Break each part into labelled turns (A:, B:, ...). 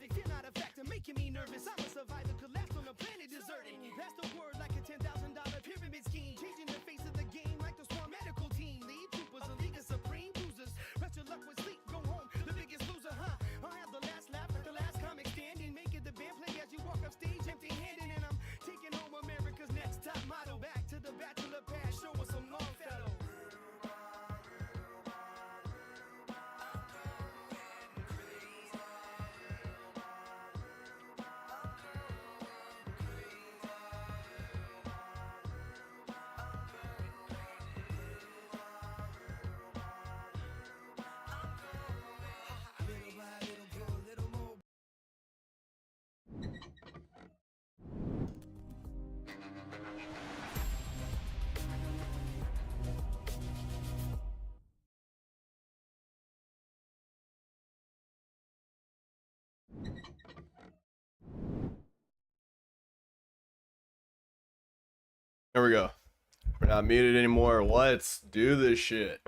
A: perfect. Fear not a factor, making me nervous. I'm a survivor, collapsed on a planet deserted. That's the word, like a $10,000 pyramid scheme. Changing the face of the game like the Swan medical team. Lead troopers, a league of supreme losers. Rest your luck with sleep, go home, the biggest loser, huh? I'll have the last laugh, like the last comic standing. Make it the band play as you walk up stage empty-handed. And I'm taking home America's next top model. Back to the bachelor pad, show us some Longfellow.
B: There we go. We're not muted anymore. Let's do this shit.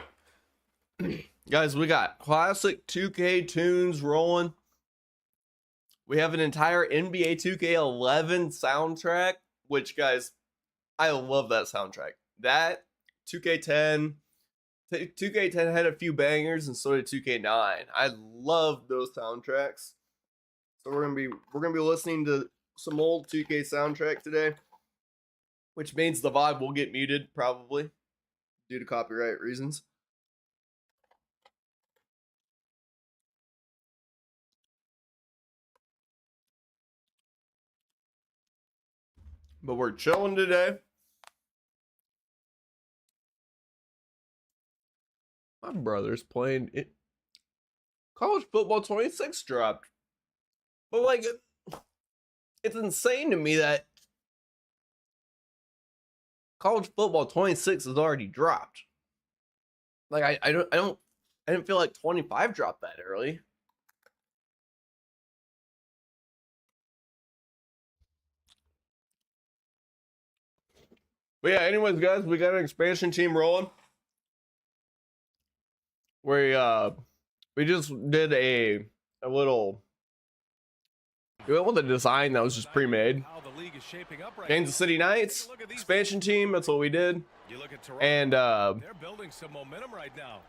B: Guys, we got classic 2K tunes rolling. We have an entire NBA 2K11 soundtrack, which, guys, I love that soundtrack. That 2K10 had a few bangers, and so did 2K9. I love those soundtracks. So we're gonna be listening to some old 2K soundtrack today, which means the VOD will get muted probably due to copyright reasons. But we're chilling today. My brother's playing it. College Football 26 dropped. But like, it's insane to me that College Football 26 is already dropped. Like I didn't feel like 25 dropped that early. But yeah, anyways, guys, we got an expansion team rolling. We just did a little. We went with a design that was just pre-made. Kansas City Knights expansion team. That's what we did. And they're building some momentum right now.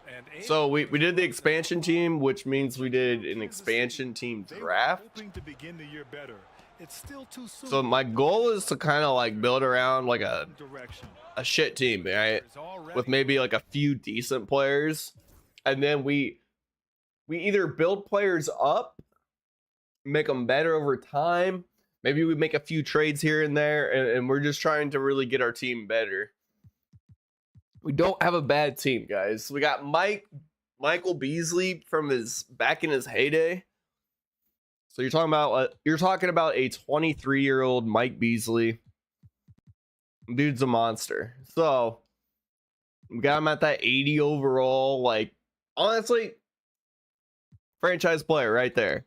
B: So we did the expansion team, which means we did an expansion team draft. It's still too soon. So my goal is to kind of like build around like a shit team, right? With maybe like a few decent players, and then we either build players up, make them better over time. Maybe we make a few trades here and there, and we're just trying to really get our team better. We don't have a bad team, guys. We got Michael Beasley from back in his heyday. So you're talking about a 23-year-old Mike Beasley. Dude's a monster. So we got him at that 80 overall. Like, honestly, franchise player right there.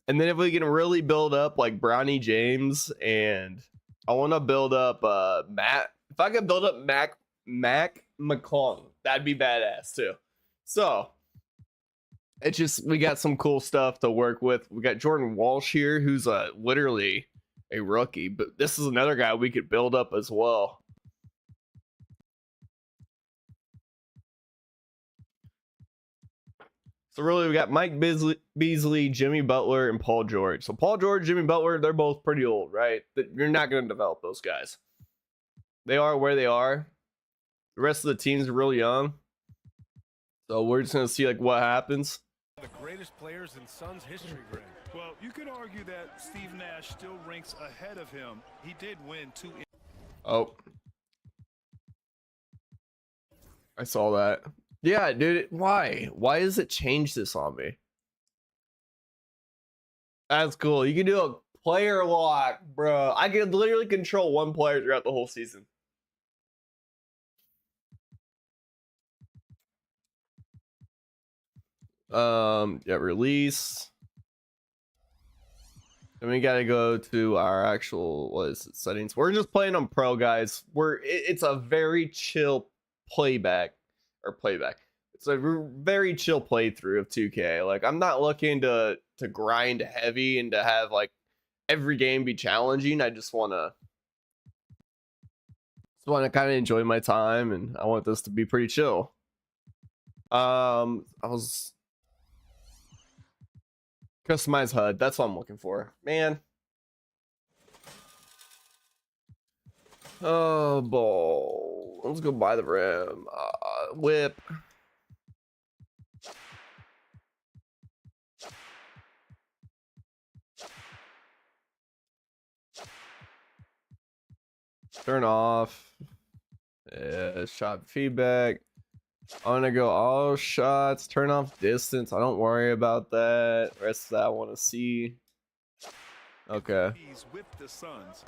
B: And then if we can really build up like Bronny James, and I want to build up Matt. If I could build up Mac McClung, that'd be badass too. So it's just, we got some cool stuff to work with. We got Jordan Walsh here, who's literally a rookie, but this is another guy we could build up as well. So really, we got Mike Beasley, Jimmy Butler, and Paul George. So Paul George, Jimmy Butler, they're both pretty old, right? You're not going to develop those guys. They are where they are. The rest of the team's real young. So we're just going to see like what happens.
C: The greatest players in Suns history, Greg.
D: Well, you could argue that Steve Nash still ranks ahead of him. He did win 2.
B: Oh. I saw that. Yeah, dude, why? Why does it change this on me? That's cool. You can do a player lock, bro. I can literally control one player throughout the whole season. Yeah, release. And we gotta go to our actual, what is it, settings. We're just playing on pro, guys. It's a very chill playback. It's It's a very chill playthrough of 2K. Like, I'm not looking to grind heavy and to have like every game be challenging. I just want to kind of enjoy my time, and I want this to be pretty chill. I was customize HUD. That's what I'm looking for, man. Oh, ball. Let's go buy the rim. Whip. Turn off. Yeah, shot feedback. I want to go all shots. Turn off distance. I don't worry about that. Rest of that I want to see. Okay.
D: He's with the Suns,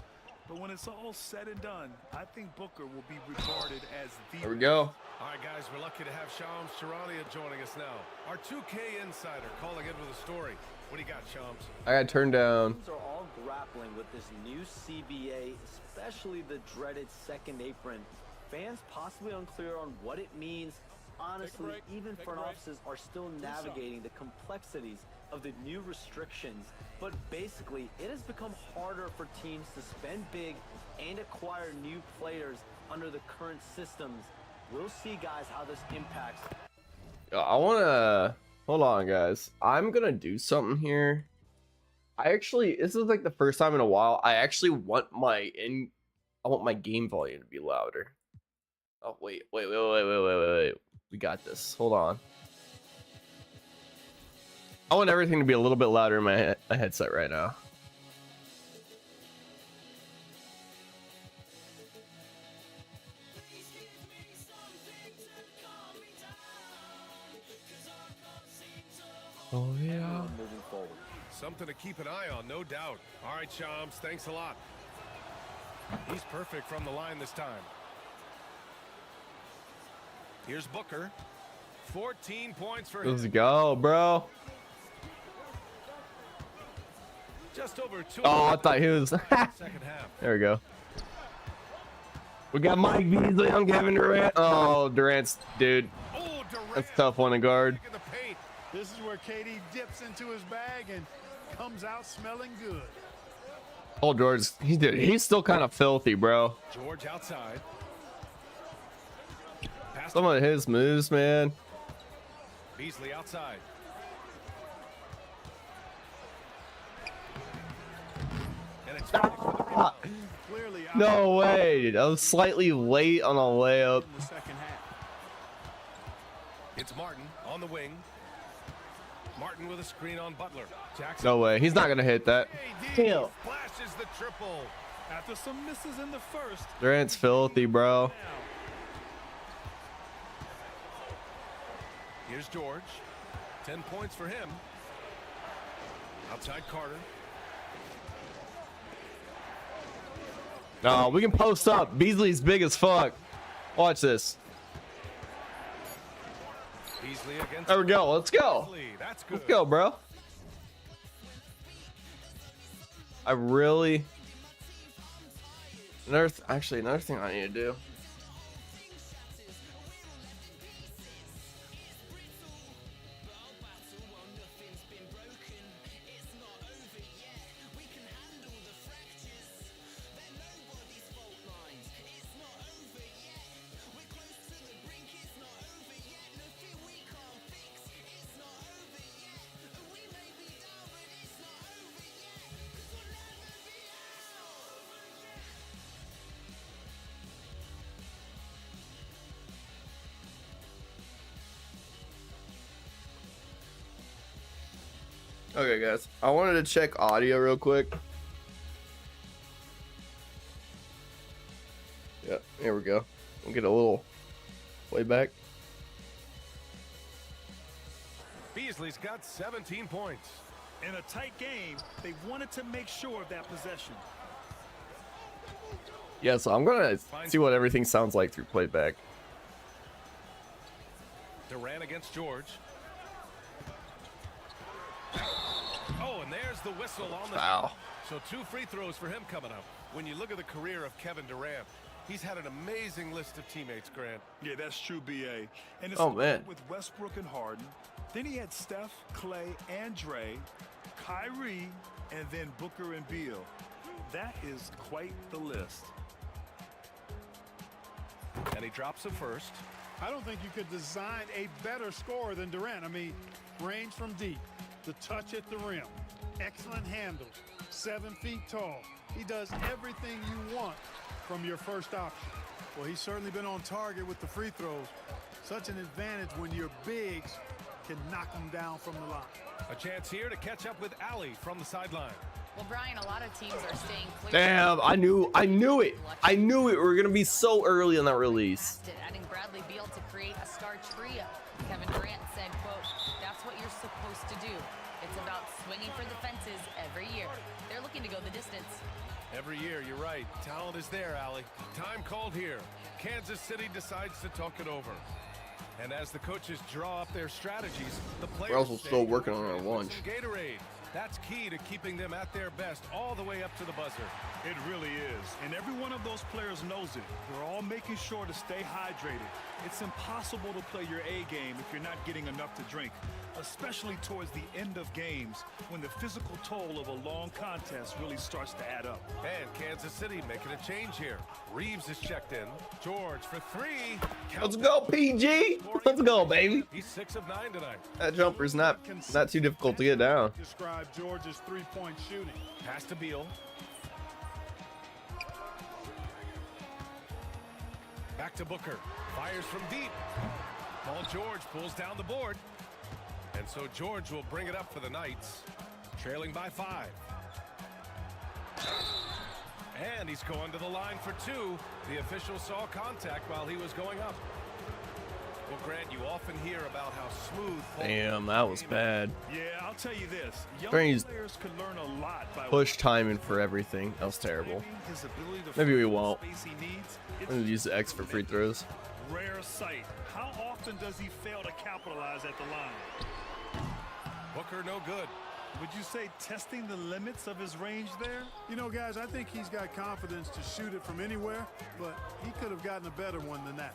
D: but when it's all said and done, I think Booker will be regarded as the.
B: There we go.
C: All right, guys, we're lucky to have Shams Charania joining us now. Our 2K insider calling in with a story. What do you got, Shams?
B: I got turned down.
E: Teams are all grappling with this new CBA, especially the dreaded second apron. Fans possibly unclear on what it means. Honestly, even front offices are still navigating the complexities of the new restrictions. But basically, it has become harder for teams to spend big and acquire new players under the current systems. We'll see, guys, how this impacts.
B: I want to... Hold on, guys. I'm going to do something here. This is like the first time in a while. I actually want I want my game volume to be louder. Oh, wait. We got this. Hold on. I want everything to be a little bit louder in my headset right now. Oh, yeah.
E: Moving forward.
C: Something to keep an eye on, no doubt. All right, Shams, thanks a lot. He's perfect from the line this time. Here's Booker. 14 points for him.
B: Let's go, bro.
C: Just over 2.
B: Oh, I thought he was.
C: Second half.
B: There we go. We got Mike Beasley on Kevin Durant. Oh, Durant's dude.
C: Oh, Durant.
B: That's a tough one to guard.
C: In the paint.
D: This is where KD dips into his bag and comes out smelling good.
B: Oh, George, he's still kind of filthy, bro.
C: George outside. Pass
B: Some of his moves, man.
C: Beasley outside. And it's Phoenix with the rebound.
D: Clearly out
B: No way. I was slightly late on a layup.
D: in the second half.
C: It's Martin on the wing. Martin with a screen on Butler. Jackson.
B: No way. He's not going to hit that.
C: AD flashes the triple.
D: After some misses in the first.
B: Durant's filthy, bro.
D: Now,
C: Here's George. 10 points for him. Outside Carter.
B: No, we can post up. Beasley's big as fuck. Watch this.
C: Beasley against
B: There we go. Let's go.
C: Beasley. That's good.
B: Let's go, bro. I really... Another thing I need to do. Okay, guys. I wanted to check audio real quick. Yeah, here we go. We'll get a little playback.
C: Beasley's got 17 points.
D: in a tight game, they wanted to make sure of that possession.
B: Yeah, so I'm gonna see what everything sounds like through playback.
C: Durant against George. Oh, and there's the whistle on the
B: Wow.
C: So 2 free throws for him coming up. When you look at the career of Kevin Durant, He's had an amazing list of teammates, Grant.
D: Yeah, that's true, BA. And it's
B: Oh, man.
D: with Westbrook and Harden. Then he had Steph, Clay, and Dre, Kyrie, and then Booker and Beal. That is quite the list.
C: And he drops it first.
F: I don't think you could design a better scorer than Durant. I mean, range from deep, the touch at the rim, excellent handles, 7 feet tall. He does everything you want from your first option.
G: Well, he's certainly been on target with the free throws. Such an advantage when your bigs can knock them down from the line.
C: A chance here to catch up with Allie from the sideline.
H: Well, Brian, a lot of teams are staying clear.
B: Damn, I knew it. I knew it. We were gonna be so early on that release.
H: Adding Bradley Beal to create a star trio. Kevin Durant said, quote, "That's what you're supposed to do. It's about swinging for the fences every year. They're looking to go the distance."
C: Every year, you're right. Talent is there, Allie. Time called here. Kansas City decides to talk it over. And as the coaches draw up their strategies, the players
B: We're also still working on our lunch.
C: Gatorade. That's key to keeping them at their best all the way up to the buzzer.
D: It really is. And every one of those players knows it. They're all making sure to stay hydrated. It's impossible to play your A game if you're not getting enough to drink, especially towards the end of games when the physical toll of a long contest really starts to add up.
C: And Kansas City making a change here. Reeves is checked in. George for 3.
B: Let's go, PG. Let's go, baby.
C: He's 6 of 9 tonight.
B: That jumper's not too difficult to get down.
F: Describe George's three-point shooting.
C: Pass to Beal. Back to Booker. Fires from deep. Paul George pulls down the board. And so George will bring it up for the Knights. Trailing by 5. And he's going to the line for 2. The official saw contact while he was going up. Well, Grant, you often hear about how smooth...
B: Damn, that was bad.
D: Yeah, I'll tell you this. Young
B: Brady's
D: players could learn a lot by
B: push timing for everything. That was terrible.
D: his ability to
B: Maybe we
D: find the
B: won't.
D: space he needs.
B: I'm gonna use the X for free throws.
D: Rare sight. How often does he fail to capitalize at the line?
C: Booker no good.
D: Would you say testing the limits of his range there?
G: You know, guys, I think he's got confidence to shoot it from anywhere, but he could have gotten a better one than that.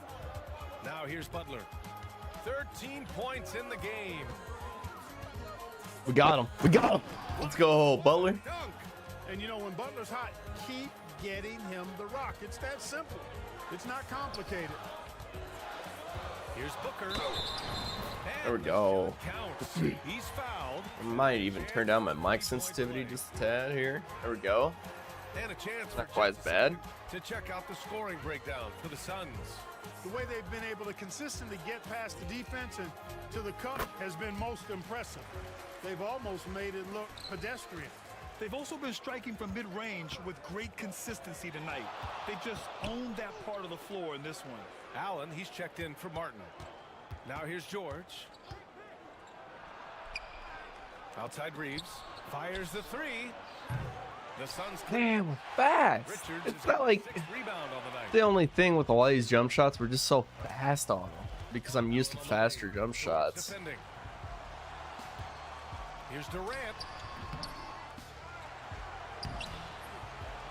C: Now here's Butler. 13 points in the game.
B: We got him. We got him. Let's go, Butler.
C: Dunk.
F: And you know, when Butler's hot, keep getting him the rock. It's that simple. It's not complicated.
C: Here's Booker.
B: There we go.
C: Counts. He's fouled.
B: I might even turn down my mic sensitivity just a tad here. There we go.
C: And a chance
B: Not
C: for
B: quite as bad.
C: to check out the scoring breakdown for the Suns.
F: The way they've been able to consistently get past the defense and to the cup has been most impressive. They've almost made it look pedestrian.
D: They've also been striking from mid-range with great consistency tonight. They just owned that part of the floor in this one.
C: Allen, he's checked in for Martin. Now here's George. Outside Reeves. Fires the 3. The Suns.
B: Damn, we're fast.
C: Richards
B: It's
C: has
B: not
C: got
B: like
C: 6th rebound on the night.
B: the only thing with a lot of these jump shots. We're just so fast on them because I'm used to faster jump shots.
C: Defending. Here's Durant.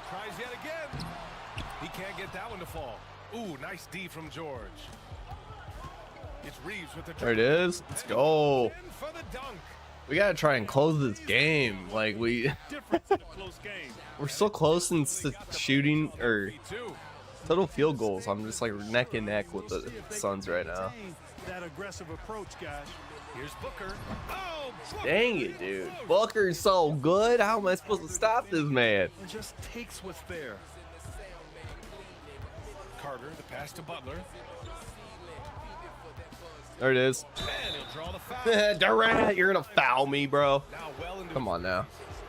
C: Tries yet again. He can't get that one to fall. Ooh, nice D from George. It's Reeves with the
B: There it is. Let's go.
C: In for the dunk.
B: We gotta try and close this game. Like
D: Difference in a close game.
B: we're so close in shooting or
C: 2.
B: total field goals. I'm just like neck and neck with the Suns right now.
F: That aggressive approach, guys.
C: Here's Booker. Oh, Booker.
B: Dang it, dude. Booker's so good. How am I supposed to stop this man?
D: It just takes what's there.
C: Carter, the pass to Butler.
B: There it is.
C: And he'll draw the foul.
B: Durant, you're gonna foul me, bro.
C: Now well into
B: Come on now.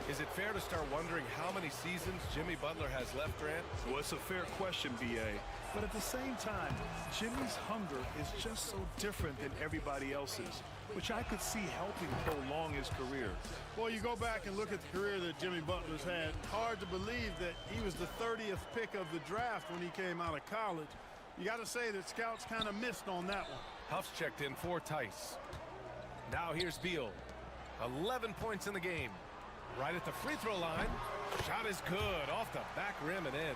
C: Is it fair to start wondering how many seasons Jimmy Butler has left, Grant?
D: Well, it's a fair question, BA. But at the same time, Jimmy's hunger is just so different than everybody else's, which I could see helping prolong his career.
F: Well, you go back and look at the career that Jimmy Butler's had. Hard to believe that he was the 30th pick of the draft when he came out of college. You got to say that scouts kind of missed on that one.
C: Huff's checked in for Tice. Now here's Beal. 11 points in the game. Right at the free throw line. Shot is good. Off the back rim and in.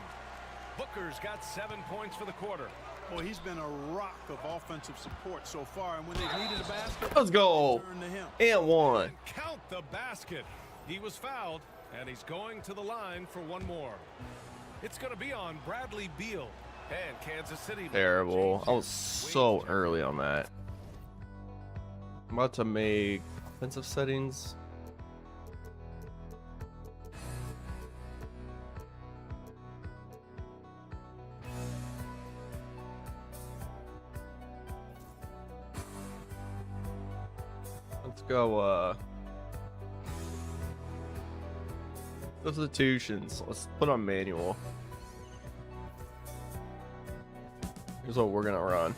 C: Booker's got 7 points for the quarter.
G: Well, he's been a rock of offensive support so far, and when they've needed a basket,
B: Let's go.
G: turn to him.
B: And one.
C: And count the basket. He was fouled, and he's going to the line for one more. It's going to be on Bradley Beal. And Kansas City.
B: Terrible. I was so early on that. I'm about to make offensive settings. Let's go, substitutions. Let's put on manual. Here's what we're gonna run.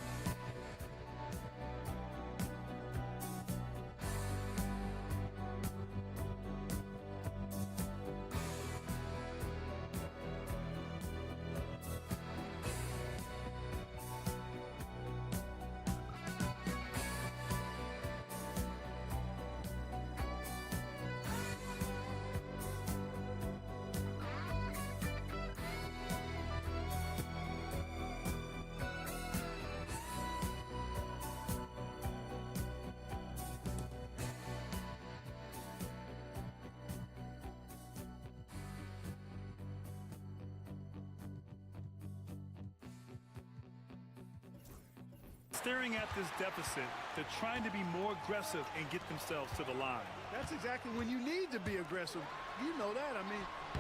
D: Staring at this deficit, they're trying to be more aggressive and get themselves to the line.
G: That's exactly when you need to be aggressive. You know that. I mean,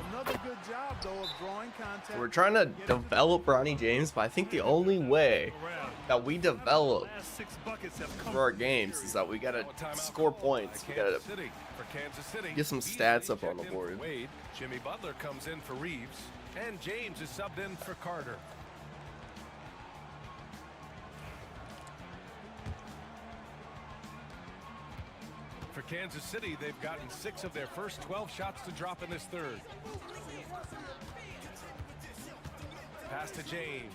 G: another good job, though, of drawing contact.
B: We're trying to develop Bronny James, but I think the only way that we develop for our games is that we gotta score points. We gotta get some stats up on the board.
C: Jimmy Butler comes in for Reeves, and James is subbed in for Carter. For Kansas City, they've gotten 6 of their first 12 shots to drop in this third. Pass to James.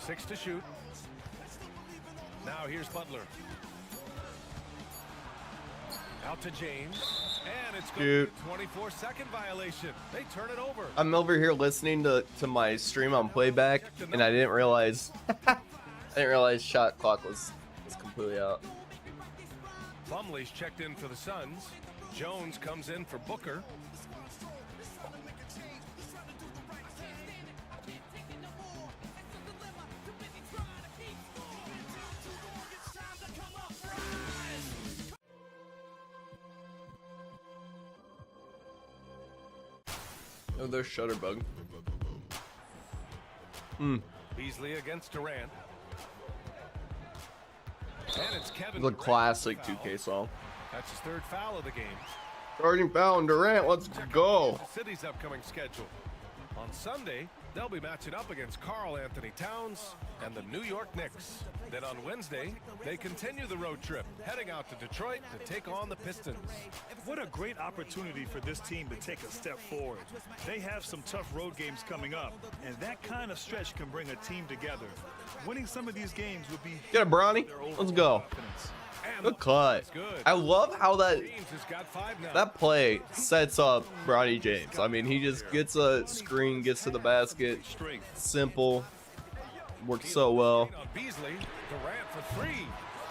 C: Six to shoot. Now here's Butler. Out to James. And it's going to be a 24-second violation. They turn it over.
B: I'm over here listening to my stream on playback, and I didn't realize shot clock was completely out.
C: Plumlee's checked in for the Suns. Jones comes in for Booker.
B: Oh, there's Shutterbug.
C: Beasley against Durant. And it's Kevin
B: The
C: Durant.
B: classic 2K song.
C: That's his third foul of the game.
B: Starting foul on Durant. Let's go.
C: Kansas City's upcoming schedule. On Sunday, they'll be matching up against Karl Anthony Towns and the New York Knicks. Then on Wednesday, they continue the road trip, heading out to Detroit to take on the Pistons.
D: What a great opportunity for this team to take a step forward. They have some tough road games coming up, and that kind of stretch can bring a team together. Winning some of these games would be...
B: Get it, Bronny. Let's go. Good cut. I love how that play sets up Bronny James. I mean, he just gets a screen, gets to the basket. Simple. Works so well.
C: Beasley, Durant for 3.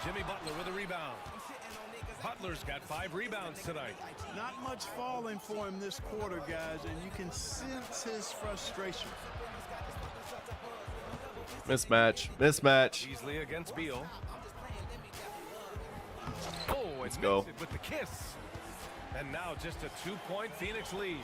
C: Jimmy Butler with a rebound. Butler's got 5 rebounds tonight.
G: Not much falling for him this quarter, guys, and you can sense his frustration.
B: Mismatch. Mismatch.
C: Beasley against Beal. Oh,
B: let's go.
C: With the kiss. And now just a 2-point Phoenix lead.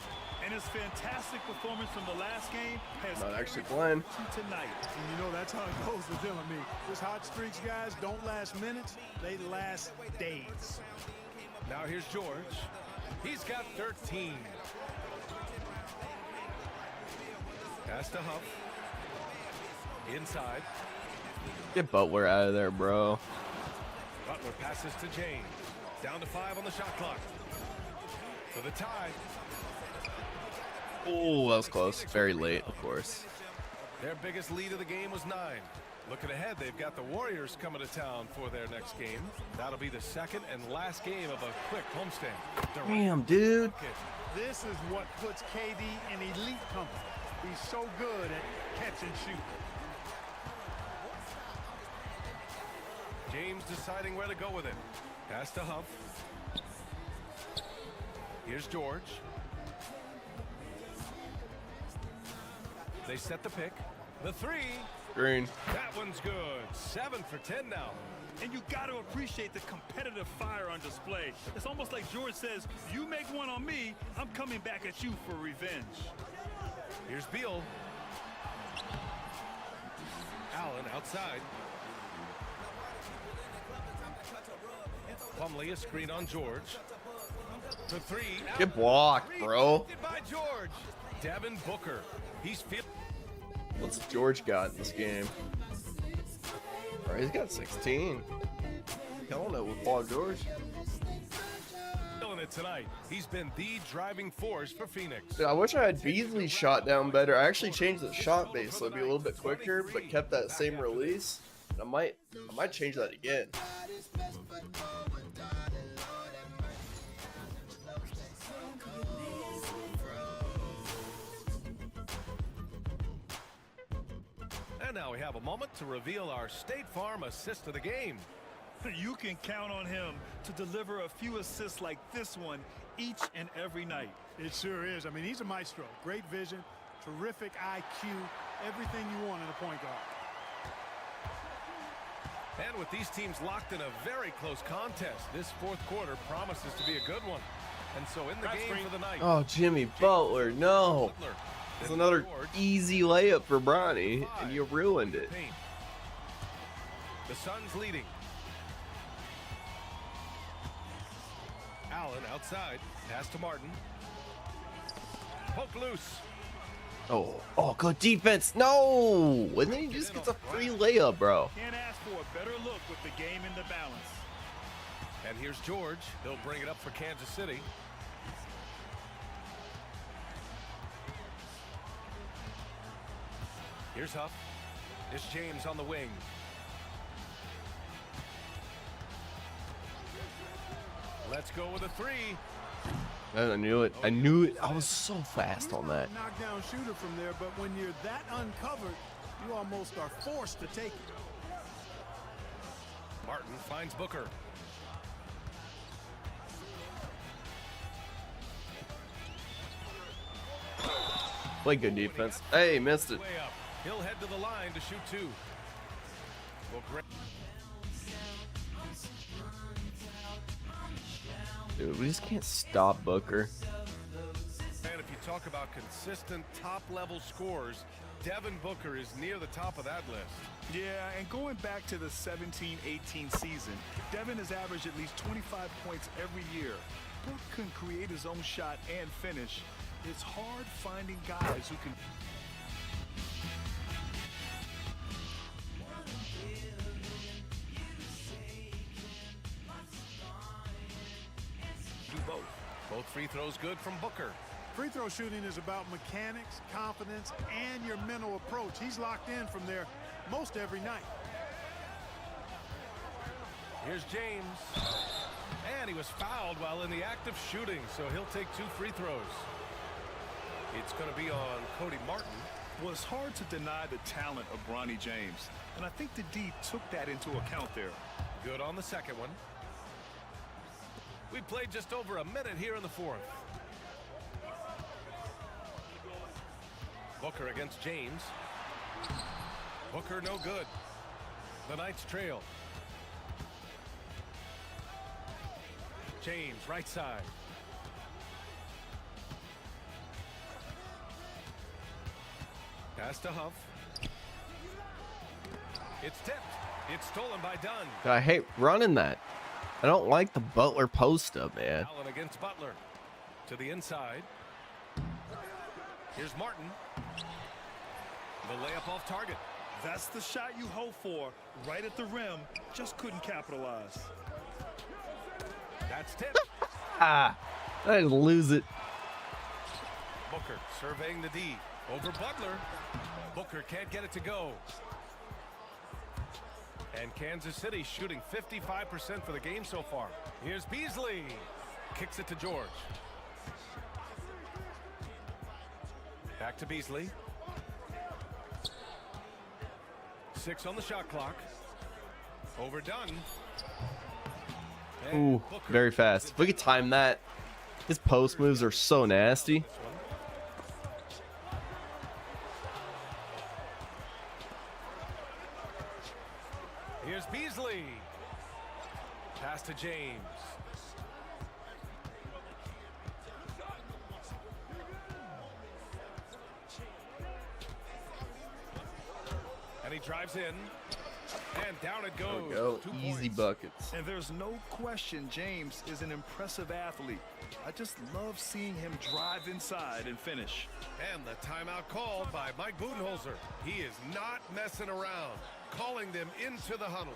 D: And his fantastic performance from the last game has
B: Not actually playing.
D: tonight.
G: And you know that's how it goes with them. I mean, those hot streaks, guys, don't last minutes. They last days.
C: Now here's George. He's got 13. Pass to Huff. Inside.
B: Get Butler out of there, bro.
C: Butler passes to James. Down to 5 on the shot clock. For the tie.
B: Oh, that was close. Very late, of course.
C: Their biggest lead of the game was 9. Looking ahead, they've got the Warriors coming to town for their next game. That'll be the second and last game of a quick homestand.
B: Damn, dude.
F: This is what puts KD in elite company. He's so good at catch and shoot.
C: James deciding where to go with it. Pass to Huff. Here's George. They set the pick. The three.
B: Green.
C: That one's good. 7 for 10 now.
D: And you got to appreciate the competitive fire on display. It's almost like George says, you make one on me, I'm coming back at you for revenge.
C: Here's Beal. Allen outside. Plumlee, a screen on George. The three.
B: Get blocked, bro.
C: By George. Devin Booker. He's
B: What's George got in this game? All right, he's got 16. Killing it with Paul George.
C: killing it tonight. He's been the driving force for Phoenix.
B: Dude, I wish I had Beasley's shot down better. I actually changed the shot base so it'd be a little bit quicker, but kept that same release. I might change that again.
C: And now we have a moment to reveal our State Farm assist of the game.
D: You can count on him to deliver a few assists like this one each and every night.
F: It sure is. I mean, he's a maestro. Great vision, terrific IQ, everything you want in a point guard.
C: And with these teams locked in a very close contest, this fourth quarter promises to be a good one. And so in the game for the night.
B: Oh, Jimmy Butler, no. It's another easy layup for Bronny, and you ruined it.
C: The Suns leading. Allen outside. Pass to Martin. Poke loose.
B: Oh, good defense. No. And then he just gets a free layup, bro.
D: Can't ask for a better look with the game in the balance.
C: And here's George. He'll bring it up for Kansas City. Here's Huff. It's James on the wing. Let's go with a three.
B: I knew it. I knew it. I was so fast on that.
F: Knockdown shooter from there, but when you're that uncovered, you almost are forced to take it.
C: Martin finds Booker.
B: Play good defense. Hey, missed it.
C: Way up. He'll head to the line to shoot two.
B: Dude, we just can't stop Booker.
C: And if you talk about consistent top-level scores, Devin Booker is near the top of that list.
D: Yeah, and going back to the 17-18 season, Devin has averaged at least 25 points every year. Book can create his own shot and finish. It's hard finding guys who can
C: do both. Both free throws good from Booker.
F: Free throw shooting is about mechanics, confidence, and your mental approach. He's locked in from there most every night.
C: Here's James. And he was fouled while in the act of shooting, so he'll take two free throws. It's going to be on Cody Martin.
D: Well, it's hard to deny the talent of Bronny James, and I think the D took that into account there.
C: Good on the second one. We played just over a minute here in the fourth. Booker against James. Booker no good. The Knights trail. James right side. Pass to Huff. It's tipped. It's stolen by Dunn.
B: I hate running that. I don't like the Butler post up, man.
C: Allen against Butler. To the inside. Here's Martin. The layup off target.
D: That's the shot you hope for. Right at the rim. Just couldn't capitalize.
C: That's tipped.
B: I didn't lose it.
C: Booker surveying the D. Over Butler. Booker can't get it to go. And Kansas City shooting 55% for the game so far. Here's Beasley. Kicks it to George. Back to Beasley. 6 on the shot clock. Overdone.
B: Ooh, very fast. If we could time that. His post moves are so nasty.
C: Here's Beasley. Pass to James. And he drives in. And down it goes.
B: There we go.
C: 2
B: Easy
C: points.
B: buckets.
D: And there's no question James is an impressive athlete. I just love seeing him drive inside and finish.
C: And the timeout called by Mike Budenholzer. He is not messing around, calling them into the huddle.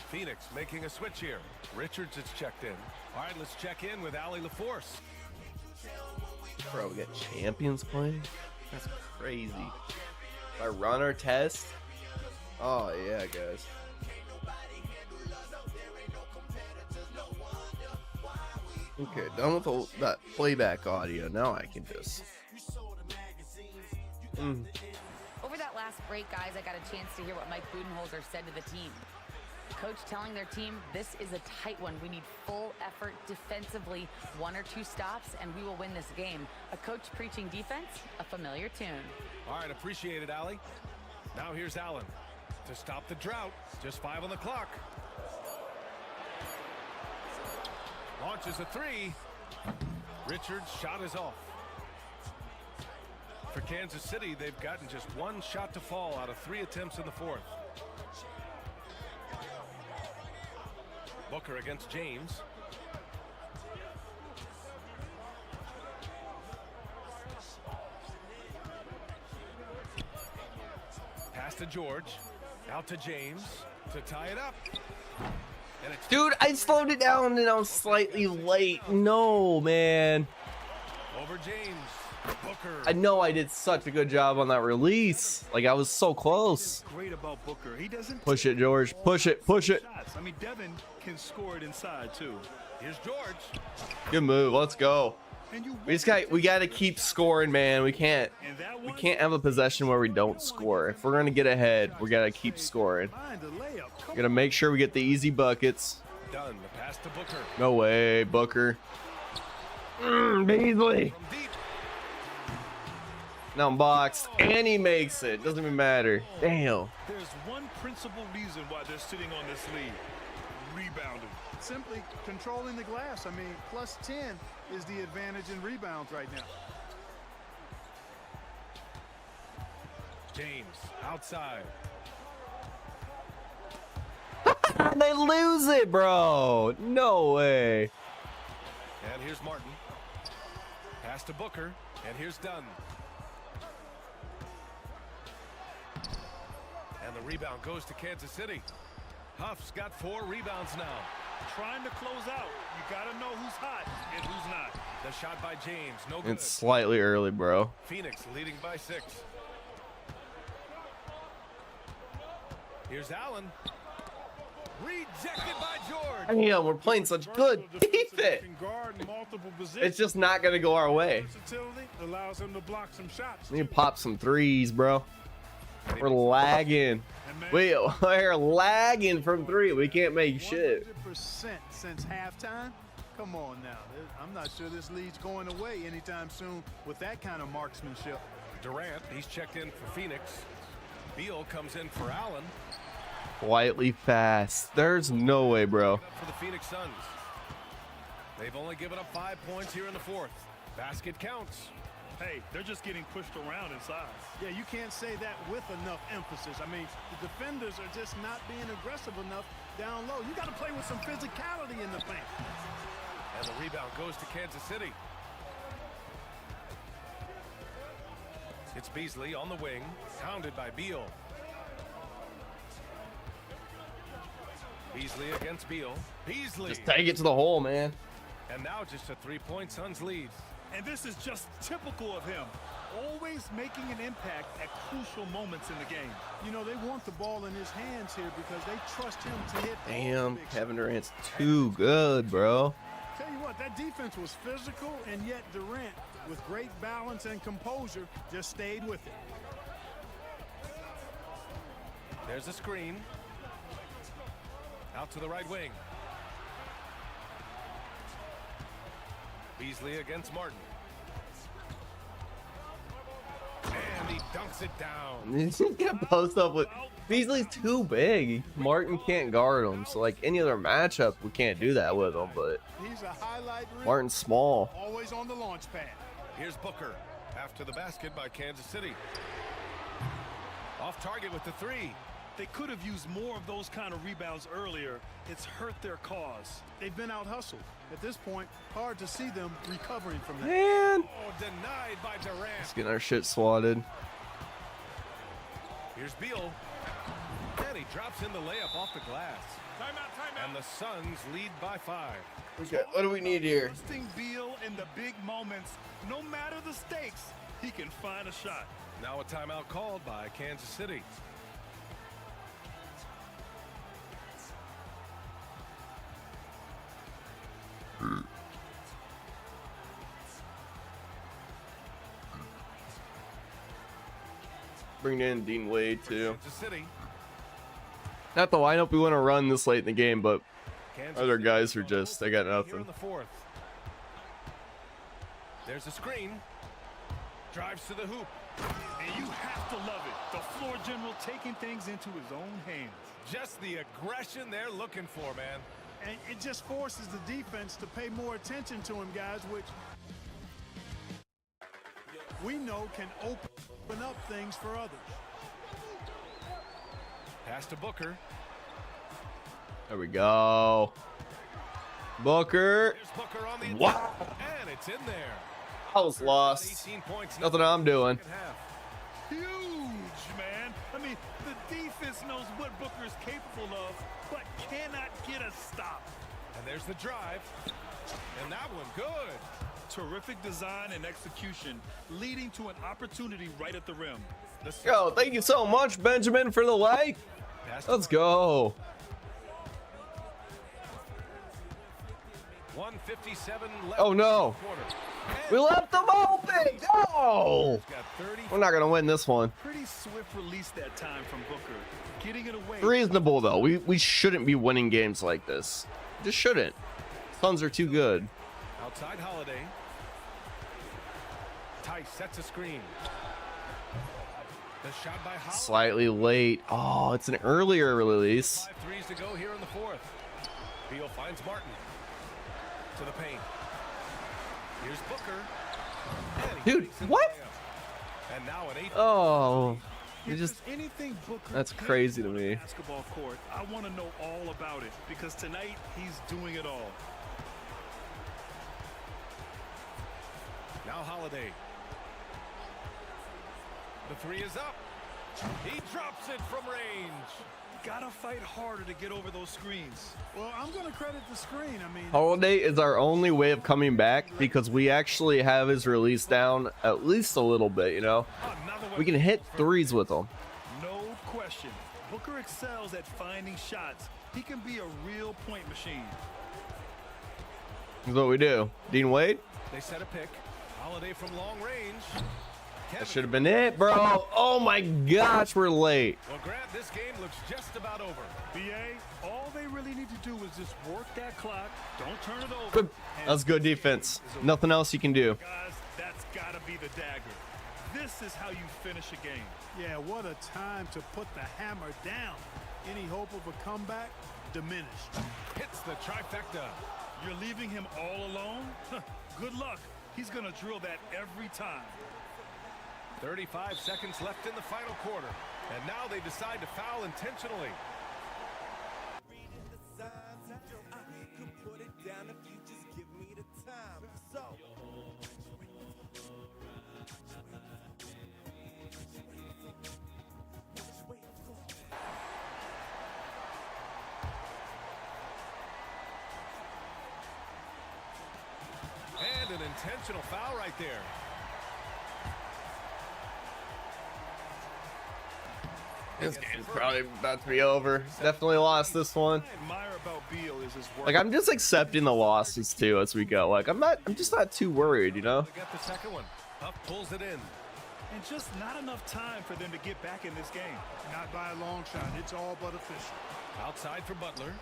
C: Phoenix making a switch here. Richards is checked in. All right, let's check in with Allie LaForce.
B: Bro, we got champions playing? That's crazy. If I run our test? Oh, yeah, guys. Okay, done with that playback audio. Now I can just...
H: Over that last break, guys, I got a chance to hear what Mike Budenholzer said to the team. Coach telling their team, this is a tight one. We need full effort defensively, 1 or 2 stops, and we will win this game. A coach preaching defense, a familiar tune.
C: All right, appreciate it, Allie. Now here's Allen to stop the drought. Just 5 on the clock. Launches a 3. Richards' shot is off. For Kansas City, they've gotten just 1 shot to fall out of 3 attempts in the 4th. Booker against James. Pass to George. Out to James to tie it up. And it's
B: Dude, I slowed it down and I was slightly late. No, man.
C: over James. Booker.
B: I know I did such a good job on that release. Like, I was so close.
D: Great about Booker. He doesn't
B: Push it, George. Push it. Push it.
D: shots. I mean, Devin can score it inside too.
C: Here's George.
B: Good move. Let's go.
D: And you
B: We got to keep scoring, man. We can't have a possession where we don't score. If we're going to get ahead, we got to keep scoring.
D: find the layup. Come
B: Got to make sure we get the easy buckets.
C: Done. The pass to Booker.
B: No way, Booker. Beasley.
C: From deep.
B: Now I'm boxed, and he makes it. Doesn't even matter. Damn.
D: There's one principal reason why they're sitting on this lead. Rebounding.
F: Simply controlling the glass. I mean, plus 10 is the advantage in rebounds right now.
C: James outside.
B: They lose it, bro. No way.
C: And here's Martin. Pass to Booker. And here's Dunn. And the rebound goes to Kansas City. Huff's got 4 rebounds now.
D: Trying to close out. You got to know who's hot and who's not.
C: The shot by James. No good.
B: It's slightly early, bro.
C: Phoenix leading by 6. Here's Allen. Rejected by George.
B: Damn, we're playing such good defense.
F: Can guard multiple positions.
B: It's just not going to go our way.
F: Versatility allows him to block some shots.
B: We need to pop some threes, bro. We're lagging. We're lagging from 3. We can't make shit.
F: 100% since halftime. Come on now. I'm not sure this lead's going away anytime soon with that kind of marksmanship.
C: Durant, he's checked in for Phoenix. Beal comes in for Allen.
B: Quietly fast. There's no way, bro.
C: For the Phoenix Suns. They've only given up 5 points here in the 4th. Basket counts.
D: Hey, they're just getting pushed around inside.
F: Yeah, you can't say that with enough emphasis. I mean, the defenders are just not being aggressive enough down low. You got to play with some physicality in the paint.
C: And the rebound goes to Kansas City. It's Beasley on the wing, hounded by Beal. Beasley against Beal. Beasley.
B: Just take it to the hole, man.
C: And now just a 3-point Suns lead.
D: And this is just typical of him. Always making an impact at crucial moments in the game.
G: You know, they want the ball in his hands here because they trust him to hit.
B: Damn, Kevin Durant's too good, bro.
G: Tell you what, that defense was physical, and yet Durant, with great balance and composure, just stayed with it.
C: There's a screen. Out to the right wing. Beasley against Martin. And he dunks it down.
B: He's gonna post up with Beasley's too big. Martin can't guard him, so like any other matchup, we can't do that with him. But
G: He's a highlight reel.
B: Martin's small.
G: Always on the launch pad.
C: Here's Booker. After the basket by Kansas City. Off target with the 3.
D: They could have used more of those kind of rebounds earlier. It's hurt their cause.
G: They've been out-hustled. At this point, hard to see them recovering from that.
B: Man,
C: Oh, denied by Durant.
B: let's get our shit swatted.
C: Here's Beal. And he drops in the layup off the glass.
D: Timeout.
C: And the Suns lead by 5.
B: Okay, what do we need here?
D: Trusting Beal in the big moments, no matter the stakes, he can find a shot.
C: Now a timeout called by Kansas City.
B: Bring in Dean Wade too.
C: Kansas City.
B: Not the lineup we want to run this late in the game, but
C: Kansas
B: other
C: City
B: guys are
C: on
B: just,
C: the
B: they got
C: open here
B: nothing.
C: in the 4th. There's a screen. Drives to the hoop.
D: And you have to love it. The floor general taking things into his own hands.
C: Just the aggression they're looking for, man.
G: And it just forces the defense to pay more attention to him, guys, which we know can open up things for others.
C: Pass to Booker.
B: There we go. Booker.
C: There's Booker on the
B: Wow.
C: attack. And it's in there.
B: I was lost.
C: 18 points.
B: Nothing I'm doing.
C: Second half.
D: Huge, man. I mean, the defense knows what Booker's capable of, but cannot get a stop.
C: And there's the drive. And that one good.
D: Terrific design and execution, leading to an opportunity right at the rim.
B: Yo, thank you so much, Benjamin, for the like.
C: Pass to
B: Let's go.
C: 1:57 left.
B: Oh, no.
C: Quarter.
B: We left them open. No.
C: Got 30.
B: We're not going to win this one.
D: Pretty swift release that time from Booker, getting it away.
B: Reasonable, though. We shouldn't be winning games like this. Just shouldn't. Suns are too good.
C: Outside Holiday. Tice sets a screen. The shot by Holiday.
B: Slightly late. Oh, it's an earlier release.
C: 5 threes to go here in the 4th. Beal finds Martin. To the paint. Here's Booker. And he
B: Dude,
C: takes it
B: what?
C: layup. And now an 8.
B: Oh, it
D: If
B: just
D: there's anything Booker
B: that's
D: can
B: crazy
D: do
B: to
D: on the
B: me.
D: Basketball court, I want to know all about it because tonight he's doing it all.
C: Now Holiday. The 3 is up. He drops it from range.
D: Gotta fight harder to get over those screens.
G: Well, I'm going to credit the screen. I mean,
B: Holiday is our only way of coming back because we actually have his release down at least a little bit, you know?
D: Another one
B: We can hit
D: from-
B: threes with him.
D: No question. Booker excels at finding shots. He can be a real point machine.
B: That's what we do. Dean Wade?
C: They set a pick. Holiday from long range.
B: That should have been it, bro. Oh my gosh, we're late.
C: Well, Grant, this game looks just about over.
D: BA, all they really need to do is just work that clock. Don't turn it over.
B: Good. That's good defense. Nothing else you can do.
D: Guys, that's got to be the dagger. This is how you finish a game.
G: yeah, what a time to put the hammer down. Any hope of a comeback? Diminished.
C: Hits the trifecta.
D: You're leaving him all alone? Good luck. He's going to drill that every time.
C: 35 seconds left in the final quarter. And now they decide to foul intentionally. committed an intentional foul right there.
B: This game's probably about to be over. Definitely lost this one. Like, I'm just accepting the losses too as we go. Like, I'm just not too worried, you know.
C: Get the second one. Up pulls it in.
D: And just not enough time for them to get back in this game.
F: Not by a long shot. It's all but official.
C: Outside for Butler.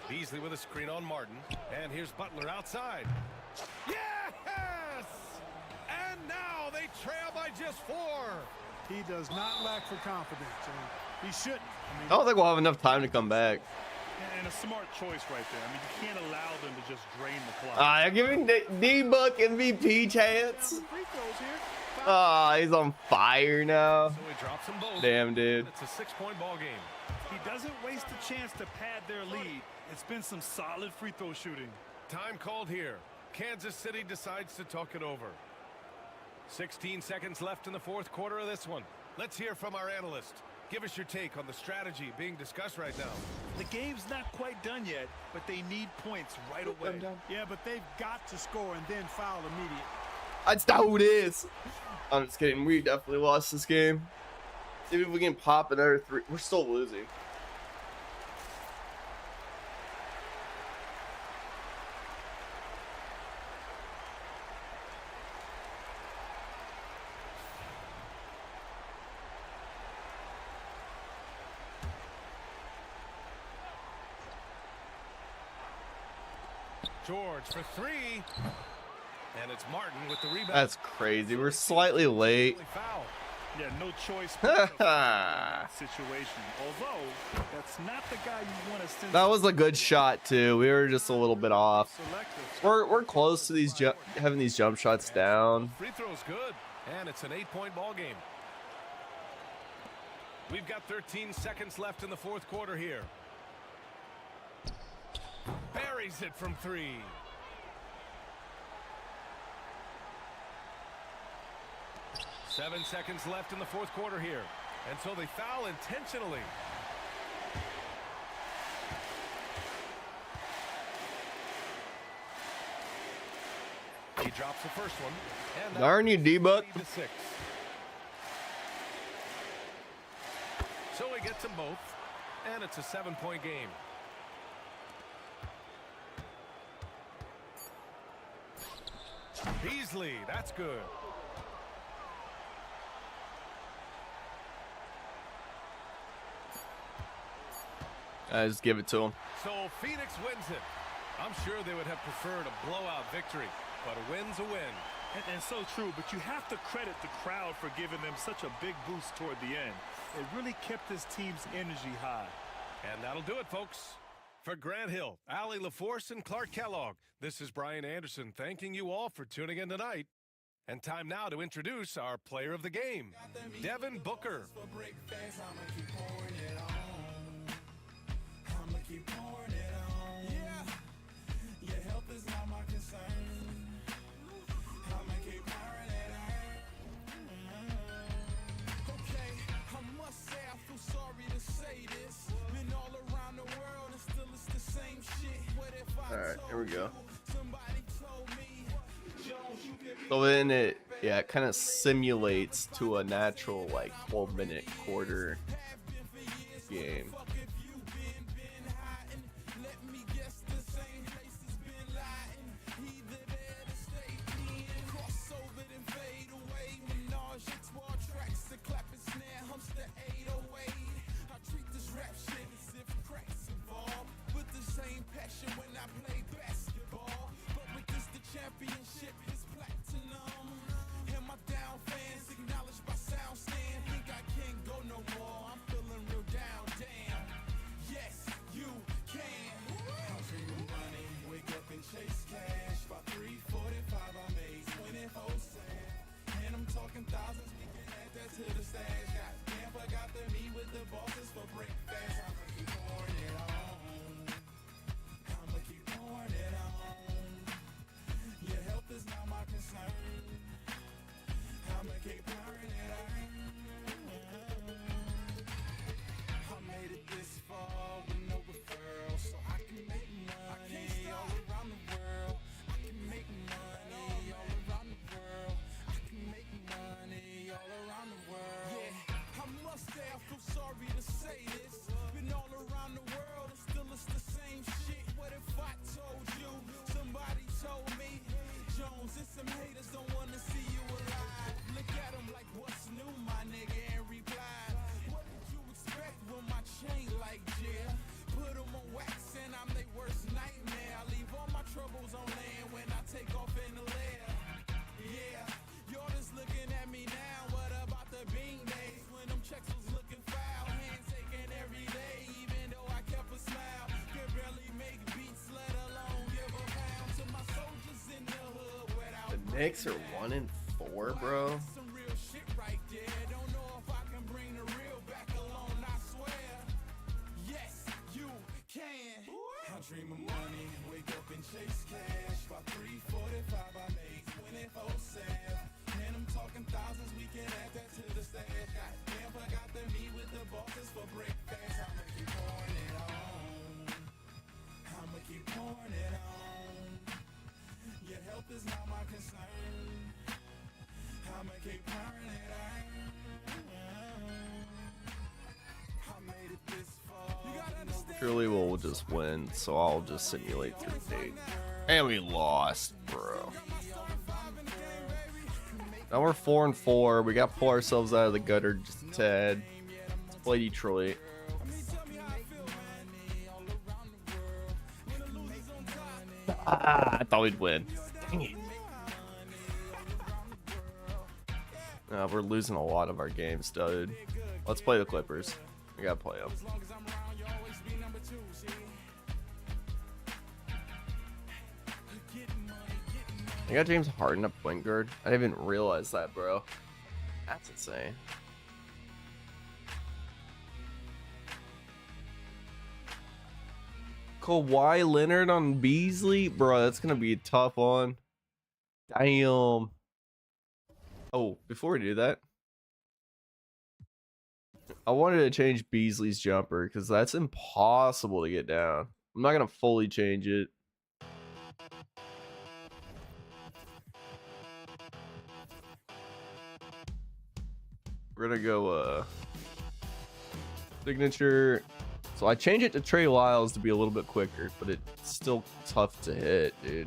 C: Beasley with a screen on Martin. And here's Butler outside. Yes! And now they trail by just 4.
F: He does not lack for confidence, and he shouldn't.
B: I don't think we'll have enough time to come back.
D: And a smart choice right there. I mean, you can't allow them to just drain the clock.
B: You're giving D-Book MVP chance. He's on fire now.
C: So he drops them both.
B: Damn, dude.
C: It's a 6-point ball game.
D: He doesn't waste a chance to pad their lead. It's been some solid free throw shooting.
C: Time called here. Kansas City decides to talk it over. 16 seconds left in the fourth quarter of this one. Let's hear from our analyst. Give us your take on the strategy being discussed right now.
D: The game's not quite done yet, but they need points right away.
F: Yeah, but they've got to score and then foul immediately.
B: That's not who it is. I'm just kidding. We definitely lost this game. See if we can pop another 3. We're still losing.
C: George for 3. And it's Martin with the rebound.
B: That's crazy. We're slightly late.
C: Foul.
D: Yeah, no choice but that situation. Although, that's not the guy you want to send.
B: That was a good shot too. We were just a little bit off. We're close to these having these jump shots down.
C: Free throw's good, and it's an 8-point ball game. We've got 13 seconds left in the fourth quarter here. Buries it from 3. Seven seconds left in the fourth quarter here. And so they foul intentionally. He drops the first one. And
B: Darn you, D-Book.
C: So he gets them both. And it's a 7-point game. Beasley, that's good.
B: I just give it to him.
C: So Phoenix wins it. I'm sure they would have preferred a blowout victory, but a win's a win.
D: And so true, but you have to credit the crowd for giving them such a big boost toward the end. It really kept this team's energy high.
C: And that'll do it, folks. For Grant Hill, Allie LaForce, and Clark Kellogg, this is Brian Anderson thanking you all for tuning in tonight. And time now to introduce our player of the game, Devin Booker.
B: All right, here we go. So then it kind of simulates to a natural like 12-minute quarter game. Knicks are 1-4, bro.
A: Dream of money, wake up and chase cash. By 3:45, I make 24/7. And I'm talking thousands, we can add that to the stash. Goddamn, forgot to meet with the bosses for breakfast. I'ma keep pouring it on. I'ma keep pouring it on. Your health is not my concern. I'ma keep pouring it on. I made it this far. You gotta understand.
B: Surely we'll just win, so I'll just simulate through the date. And we lost, bro. Now we're 4-4. We got to pull ourselves out of the gutter just a tad. Let's play Detroit. I thought we'd win. Dang it. We're losing a lot of our games, dude. Let's play the Clippers. We gotta play them. I got James Harden at point guard. I didn't even realize that, bro. That's insane. Kawhi Leonard on Beasley? Bro, that's going to be a tough one. Damn. Oh, before we do that, I wanted to change Beasley's jumper because that's impossible to get down. I'm not going to fully change it. We're going to go signature. So I changed it to Trey Lyles to be a little bit quicker, but it's still tough to hit, dude.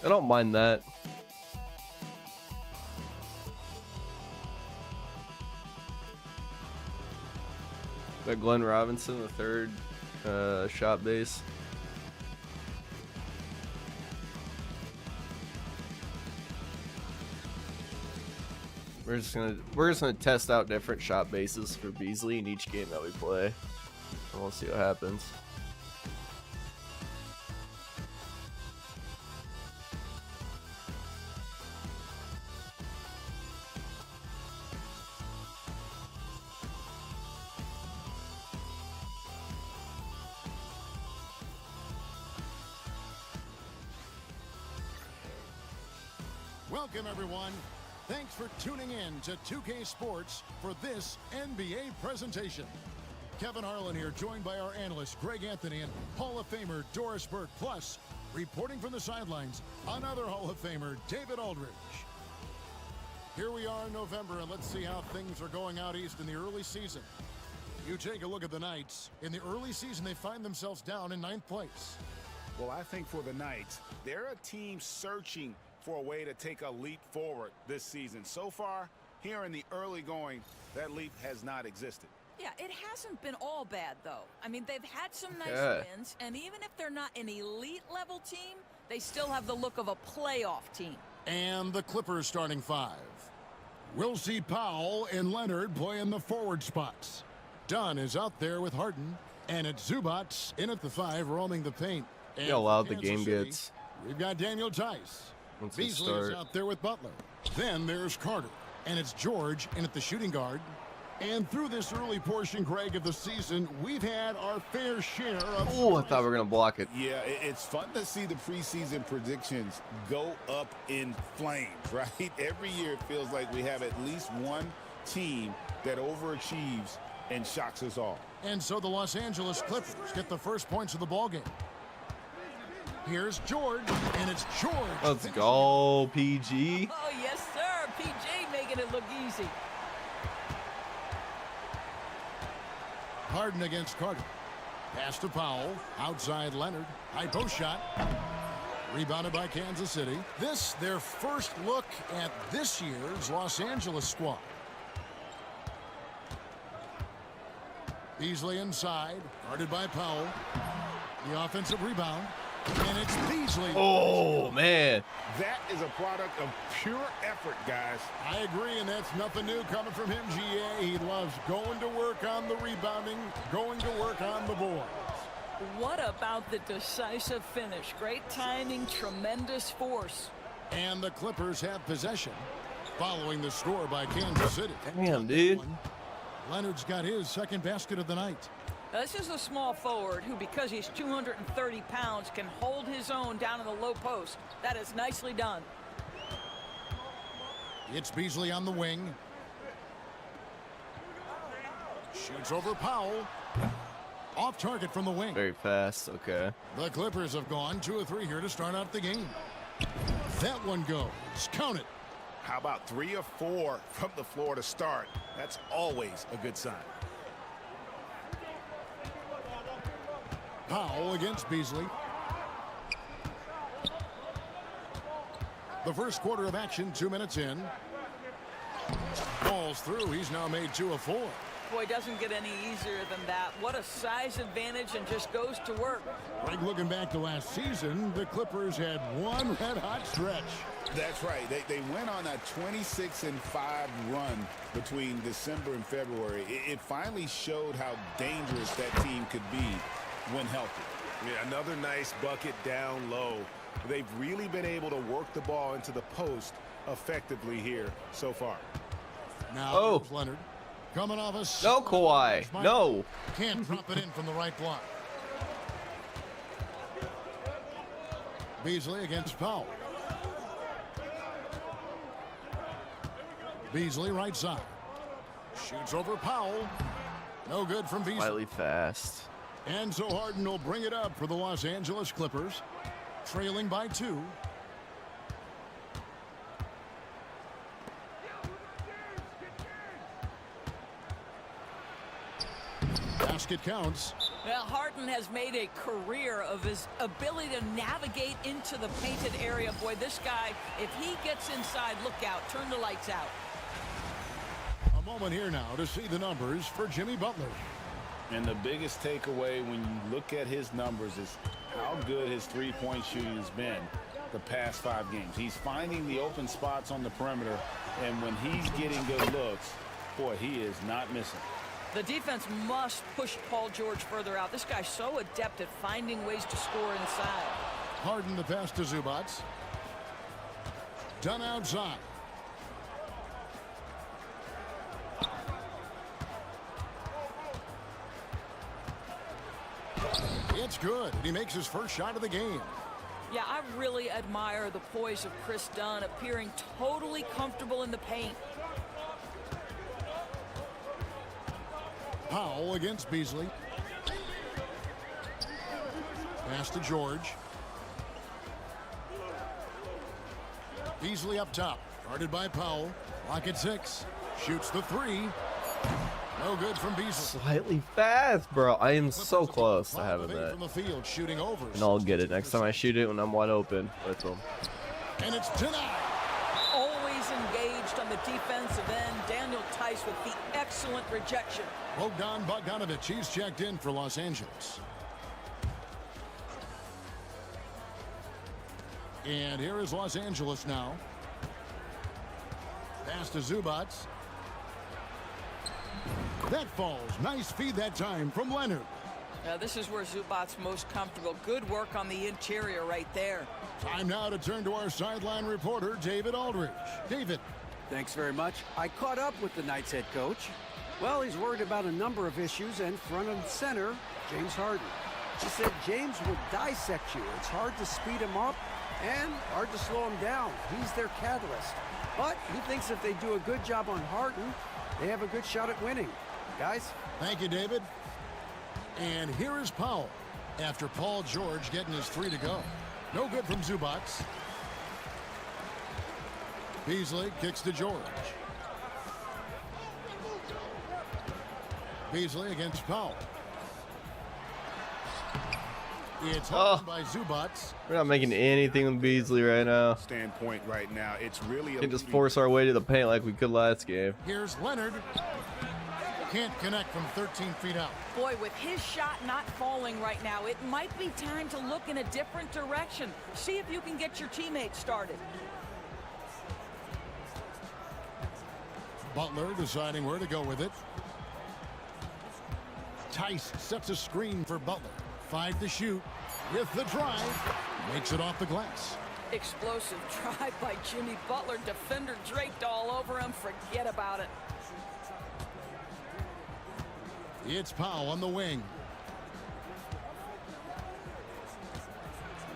B: I don't mind that. Got Glenn Robinson, the third shot base. We're just gonna test out different shot bases for Beasley in each game that we play, and we'll see what happens.
I: Welcome, everyone. Thanks for tuning in to 2K Sports for this NBA presentation. Kevin Harlan here, joined by our analysts Greg Anthony and Hall of Famer Doris Burke. Plus, reporting from the sidelines, another Hall of Famer, David Aldridge. Here we are in November, and let's see how things are going out east in the early season. You take a look at the Knights. In the early season, they find themselves down in 9th place.
D: Well, I think for the Knights, they're a team searching for a way to take a leap forward this season. So far, here in the early going, that leap has not existed.
J: Yeah, it hasn't been all bad, though. I mean, they've had some nice wins, and even if they're not an elite-level team, they still have the look of a playoff team.
I: And the Clippers starting 5. We'll see Powell and Leonard play in the forward spots. Dunn is out there with Harden, and it's Zubats in at the 5, roaming the paint.
B: See how loud the game gets.
I: We've got Daniel Tice. Beasley is out there with Butler. Then there's Carter, and it's George in at the shooting guard. And through this early portion, Greg, of the season, we've had our fair share of...
B: Oh, I thought we were going to block it.
K: Yeah, it's fun to see the preseason predictions go up in flames, right? Every year it feels like we have at least one team that overachieves and shocks us all.
I: And so the Los Angeles Clippers get the first points of the ballgame. Here's George, and it's George.
B: Let's go, PG.
J: Oh, yes, sir. PJ making it look easy.
I: Harden against Carter. Pass to Powell. Outside Leonard. High post shot. Rebounded by Kansas City. This, their first look at this year's Los Angeles squad. Beasley inside. Guarded by Powell. The offensive rebound. And it's Beasley.
B: Oh, man.
K: That is a product of pure effort, guys.
I: I agree, and that's nothing new coming from him, GA. He loves going to work on the rebounding, going to work on the boards.
J: What about the decisive finish? Great timing, tremendous force.
I: And the Clippers have possession, following the score by Kansas City.
B: Damn, dude.
I: Leonard's got his second basket of the night.
J: Now, this is a small forward who, because he's 230 pounds, can hold his own down in the low post. That is nicely done.
I: It's Beasley on the wing. Shoots over Powell. Off target from the wing.
B: Very fast, okay.
I: The Clippers have gone 2 of 3 here to start out the game. That one goes. Count it.
K: How about 3 or 4 from the floor to start? That's always a good sign.
I: Powell against Beasley. The first quarter of action, 2 minutes in. Falls through. He's now made 2 of 4.
J: Boy, doesn't get any easier than that. What a size advantage, and just goes to work.
I: Greg, looking back to last season, the Clippers had one red-hot stretch.
K: That's right. They went on a 26-5 run between December and February. It finally showed how dangerous that team could be when healthy.
C: Yeah, another nice bucket down low. They've really been able to work the ball into the post effectively here so far.
I: Now, Leonard coming off a...
B: No, Kawhi. No.
I: Can't drop it in from the right block. Beasley against Powell. Beasley right side. Shoots over Powell. No good from Beasley.
B: Slightly fast.
I: And so Harden will bring it up for the Los Angeles Clippers, trailing by 2. Basket counts.
J: Well, Harden has made a career of his ability to navigate into the painted area. Boy, this guy, if he gets inside, look out, turn the lights out.
I: A moment here now to see the numbers for Jimmy Butler.
K: And the biggest takeaway when you look at his numbers is how good his three-point shooting has been. the past 5 games. He's finding the open spots on the perimeter, and when he's getting good looks, boy, he is not missing.
J: The defense must push Paul George further out. This guy's so adept at finding ways to score inside.
I: Harden the pass to Zubats. Done outside. It's good. He makes his first shot of the game.
J: Yeah, I really admire the poise of Chris Dunn, appearing totally comfortable in the paint.
I: Powell against Beasley. Pass to George. Beasley up top. Guarded by Powell. Lock at 6. Shoots the 3. No good from Beasley.
B: Slightly fast, bro. I am so close to having that.
I: From the field, shooting over.
B: And I'll get it next time I shoot it when I'm wide open. That's all.
I: And it's denied.
J: Always engaged on the defensive end. Daniel Tice with the excellent rejection.
I: Bogdan Bogdanovic, he's checked in for Los Angeles. And here is Los Angeles now. Pass to Zubats. That falls. Nice feed that time from Leonard.
J: Now this is where Zubats most comfortable. Good work on the interior right there.
I: Time now to turn to our sideline reporter, David Aldridge. David.
L: Thanks very much. I caught up with the Knights head coach. Well, he's worried about a number of issues, and front and center, James Harden. He said James will dissect you. It's hard to speed him up and hard to slow him down. He's their catalyst. But he thinks if they do a good job on Harden, they have a good shot at winning. Guys?
I: Thank you, David. And here is Powell after Paul George getting his 3 to go. No good from Zubats. Beasley kicks to George. Beasley against Powell. It's held by Zubats.
B: We're not making anything with Beasley right now.
K: Standpoint right now, it's really
B: We can just force our way to the paint like we could last game.
I: Here's Leonard. Can't connect from 13 feet out.
J: Boy, with his shot not falling right now, it might be time to look in a different direction. See if you can get your teammates started.
I: Butler deciding where to go with it. Tice sets a screen for Butler. 5 to shoot with the drive. Makes it off the glass.
J: Explosive drive by Jimmy Butler. Defender draped all over him. Forget about it.
I: It's Powell on the wing.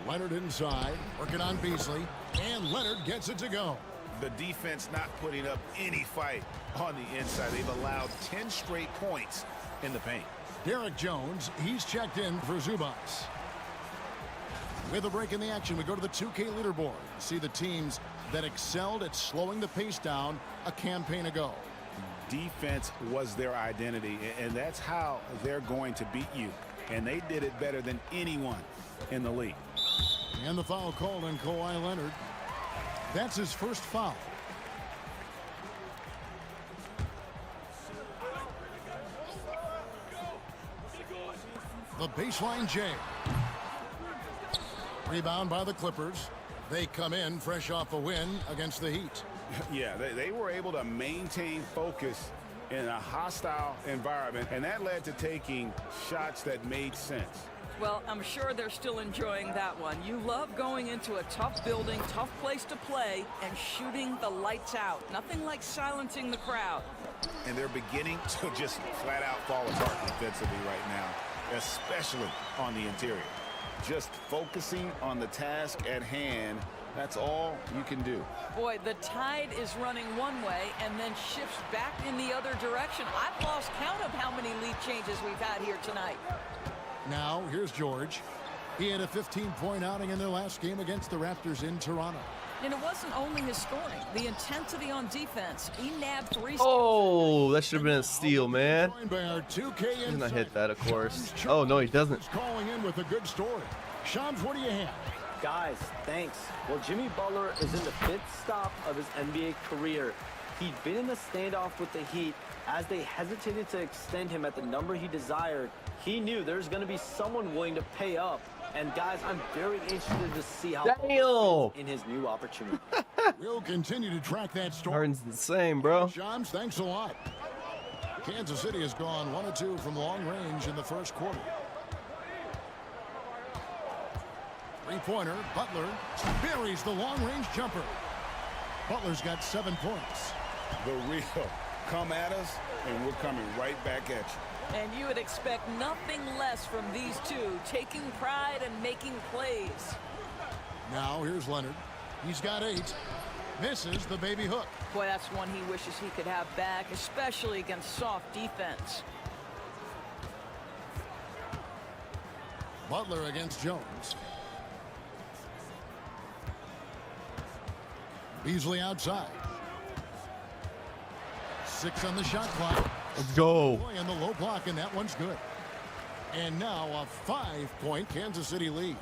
I: Leonard inside, working on Beasley, and Leonard gets it to go.
K: The defense not putting up any fight on the inside. They've allowed 10 straight points in the paint.
I: Derek Jones, he's checked in for Zubats. With a break in the action, we go to the 2K leaderboard. See the teams that excelled at slowing the pace down a campaign ago.
K: Defense was their identity, and that's how they're going to beat you. And they did it better than anyone in the league.
I: And the foul called on Kawhi Leonard. That's his first foul. The baseline J. Rebound by the Clippers. They come in fresh off a win against the Heat.
K: Yeah, they were able to maintain focus in a hostile environment, and that led to taking shots that made sense.
J: Well, I'm sure they're still enjoying that one. You love going into a tough building, tough place to play, and shooting the lights out. Nothing like silencing the crowd.
K: And they're beginning to just flat out fall apart defensively right now, especially on the interior. Just focusing on the task at hand, that's all you can do.
J: Boy, the tide is running one way and then shifts back in the other direction. I've lost count of how many lead changes we've had here tonight.
I: Now, here's George. He had a 15-point outing in their last game against the Raptors in Toronto.
J: And it wasn't only his scoring, the intensity on defense. He nabbed 3.
B: Oh, that should have been a steal, man.
I: By our 2K
B: He's not hit that, of course. Oh, no, he doesn't.
I: Calling in with a good story. Shams, what do you have?
E: Guys, thanks. Well, Jimmy Butler is in the 5th stop of his NBA career. He'd been in the standoff with the Heat. As they hesitated to extend him at the number he desired, he knew there's going to be someone willing to pay up And guys, I'm very interested to see how
B: Daniel
E: in his new opportunity.
I: We'll continue to track that story.
B: Harden's the same, bro.
I: Shams, thanks a lot. Kansas City has gone 1 of 2 from long range in the first quarter. Three-pointer, Butler buries the long-range jumper. Butler's got 7 points.
K: The real. Come at us, and we're coming right back at you.
J: And you would expect nothing less from these two, taking pride and making plays.
I: Now here's Leonard. He's got 8. Misses the baby hook.
J: Boy, that's one he wishes he could have back, especially against soft defense.
I: Butler against Jones. Beasley outside. 6 on the shot clock.
B: Let's go.
I: And the low block, and that one's good. And now a 5-point Kansas City lead.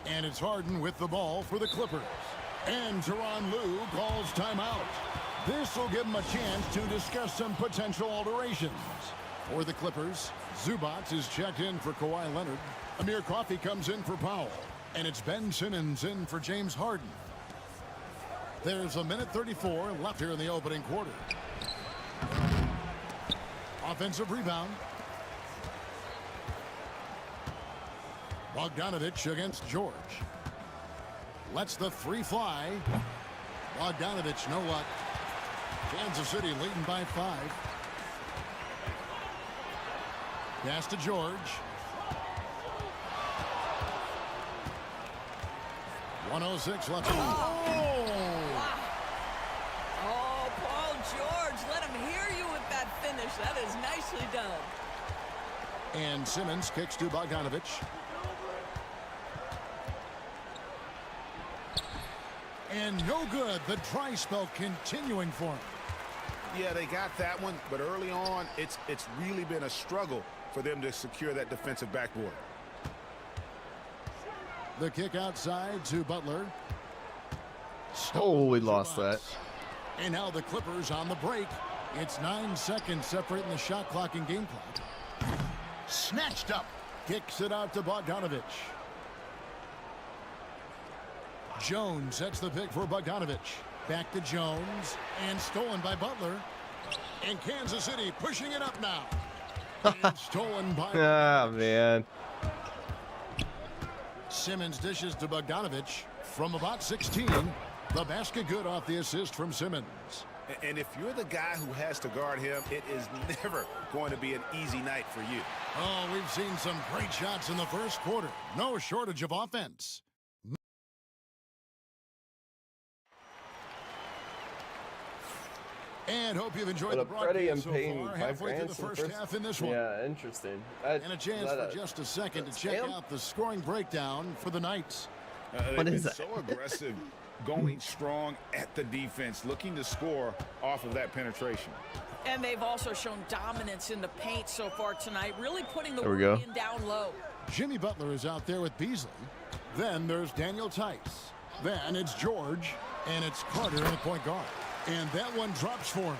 I: And it's Harden with the ball for the Clippers. And Tyronn Lue calls timeout. This will give him a chance to discuss some potential alterations. For the Clippers, Zubac is checked in for Kawhi Leonard. Amir Coffey comes in for Powell. And it's Ben Simmons in for James Harden. There's a minute 34 left here in the opening quarter. Offensive rebound. Bogdanovich against George. Lets the 3 fly. Bogdanovich, no luck. Kansas City leading by 5. Pass to George. 1:06 left.
J: Oh, Paul George, let him hear you with that finish. That is nicely done.
I: And Simmons kicks to Bogdanovich. And no good. The dry spell continuing for him.
K: Yeah, they got that one, but early on, it's really been a struggle for them to secure that defensive backboard.
I: The kick outside to Butler.
B: Oh, we lost that.
I: And now the Clippers on the break. It's 9 seconds separating the shot clock and game clock. Snatched up. Kicks it out to Bogdanovich. Jones sets the pick for Bogdanovich. Back to Jones. And stolen by Butler. And Kansas City pushing it up now. And stolen by...
B: Ah, man.
I: Simmons dishes to Bogdanovich from about 16. The basket good off the assist from Simmons.
K: And if you're the guy who has to guard him, it is never going to be an easy night for you.
I: Oh, we've seen some great shots in the first quarter. No shortage of offense. And hope you've enjoyed the broadcast so far. Halfway through the first half in this one.
B: Yeah, interesting.
I: And a chance for just a second to check out the scoring breakdown for the Knights.
B: What is that?
K: So aggressive, going strong at the defense, looking to score off of that penetration.
J: And they've also shown dominance in the paint so far tonight, really putting the
B: work
J: in down low.
I: Jimmy Butler is out there with Beasley. Then there's Daniel Tice. Then it's George, and it's Carter in the point guard. And that one drops for him.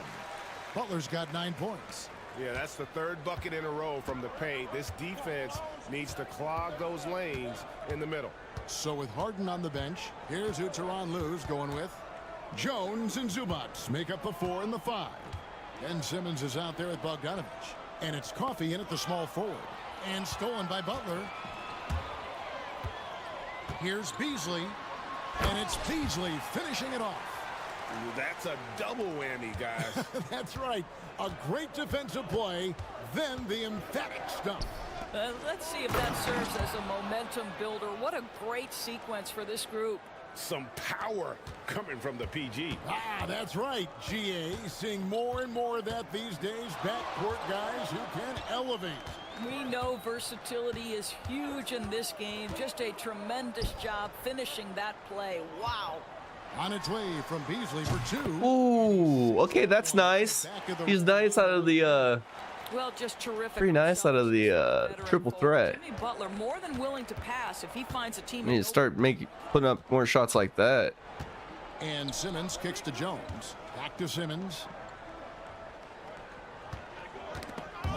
I: Butler's got 9 points.
C: Yeah, that's the 3rd bucket in a row from the paint. This defense needs to clog those lanes in the middle.
I: So with Harden on the bench, here's who Tyronn Lue's going with. Jones and Zubac make up the 4 and the 5. And Simmons is out there with Bogdanovich. And it's Coffey in at the small forward. And stolen by Butler. Here's Beasley. And it's Beasley finishing it off.
C: That's a double whammy, guys.
I: That's right. A great defensive play, then the emphatic stuff.
J: Let's see if that serves as a momentum builder. What a great sequence for this group.
C: Some power coming from the PG.
I: Ah, that's right, GA. Seeing more and more of that these days. Backcourt guys who can elevate.
J: We know versatility is huge in this game. Just a tremendous job finishing that play. Wow.
I: On its way from Beasley for 2.
B: Ooh, okay, that's nice. He's nice out of the
J: well, just terrific.
B: pretty nice out of the triple threat.
J: Jimmy Butler more than willing to pass if he finds a team.
B: I need to start putting up more shots like that.
I: And Simmons kicks to Jones. Back to Simmons.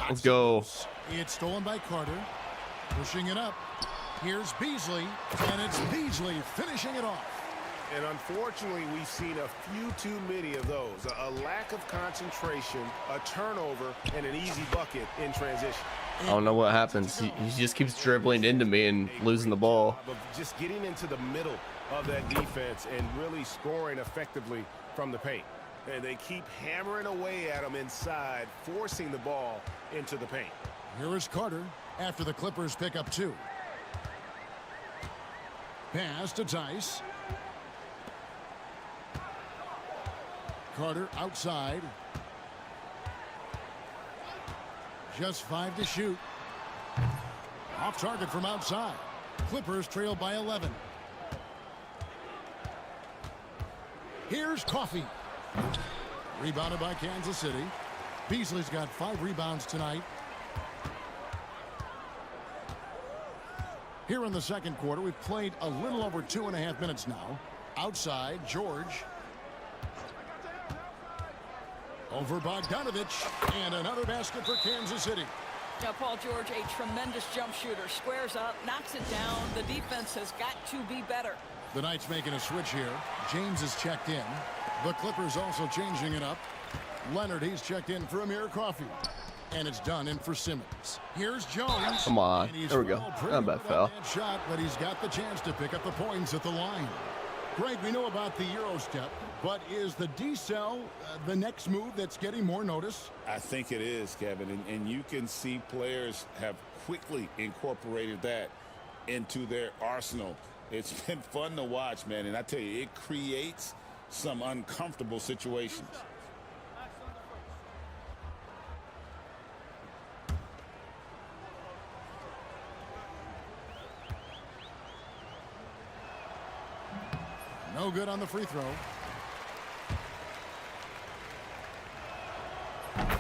B: Let's go.
I: It's stolen by Carter. Pushing it up. Here's Beasley, and it's Beasley finishing it off.
K: And unfortunately, we've seen a few too many of those. A lack of concentration, a turnover, and an easy bucket in transition.
B: I don't know what happens. He just keeps dribbling into me and losing the ball.
K: Just getting into the middle of that defense and really scoring effectively from the paint. And they keep hammering away at him inside, forcing the ball into the paint.
I: Here is Carter after the Clippers pick up 2. Pass to Tice. Carter outside. Just 5 to shoot. Off target from outside. Clippers trail by 11. Here's Coffey. Rebounded by Kansas City. Beasley's got 5 rebounds tonight. Here in the second quarter, we've played a little over 2.5 minutes now. Outside, George. Over Bogdanovich, and another basket for Kansas City.
J: Now, Paul George, a tremendous jump shooter. Squares up, knocks it down. The defense has got to be better.
I: The Knights making a switch here. James is checked in. The Clippers also changing it up. Leonard, he's checked in for Amir Coffey. And it's done in for Simmons. Here's Jones.
B: Come on. There we go. Not bad foul.
I: Shot, but he's got the chance to pick up the points at the line. Greg, we know about the Euro step, but is the decel the next move that's getting more notice?
K: I think it is, Kevin, and you can see players have quickly incorporated that into their arsenal. It's been fun to watch, man, and I tell you, it creates some uncomfortable situations.
I: No good on the free throw.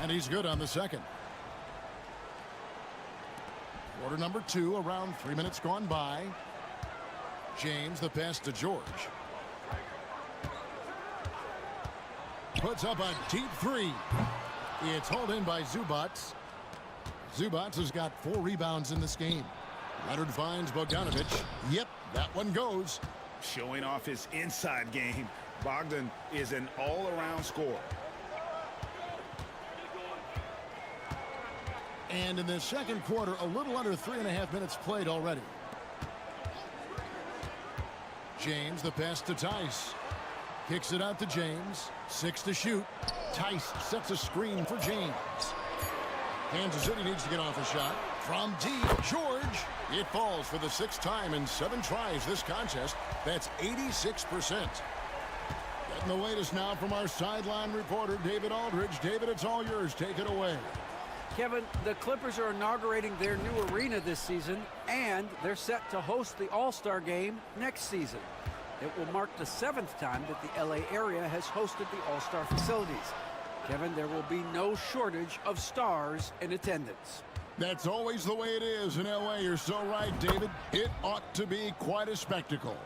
I: And he's good on the second. Quarter number 2, around 3 minutes gone by. James, the pass to George. Puts up a deep 3. It's hauled in by Zubats. Zubats has got 4 rebounds in this game. Leonard finds Bogdanovich. Yep, that one goes.
K: Showing off his inside game. Bogdan is an all-around scorer.
I: And in the second quarter, a little under 3.5 minutes played already. James, the pass to Tice. Kicks it out to James. 6 to shoot. Tice sets a screen for James. Kansas City needs to get off a shot. From deep, George. It falls for the 6th time in 7 tries this contest. That's 86%. Getting the latest now from our sideline reporter, David Aldridge. David, it's all yours. Take it away.
L: Kevin, the Clippers are inaugurating their new arena this season, and they're set to host the All-Star Game next season. It will mark the 7th time that the LA area has hosted the All-Star facilities. Kevin, there will be no shortage of stars in attendance.
I: That's always the way it is in LA. You're so right, David. It ought to be quite a spectacle.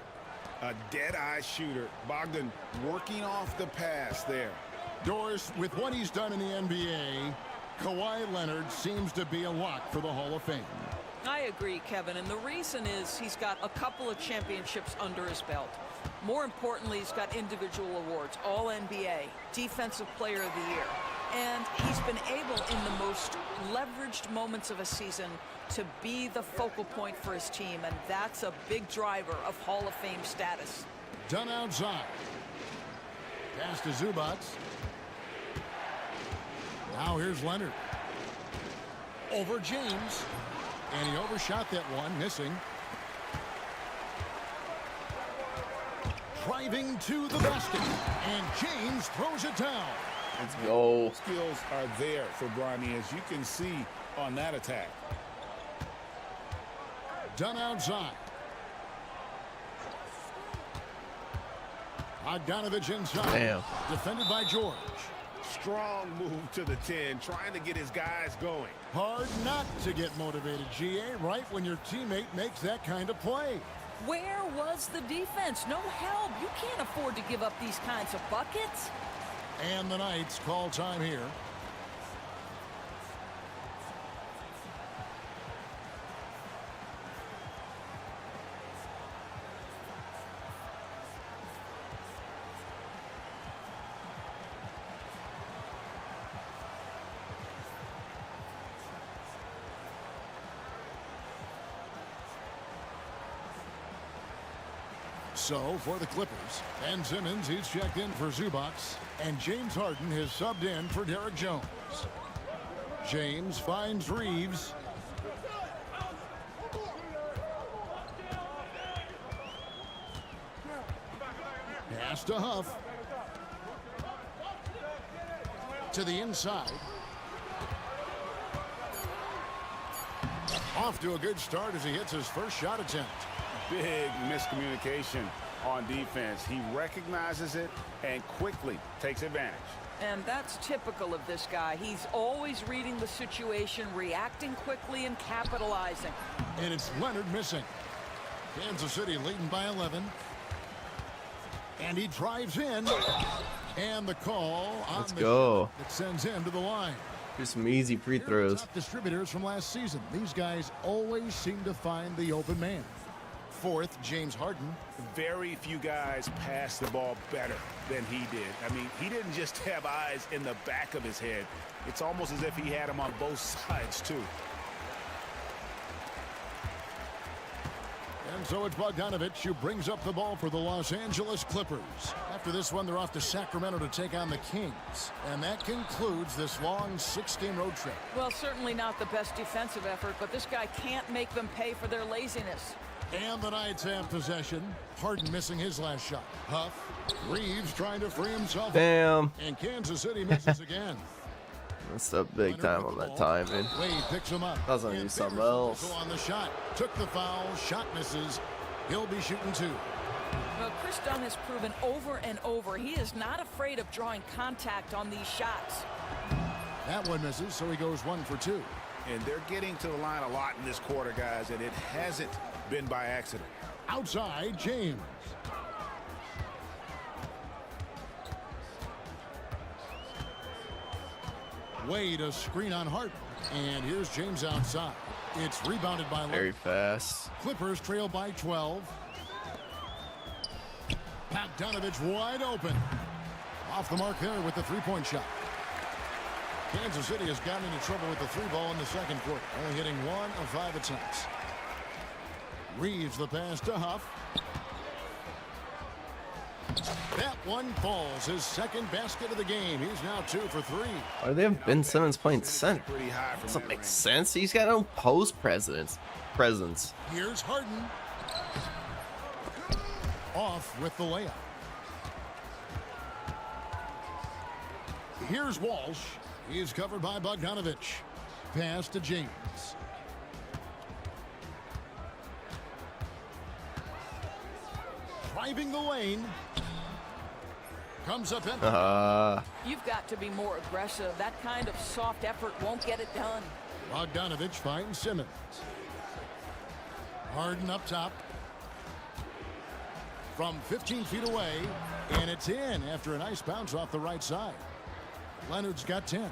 K: A dead-eye shooter. Bogdan working off the pass there.
I: Doris, with what he's done in the NBA, Kawhi Leonard seems to be a lock for the Hall of Fame.
J: I agree, Kevin, and the reason is he's got a couple of championships under his belt. More importantly, he's got individual awards, All-NBA, Defensive Player of the Year. And he's been able, in the most leveraged moments of a season, to be the focal point for his team, and that's a big driver of Hall of Fame status.
I: Done outside. Pass to Zubats. Now here's Leonard. Over James. And he overshot that one, missing. Driving to the basket. And James throws it down.
B: Let's go.
K: Skills are there for Bronny, as you can see on that attack.
I: Done outside. Bogdanovich inside.
B: Damn.
I: Defended by George.
K: Strong move to the 10, trying to get his guys going.
I: Hard not to get motivated, GA, right when your teammate makes that kind of play.
J: Where was the defense? No help. You can't afford to give up these kinds of buckets.
I: And the Knights call time here. So for the Clippers, Ben Simmons, he's checked in for Zubac, and James Harden has subbed in for Derek Jones. James finds Reeves. Pass to Huff. To the inside. Off to a good start as he hits his first shot attempt.
K: Big miscommunication on defense. He recognizes it and quickly takes advantage.
J: And that's typical of this guy. He's always reading the situation, reacting quickly, and capitalizing.
I: And it's Leonard missing. Kansas City leading by 11. And he drives in. And the call on
B: Let's go.
I: That sends him to the line.
B: Here's some easy free throws.
I: Top distributors from last season. These guys always seem to find the open man. Fourth, James Harden.
K: Very few guys pass the ball better than he did. I mean, he didn't just have eyes in the back of his head. It's almost as if he had them on both sides, too.
I: And so it's Bogdanovich who brings up the ball for the Los Angeles Clippers. After this one, they're off to Sacramento to take on the Kings. And that concludes this long 6-game road trip.
J: Well, certainly not the best defensive effort, but this guy can't make them pay for their laziness.
I: And the Knights have possession. Harden missing his last shot. Huff. Reeves trying to free himself.
B: Damn.
I: And Kansas City misses again.
B: Messed up big time on that timing.
I: Wade picks him up.
B: I was gonna do something else.
I: On the shot. Took the foul. Shot misses. He'll be shooting 2.
J: Well, Chris Dunn has proven over and over he is not afraid of drawing contact on these shots.
I: That one misses, so he goes 1 for 2.
K: And they're getting to the line a lot in this quarter, guys, and it hasn't been by accident.
I: Outside, James. Wade, a screen on Harden. And here's James outside. It's rebounded by
B: Very fast.
I: Clippers trail by 12. Bogdanovich wide open. Off the mark there with the three-point shot. Kansas City has gotten into trouble with the 3-ball in the second quarter. Only hitting 1 of 5 attempts. Reeves the pass to Huff. That one falls. His second basket of the game. He's now 2 for 3.
B: Why do they have Ben Simmons playing center? Doesn't make sense. He's got no post presence.
I: Here's Harden. Off with the layup. Here's Walsh. He's covered by Bogdanovich. Pass to James. Driving the lane. Comes up empty.
J: You've got to be more aggressive. That kind of soft effort won't get it done.
I: Bogdanovich finds Simmons. Harden up top. From 15 feet away. And it's in after a nice bounce off the right side. Leonard's got 10.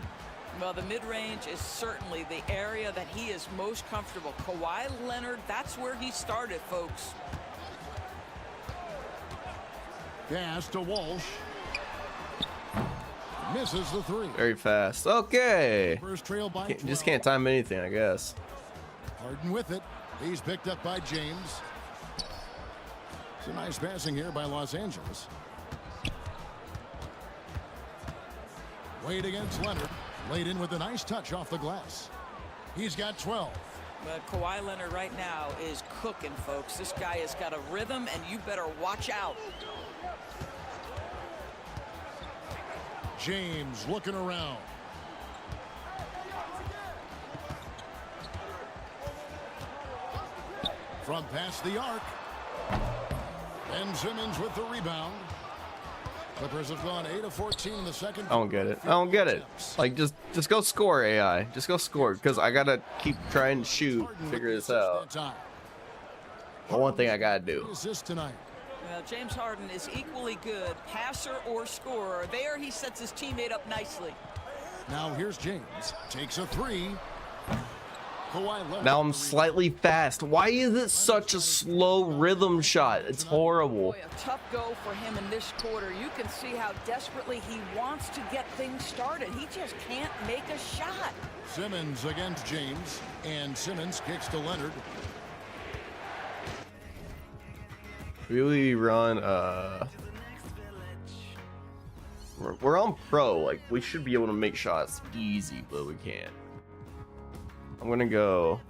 J: Well, the mid-range is certainly the area that he is most comfortable. Kawhi Leonard, that's where he started, folks.
I: Pass to Walsh. Misses the 3.
B: Very fast. Okay.
I: First trail by 12.
B: Just can't time anything, I guess.
I: Harden with it. He's picked up by James. It's a nice passing here by Los Angeles. Wade against Leonard. Laid in with a nice touch off the glass. He's got 12.
J: But Kawhi Leonard right now is cooking, folks. This guy has got a rhythm, and you better watch out.
I: James looking around. From past the arc. Ben Simmons with the rebound. Clippers have gone 8 of 14 in the second.
B: I don't get it. I don't get it. Like, just go score, AI. Just go score, because I gotta keep trying to shoot, figure this out. One thing I gotta do.
I: Assist tonight.
J: Well, James Harden is equally good, passer or scorer. There he sets his teammate up nicely.
I: Now here's James. Takes a 3.
B: Now I'm slightly fast. Why is it such a slow rhythm shot? It's horrible.
J: Boy, a tough go for him in this quarter. You can see how desperately he wants to get things started. He just can't make a shot.
I: Simmons against James, and Simmons kicks to Leonard.
B: Really run we're on pro, like we should be able to make shots easy, but we can't. I'm gonna go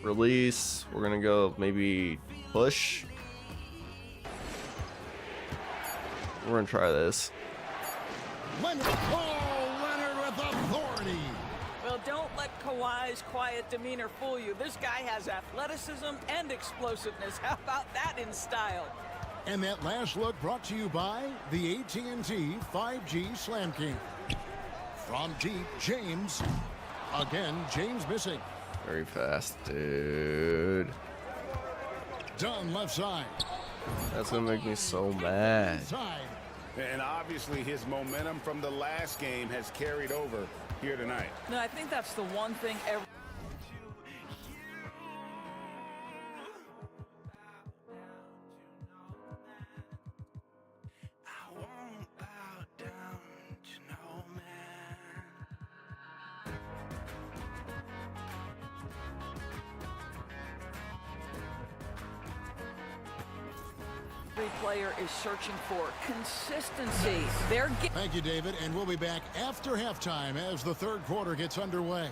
B: release. We're gonna go maybe push. We're gonna try this.
I: Leonard, Leonard with authority.
J: Well, don't let Kawhi's quiet demeanor fool you. This guy has athleticism and explosiveness. How about that in style?
I: And that last look brought to you by the AT&T 5G Slam King. From deep, James. Again, James missing.
B: Very fast, dude.
I: Dunn left side.
B: That's gonna make me so mad.
K: And obviously his momentum from the last game has carried over here tonight.
J: No, I think that's the one thing every... player is searching for consistency.
I: Thank you, David, and we'll be back after halftime as the third quarter gets underway.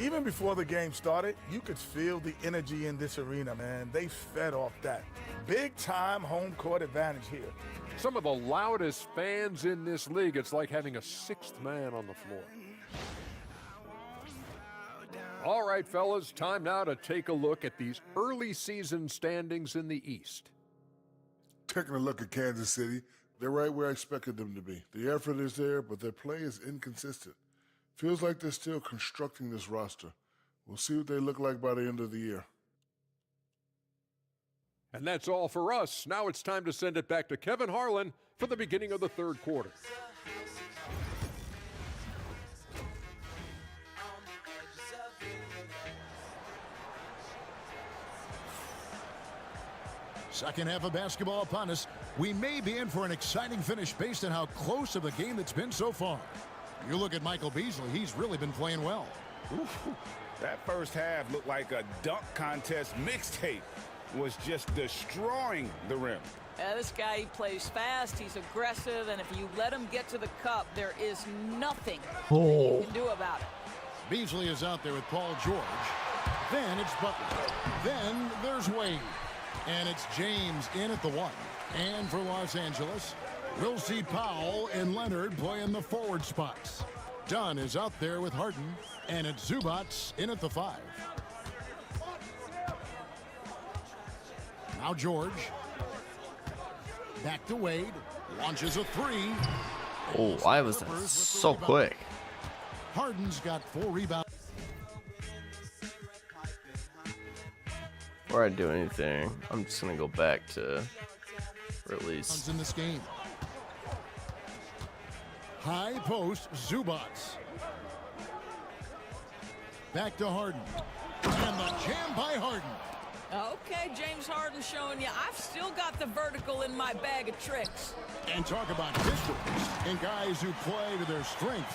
M: Even before the game started, you could feel the energy in this arena, man. They fed off that. Big-time home court advantage here.
N: Some of the loudest fans in this league. It's like having a sixth man on the floor. All right, fellas, time now to take a look at these early season standings in the East.
O: Taking a look at Kansas City, they're right where I expected them to be. The effort is there, but their play is inconsistent. Feels like they're still constructing this roster. We'll see what they look like by the end of the year.
N: And that's all for us. Now it's time to send it back to Kevin Harlan for the beginning of the third quarter.
I: Second half of basketball upon us. We may be in for an exciting finish based on how close of a game it's been so far. You look at Michael Beasley, he's really been playing well.
K: Ooh, that first half looked like a dunk contest mixtape. Was just destroying the rim.
J: This guy, he plays fast, he's aggressive, and if you let him get to the cup, there is nothing you can do about it.
I: Beasley is out there with Paul George. Then it's Butler. Then there's Wade. And it's James in at the one. And for Los Angeles, we'll see Powell and Leonard playing the forward spots. Dunn is out there with Harden. And it's Zubats in at the 5. Now George. Back to Wade. Launches a 3.
B: Oh, why was that so quick?
I: Harden's got 4 rebounds.
B: Before I do anything, I'm just gonna go back to release.
I: In this game. High post, Zubats. Back to Harden. And the jam by Harden.
J: Okay, James Harden showing you I've still got the vertical in my bag of tricks.
I: And talk about distance and guys who play to their strength.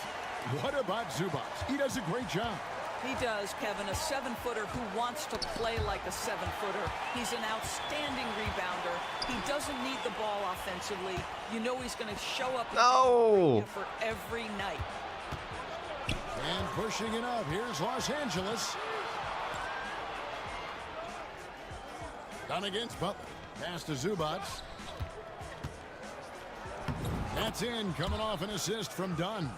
I: What about Zubats? He does a great job.
J: He does, Kevin, a 7-footer who wants to play like a 7-footer. He's an outstanding rebounder. He doesn't need the ball offensively. You know he's going to show up for every night.
I: And pushing it up, here's Los Angeles. Done against Butler. Pass to Zubats. That's in, coming off an assist from Dunn.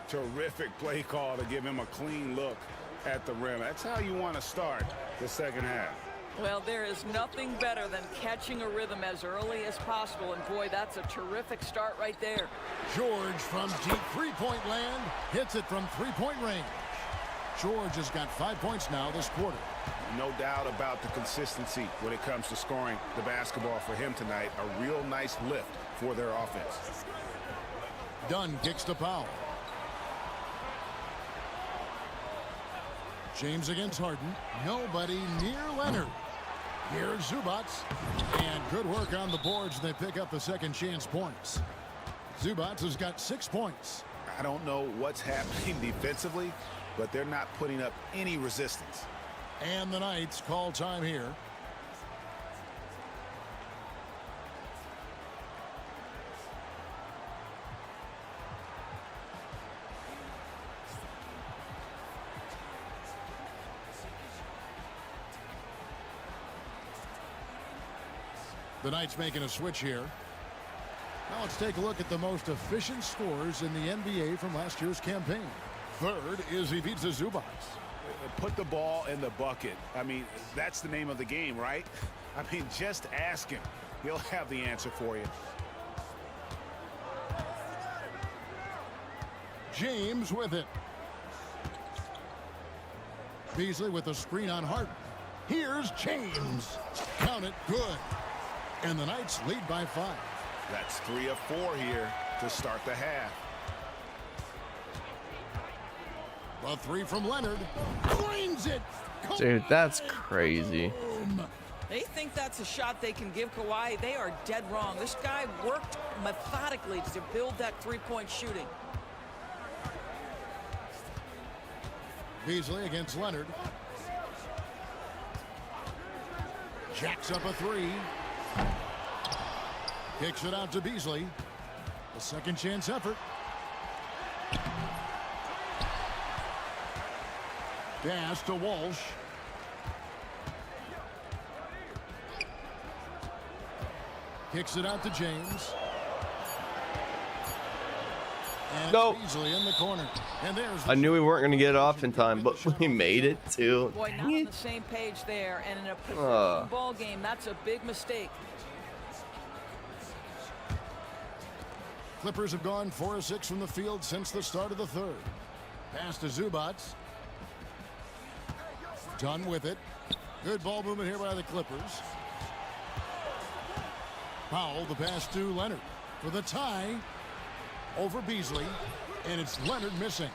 K: Terrific play call to give him a clean look at the rim. That's how you want to start the second half.
J: Well, there is nothing better than catching a rhythm as early as possible, and boy, that's a terrific start right there.
I: George from deep three-point land hits it from three-point range. George has got 5 points now this quarter.
K: No doubt about the consistency when it comes to scoring the basketball for him tonight. A real nice lift for their offense.
I: Dunn kicks to Powell. James against Harden. Nobody near Leonard. Here's Zubats. And good work on the boards. They pick up the second chance points. Zubats has got 6 points.
K: I don't know what's happening defensively, but they're not putting up any resistance.
I: And the Knights call time here. The Knights making a switch here. Now let's take a look at the most efficient scores in the NBA from last year's campaign. Third is Ivica Zubats.
K: Put the ball in the bucket. I mean, that's the name of the game, right? I mean, just ask him. He'll have the answer for you.
I: James with it. Beasley with a screen on Harden. Here's James. Count it, good. And the Knights lead by 5.
K: That's 3 of 4 here to start the half.
I: A 3 from Leonard. Drains it.
B: Dude, that's crazy.
J: They think that's a shot they can give Kawhi. They are dead wrong. This guy worked methodically to build that three-point shooting.
I: Beasley against Leonard. Jacks up a 3. Kicks it out to Beasley. A second chance effort. Pass to Walsh. Kicks it out to James. And
B: Nope.
I: Beasley in the corner. And there's
B: I knew we weren't going to get it off in time, but we made it too.
J: Boy, not on the same page there. And in a possession ball game, that's a big mistake.
I: Clippers have gone 4 of 6 from the field since the start of the third. Pass to Zubats. Done with it. Good ball movement here by the Clippers. Powell, the pass to Leonard for the tie over Beasley, and it's Leonard missing.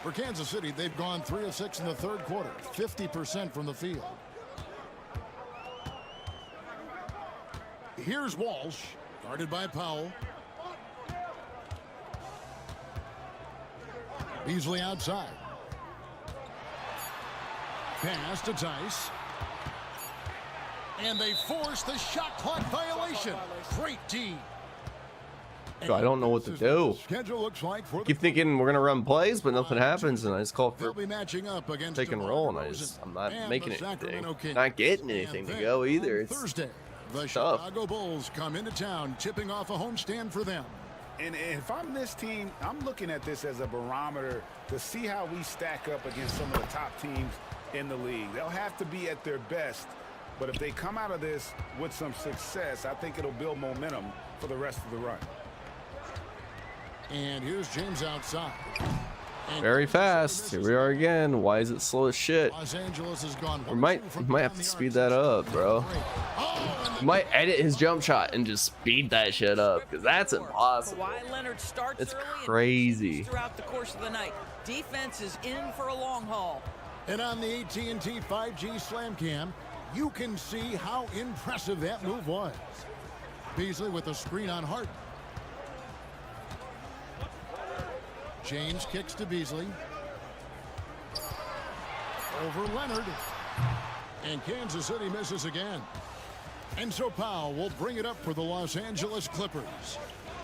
I: For Kansas City, they've gone 3 of 6 in the third quarter, 50% from the field. Here's Walsh, guarded by Powell. Beasley outside. Pass to Tice. And they force the shot clock violation. Great D.
B: I don't know what to do.
I: Schedule looks like for
B: Keep thinking we're gonna run plays, but nothing happens, and I just call for
I: they'll be matching up against
B: take and roll, and I'm not making anything, not getting anything to go either. It's
I: Thursday. The
B: tough.
I: Chicago Bulls come into town, tipping off a homestand for them.
K: And if I'm this team, I'm looking at this as a barometer to see how we stack up against some of the top teams in the league. They'll have to be at their best, but if they come out of this with some success, I think it'll build momentum for the rest of the run.
I: And here's James outside. And
B: very fast. Here we are again. Why is it slow as shit?
I: Los Angeles has gone.
B: We might have to speed that up, bro. We might edit his jump shot and just speed that shit up, because that's impossible.
J: Kawhi Leonard starts
B: It's
J: early
B: crazy.
J: and throughout the course of the night. Defense is in for a long haul.
I: And on the AT&T 5G Slam Cam, you can see how impressive that move was. Beasley with a screen on Harden. James kicks to Beasley. Over Leonard. And Kansas City misses again. And so Powell will bring it up for the Los Angeles Clippers.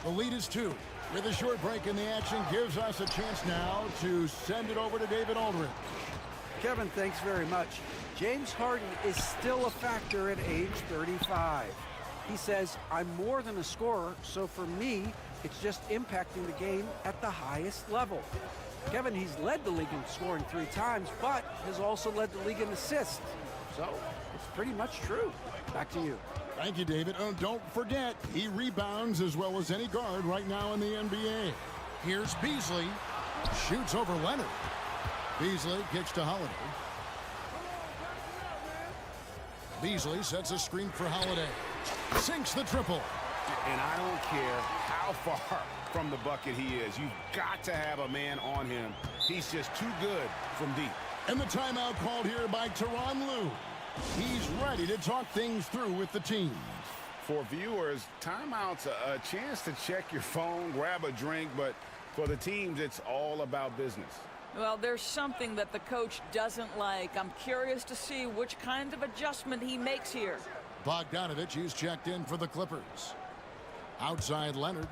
I: The lead is 2. With a short break in the action, gives us a chance now to send it over to David Aldridge.
L: Kevin, thanks very much. James Harden is still a factor at age 35. He says, I'm more than a scorer, so for me, it's just impacting the game at the highest level. Kevin, he's led the league in scoring 3 times, but has also led the league in assists. So it's pretty much true. Back to you.
I: Thank you, David. Don't forget, he rebounds as well as any guard right now in the NBA. Here's Beasley. Shoots over Leonard. Beasley kicks to Holiday. Beasley sets a screen for Holiday. Sinks the triple.
K: And I don't care how far from the bucket he is. You've got to have a man on him. He's just too good from deep.
I: And the timeout called here by Tyronn Lue. He's ready to talk things through with the team.
K: For viewers, timeout's a chance to check your phone, grab a drink, but for the teams, it's all about business.
J: Well, there's something that the coach doesn't like. I'm curious to see which kind of adjustment he makes here.
I: Bogdanovich, he's checked in for the Clippers. Outside Leonard.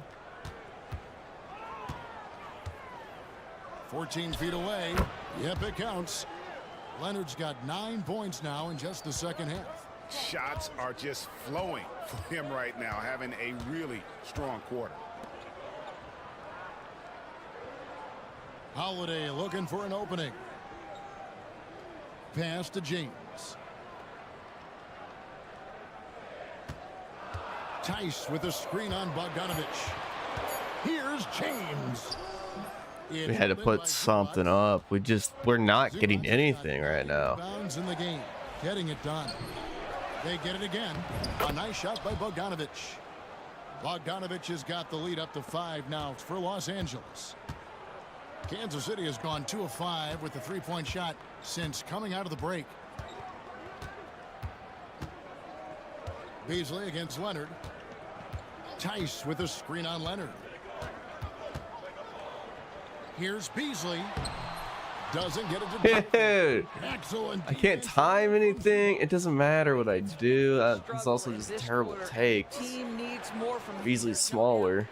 I: 14 feet away. Yep, it counts. Leonard's got 9 points now in just the second half.
K: Shots are just flowing for him right now, having a really strong quarter.
I: Holiday looking for an opening. Pass to James. Tice with a screen on Bogdanovich. Here's James.
B: We had to put something up. We're not getting anything right now.
I: Bounds in the game, getting it done. They get it again. A nice shot by Bogdanovich. Bogdanovich has got the lead up to 5 now for Los Angeles. Kansas City has gone 2 of 5 with the 3-point shot since coming out of the break. Beasley against Leonard. Tice with a screen on Leonard. Here's Beasley. Doesn't get it to excellent.
B: I can't time anything. It doesn't matter what I do. It's also just terrible takes.
J: Team needs more from
B: Beasley's smaller.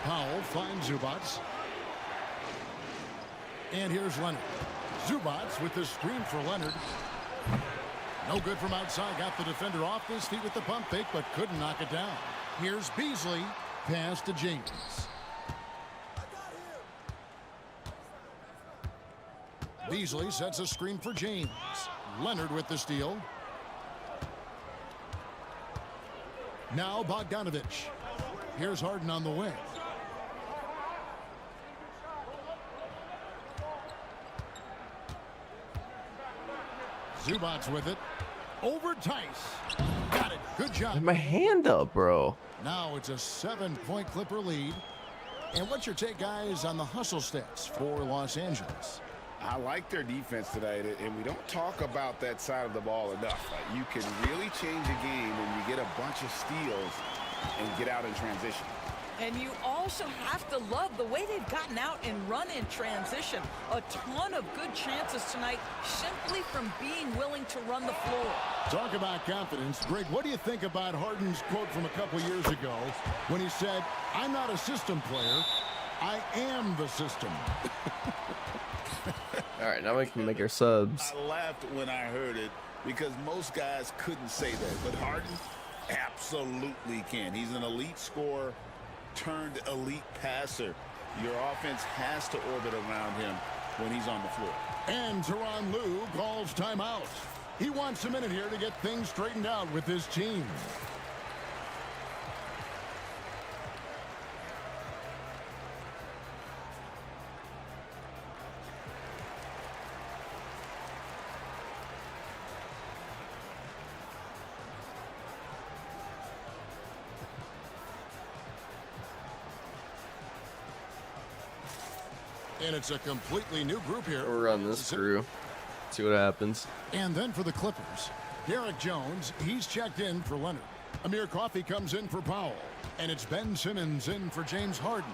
I: Powell finds Zubats. And here's Leonard. Zubats with the screen for Leonard. No good from outside. Got the defender off his feet with the pump fake, but couldn't knock it down. Here's Beasley. Pass to James. Beasley sets a screen for James. Leonard with the steal. Now Bogdanovich. Here's Harden on the wing. Zubats with it. Over Tice. Got it. Good job.
B: My hand up, bro.
I: Now it's a 7-point Clipper lead. And what's your take, guys, on the hustle stats for Los Angeles?
K: I like their defense tonight, and we don't talk about that side of the ball enough. You can really change a game when you get a bunch of steals and get out in transition.
J: And you also have to love the way they've gotten out and run in transition. A ton of good chances tonight simply from being willing to run the floor.
I: Talk about confidence. Greg, what do you think about Harden's quote from a couple years ago when he said, "I'm not a system player, I am the system."
B: All right, now we can make our subs.
K: I laughed when I heard it because most guys couldn't say that, but Harden absolutely can. He's an elite scorer turned elite passer. Your offense has to orbit around him when he's on the floor.
I: And Tyronn Lue calls timeout. He wants a minute here to get things straightened out with his team. And it's a completely new group here.
B: We'll run this through. See what happens.
I: And then for the Clippers, Derek Jones, he's checked in for Leonard. Amir Coffey comes in for Powell. And it's Ben Simmons in for James Harden.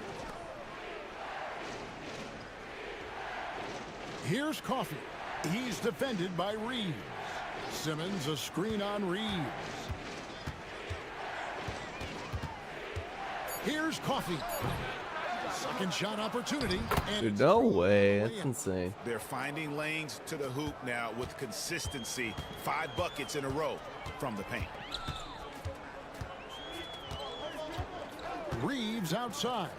I: Here's Coffey. He's defended by Reeves. Simmons a screen on Reeves. Here's Coffey. Second shot opportunity.
B: Dude, no way. That's insane.
K: They're finding lanes to the hoop now with consistency. 5 buckets in a row from the paint.
I: Reeves outside.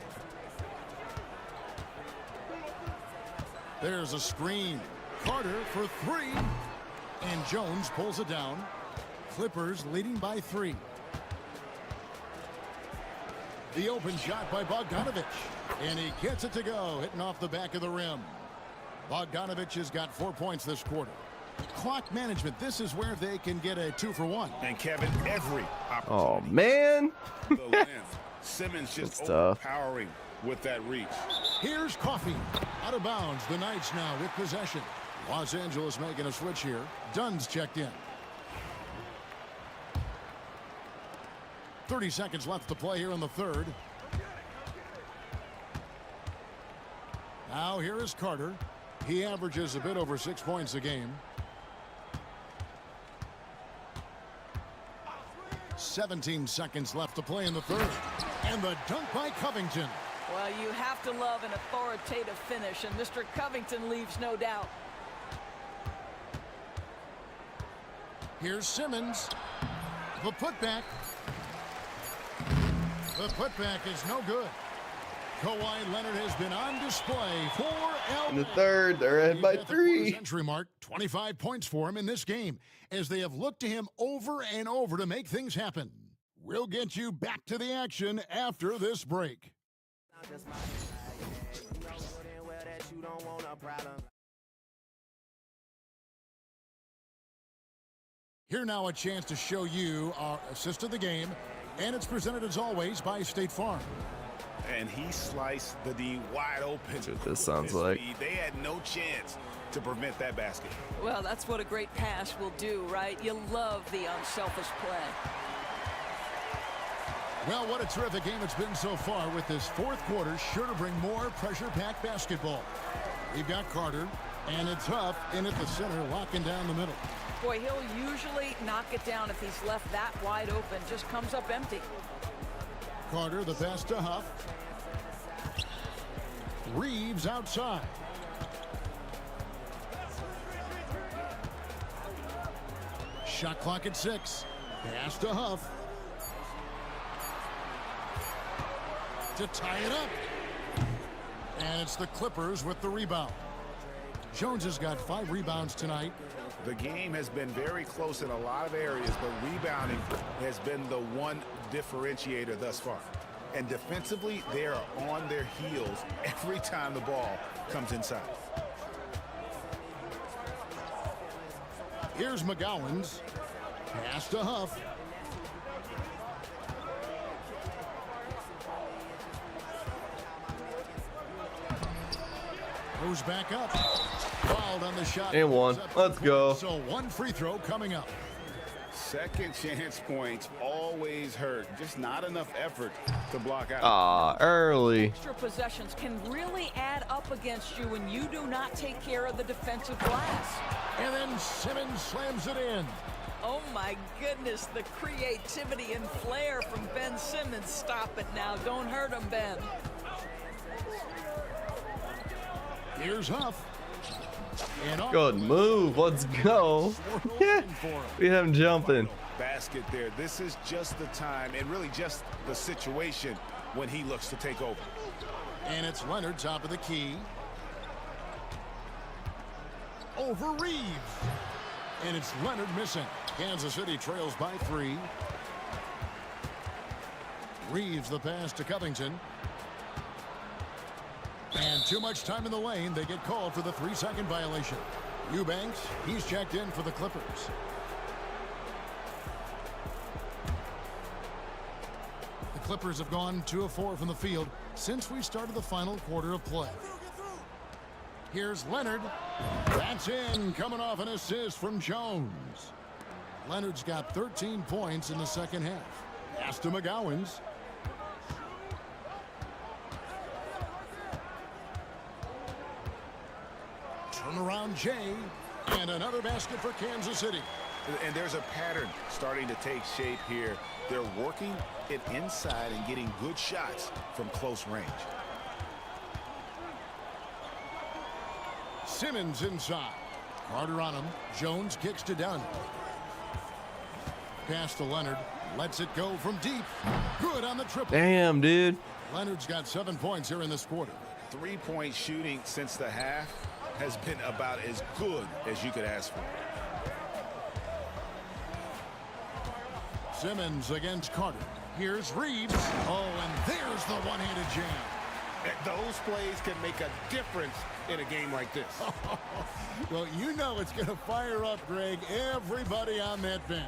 I: There's a screen. Carter for 3. And Jones pulls it down. Clippers leading by 3. The open shot by Bogdanovich. And he gets it to go, hitting off the back of the rim. Bogdanovich has got 4 points this quarter. Clock management, this is where they can get a 2-for-1.
K: And Kevin, every opportunity.
B: Oh, man.
K: The length. Simmons just overpowering with that reach.
I: Here's Coffey. Out of bounds. The Knights now with possession. Los Angeles making a switch here. Dunn's checked in. 30 seconds left to play here in the third. Now here is Carter. He averages a bit over 6 points a game. 17 seconds left to play in the third. And the dunk by Covington.
J: Well, you have to love an authoritative finish, and Mr. Covington leaves no doubt.
I: Here's Simmons. The putback. The putback is no good. Kawhi Leonard has been on display for LA.
B: In the third, they're ahead by 3.
I: Century mark, 25 points for him in this game as they have looked to him over and over to make things happen. We'll get you back to the action after this break. Here now a chance to show you our assist of the game, and it's presented as always by State Farm.
K: And he sliced the D wide open.
B: That's what this sounds like.
K: They had no chance to prevent that basket.
J: Well, that's what a great pass will do, right? You love the unselfish play.
I: Well, what a terrific game it's been so far, with this fourth quarter sure to bring more pressure-packed basketball. We've got Carter, and it's Huff in at the center, locking down the middle.
J: Boy, he'll usually knock it down if he's left that wide open. Just comes up empty.
I: Carter, the pass to Huff. Reeves outside. Shot clock at 6. Pass to Huff. To tie it up. And it's the Clippers with the rebound. Jones has got 5 rebounds tonight.
K: The game has been very close in a lot of areas, but rebounding has been the one differentiator thus far. And defensively, they are on their heels every time the ball comes inside.
I: Here's McGowan's. Pass to Huff. Goes back up. Fouled on the shot.
B: And 1. Let's go.
I: So 1 free throw coming up.
K: Second chance points always hurt. Just not enough effort to block out.
B: Early.
J: Extra possessions can really add up against you when you do not take care of the defensive glass.
I: And then Simmons slams it in.
J: Oh my goodness, the creativity and flair from Ben Simmons. Stop it now. Don't hurt him, Ben.
I: Here's Huff.
B: Good move. Let's go. We have him jumping.
K: Basket there. This is just the time, and really just the situation when he looks to take over.
I: And it's Leonard, top of the key. Over Reeves. And it's Leonard missing. Kansas City trails by 3. Reeves the pass to Covington. And too much time in the lane. They get called for the 3-second violation. Eubanks, he's checked in for the Clippers. The Clippers have gone 2 of 4 from the field since we started the final quarter of play. Here's Leonard. That's in, coming off an assist from Jones. Leonard's got 13 points in the second half. Pass to McGowan's. Turnaround Jay, and another basket for Kansas City.
K: And there's a pattern starting to take shape here. They're working it inside and getting good shots from close range.
I: Simmons inside. Carter on him. Jones kicks to Dunn. Pass to Leonard. Lets it go from deep. Good on the triple.
B: Damn, dude.
I: Leonard's got 7 points here in this quarter.
K: 3-point shooting since the half has been about as good as you could ask for.
I: Simmons against Carter. Here's Reeves. Oh, and there's the one-handed jam.
P: Those plays can make a difference in a game like this.
I: Well, you know it's going to fire up, Greg, everybody on that bench.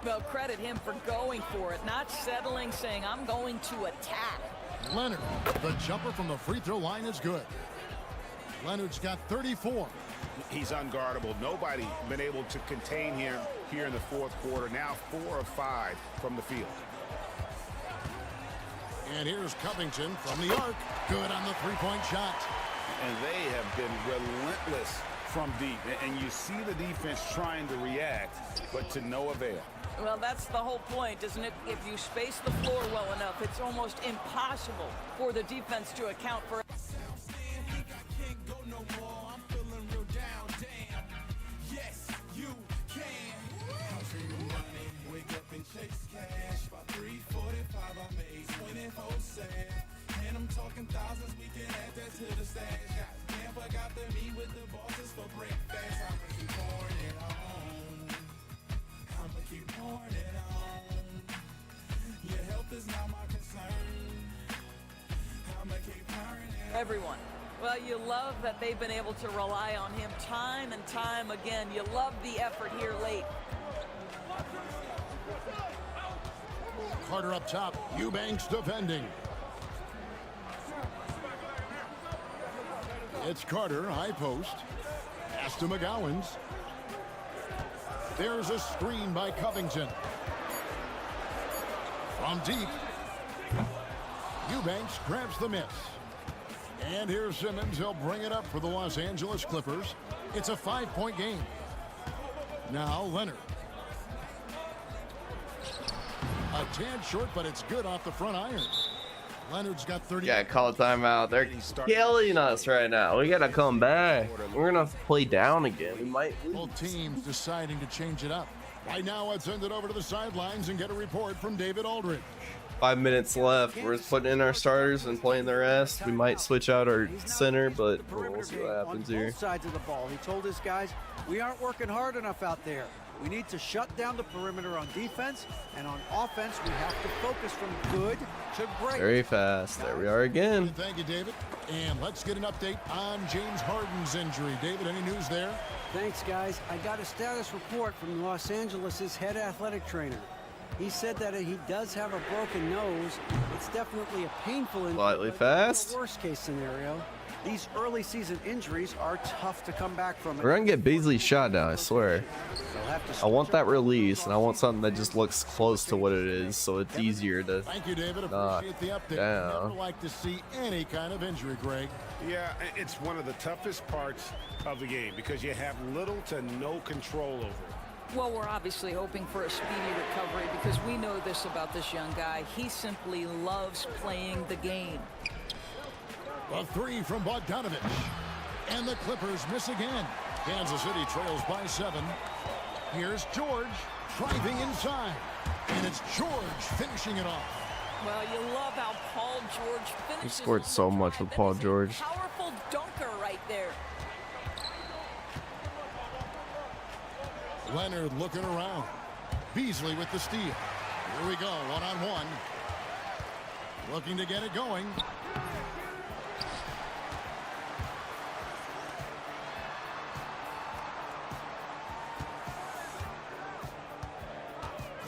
J: Well, credit him for going for it, not settling, saying, I'm going to attack.
I: Leonard, the jumper from the free throw line is good. Leonard's got 34.
K: He's unguardable. Nobody been able to contain him here in the fourth quarter. Now 4 of 5 from the field.
I: And here's Covington from the arc. Good on the three-point shot.
K: And they have been relentless from deep. And you see the defense trying to react, but to no avail.
J: Well, that's the whole point, isn't it? If you space the floor well enough, it's almost impossible for the defense to account for it.
A: And I'm talking thousands, we can add that to the stash. Goddamn, forgot to meet with the bosses for breakfast. I'ma keep pouring it on. I'ma keep pouring it on. Your health is not my concern. I'ma keep pouring it on.
J: Everyone. Well, you love that they've been able to rely on him time and time again. You love the effort here late.
I: Carter up top. Eubanks defending. It's Carter, high post. Pass to McGowans. There's a screen by Covington. From deep. Eubanks grabs the miss. And here's Simmons. He'll bring it up for the Los Angeles Clippers. It's a 5-point game. Now Leonard. A tad short, but it's good off the front iron. Leonard's got 30.
B: Yeah, call a timeout. They're killing us right now. We gotta come back. We're gonna play down again. We might lose.
I: Both teams deciding to change it up. Right now, let's send it over to the sidelines and get a report from David Aldridge.
B: 5 minutes left. We're putting in our starters and playing the rest. We might switch out our center, but we'll see what happens here.
L: Both sides of the ball. He told his guys, we aren't working hard enough out there. We need to shut down the perimeter on defense, and on offense, we have to focus from good to great.
B: Very fast. There we are again.
I: Thank you, David. And let's get an update on James Harden's injury. David, any news there?
L: Thanks, guys. I got a status report from Los Angeles' head athletic trainer. He said that he does have a broken nose. It's definitely a painful injury.
B: Slightly fast.
L: Worst case scenario. These early season injuries are tough to come back from.
B: We're gonna get Beasley's shot now, I swear. I want that release, and I want something that just looks close to what it is, so it's easier to
I: Thank you, David.
B: knock
I: Appreciate the update.
B: down.
I: Never like to see any kind of injury, Greg.
K: Yeah, it's one of the toughest parts of the game because you have little to no control over it.
J: Well, we're obviously hoping for a speedy recovery because we know this about this young guy. He simply loves playing the game.
I: A three from Bogdanovich. And the Clippers miss again. Kansas City trails by 7. Here's George driving inside. And it's George finishing it off.
J: Well, you love how Paul George finishes.
B: He scored so much with Paul George.
J: Powerful dunker right there.
I: Leonard looking around. Beasley with the steal. Here we go, one-on-one. Looking to get it going.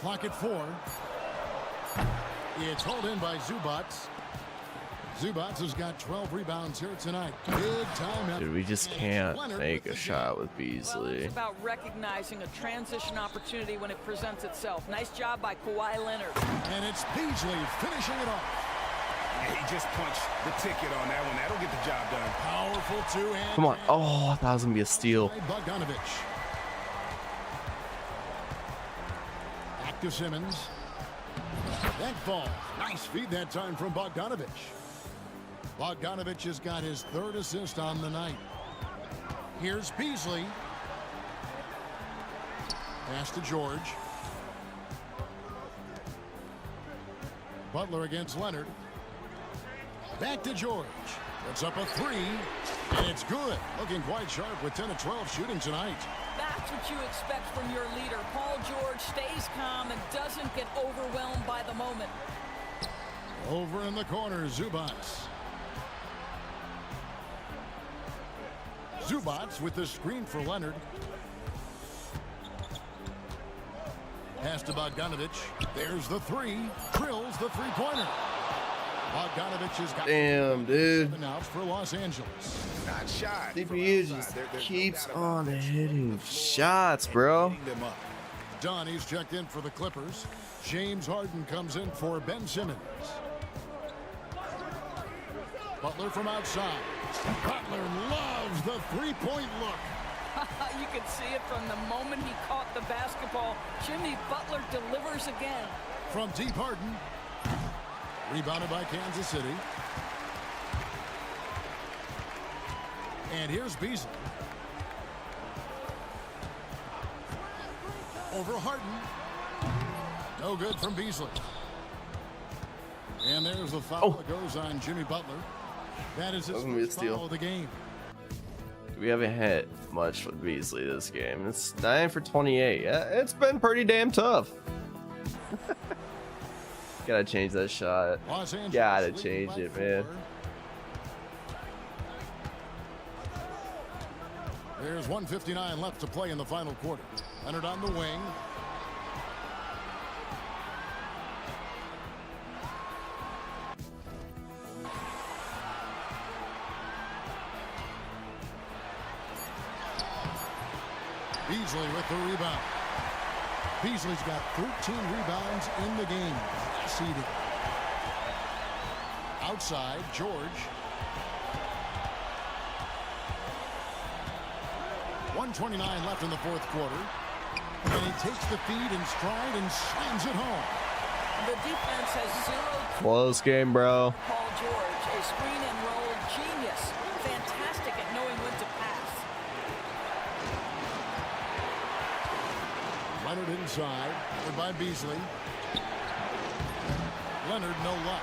I: Clock at 4. It's hauled in by Zubats. Zubats has got 12 rebounds here tonight. Big time.
B: Dude, we just can't make a shot with Beasley.
J: It's about recognizing a transition opportunity when it presents itself. Nice job by Kawhi Leonard.
I: And it's Beasley finishing it off.
K: Yeah, he just punched the ticket on that one. That'll get the job done.
I: Powerful two-hand.
B: Come on. Oh, I thought it was going to be a steal.
I: Bogdanovich. Back to Simmons. That falls. Nice feed that time from Bogdanovich. Bogdanovich has got his 3rd assist on the night. Here's Beasley. Pass to George. Butler against Leonard. Back to George. Puts up a 3, and it's good. Looking quite sharp with 10 of 12 shooting tonight.
J: That's what you expect from your leader. Paul George stays calm and doesn't get overwhelmed by the moment.
I: Over in the corner, Zubats. Zubats with the screen for Leonard. Pass to Bogdanovich. There's the 3. Drills the three-pointer. Bogdanovich's got
B: Damn, dude.
I: 7 outs for Los Angeles.
K: Not shy.
B: CPU just keeps on hitting shots, bro.
I: Donnie's checked in for the Clippers. James Harden comes in for Ben Simmons. Butler from outside. Butler loves the three-point look.
J: You can see it from the moment he caught the basketball. Jimmy Butler delivers again.
I: From deep, Harden. Rebounded by Kansas City. And here's Beasley. Over Harden. No good from Beasley. And there's the foul that goes on Jimmy Butler. That is his first foul of the game.
B: We haven't hit much with Beasley this game. It's 9 for 28. Yeah, it's been pretty damn tough. Gotta change that shot. Gotta change it, man.
I: There's 1:59 left to play in the final quarter. Leonard on the wing. Beasley with the rebound. Beasley's got 13 rebounds in the game. Seeded. Outside, George. 1:29 left in the fourth quarter. And he takes the feed in stride and slams it home.
J: The defense has 0.
B: Close game, bro.
J: Paul George, a screen and roll genius. Fantastic at knowing when to pass.
I: Leonard inside, covered by Beasley. Leonard, no luck.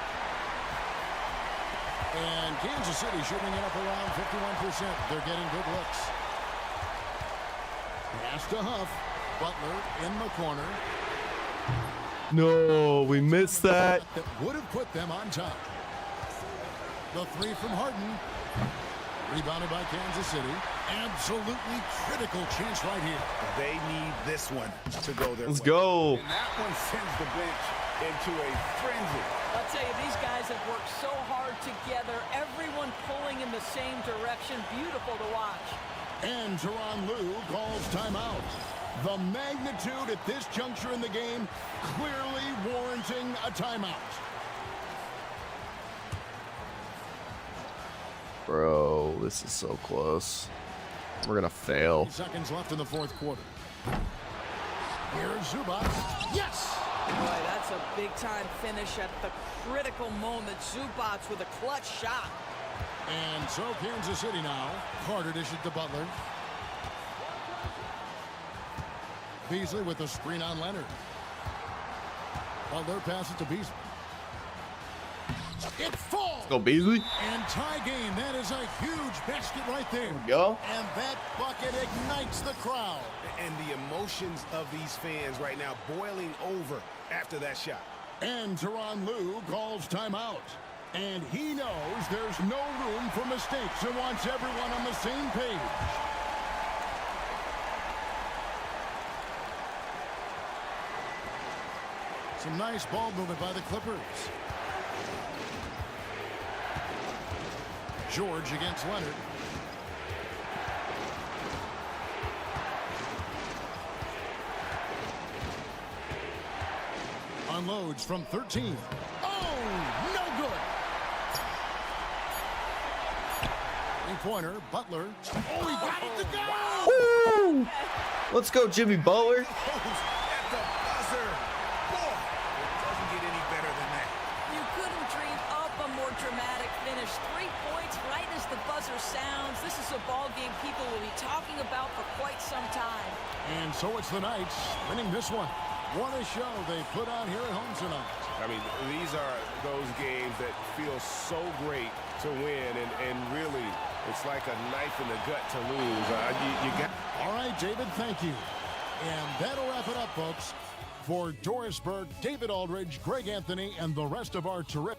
I: And Kansas City shooting it up around 51%. They're getting good looks. Pass to Huff. Butler in the corner.
B: No, we missed that.
I: That would have put them on top. The three from Harden. Rebounded by Kansas City. Absolutely critical chance right here.
K: They need this one to go their way.
B: Let's go.
K: And that one sends the bench into a frenzy.
J: I'll tell you, these guys have worked so hard together. Everyone pulling in the same direction. Beautiful to watch.
I: And Tyronn Lue calls timeout. The magnitude at this juncture in the game clearly warranting a timeout.
B: Bro, this is so close. We're gonna fail.
I: Seconds left in the fourth quarter. Here's Zubac. Yes!
J: Boy, that's a big-time finish at the critical moment. Zubac with a clutch shot.
I: And so Kansas City now. Carter dishes to Butler. Beasley with a screen on Leonard. Butler passes to Beasley. It falls.
B: Let's go, Beasley.
I: And tie game. That is a huge basket right there.
B: There we go.
I: And that bucket ignites the crowd.
K: And the emotions of these fans right now boiling over after that shot.
I: And Tyronn Lue calls timeout. And he knows there's no room for mistakes and wants everyone on the same page. Some nice ball movement by the Clippers. George against Leonard. Unloads from 13. Oh, no good. Three-pointer, Butler. Oh, he got it to go.
B: Woo! Let's go, Jimmy Butler.
K: At the buzzer. Boy, it doesn't get any better than that.
J: You couldn't dream up a more dramatic finish. 3 points right as the buzzer sounds. This is a ball game people will be talking about for quite some time.
I: And so it's the Knights winning this one. What a show they put on here at home tonight.
K: I mean, these are those games that feel so great to win, and really, it's like a knife in the gut to lose. You got.
I: All right, David, thank you. And that'll wrap it up, folks. For Doris Burke, David Aldridge, Greg Anthony, and the rest of our terrific.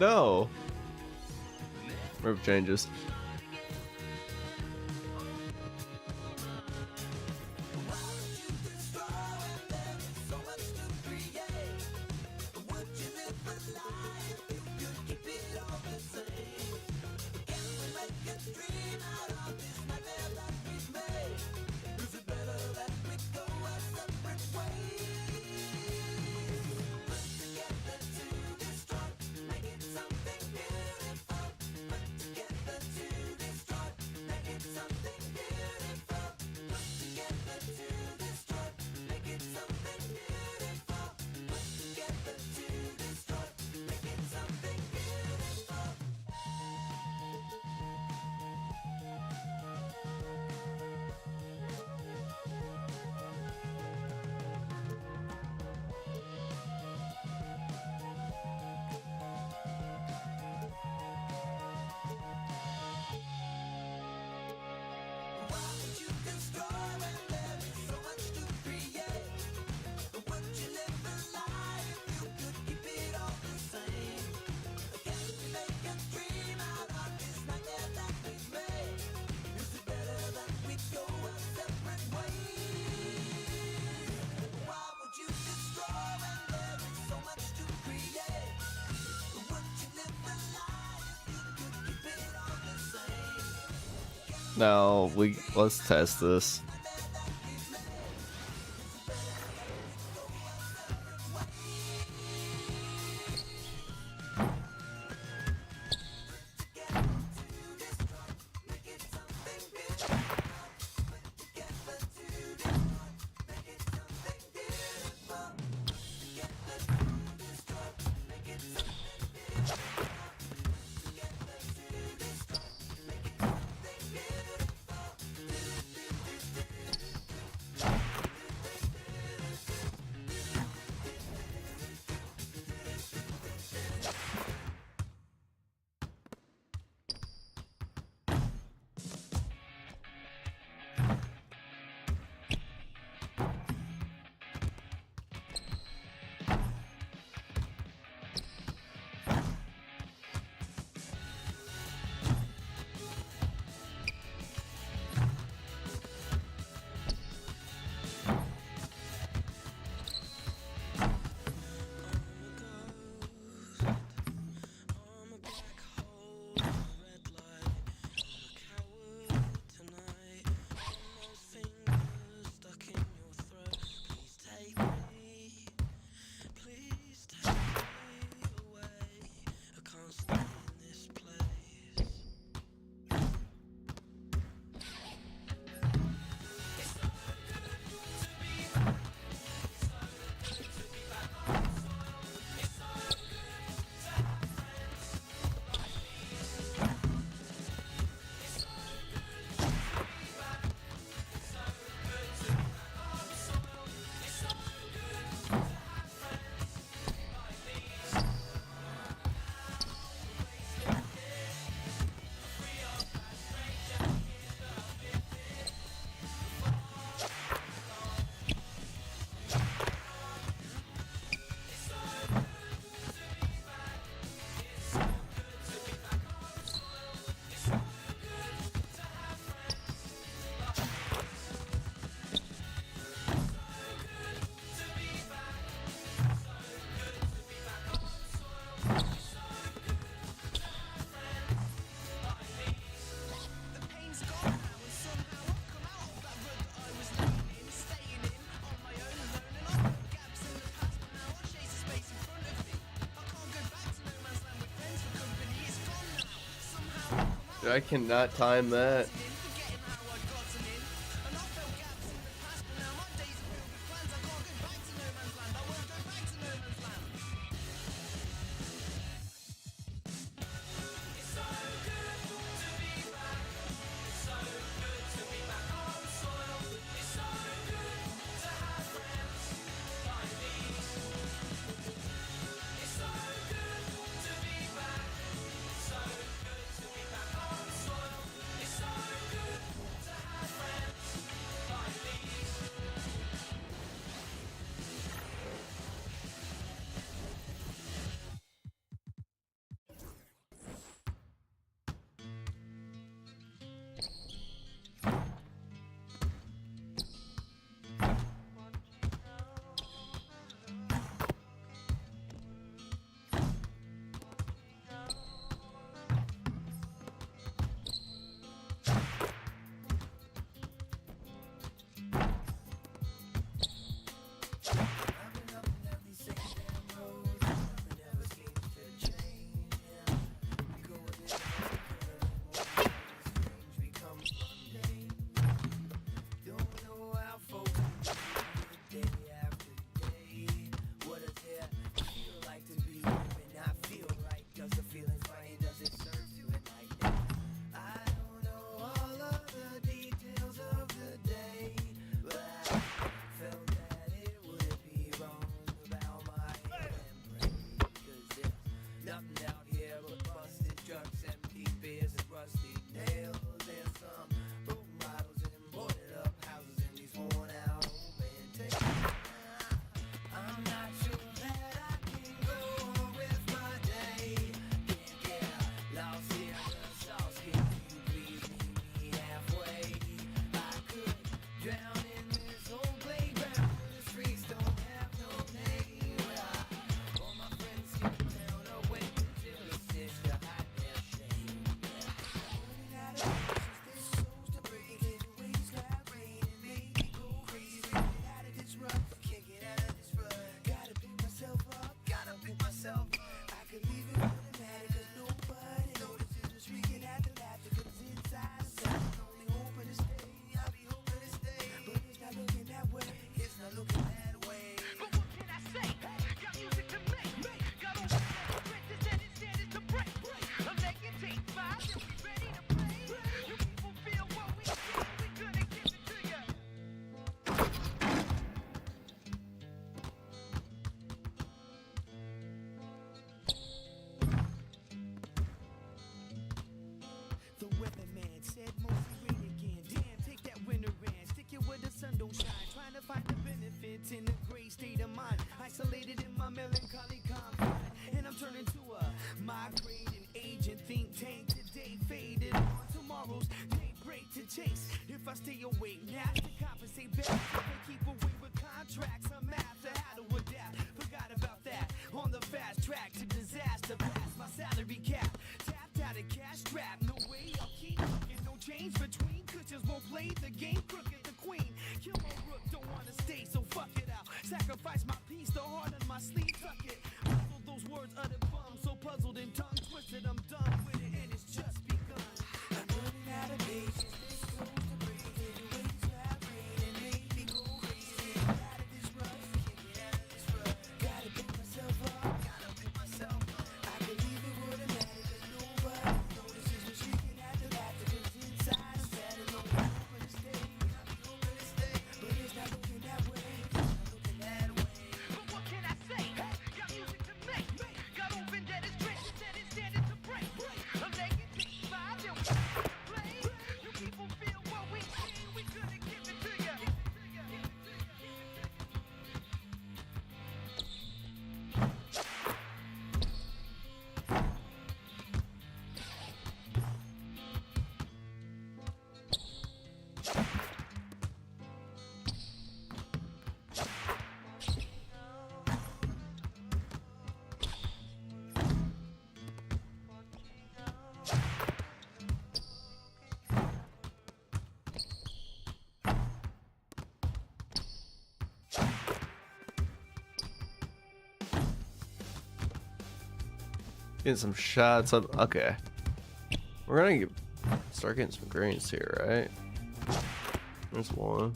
B: No. Move changes. Now let's test this. Dude, I cannot time that.
A: In a great state of mind, isolated in my melancholy confine, and I'm turning to a migrating agent think tank. Today faded on tomorrow's daybreak to chase. If I stay awake now to compensate better, I keep away with contracts. I'm after how to adapt. Forgot about that. On the fast track to disaster, past my salary cap. Tapped out a cash strap. No way I'll keep looking. No change between cushions. Won't play the game. Crooked the queen. Kill my rook. Don't wanna stay, so fuck it out. Sacrifice my peace, the heart on my sleeve, tuck it. Puzzle those words uttered bum, so puzzled and tongue twisted. I'm done with it, and it's just begun. I'm running out of patience, this close to breaking. The waves vibrate and make me go crazy. Get out of this rush, can't get out of this rut. Gotta pick myself up, gotta pick myself up. I believe it wouldn't matter, cause nobody notices me shrieking at the laughter. Cause inside I'm sad and lonely. I'm hoping to stay, I'll be hoping to stay. But it's not looking that way.
B: Getting some shots up. Okay. We're gonna start getting some greens here, right? There's one.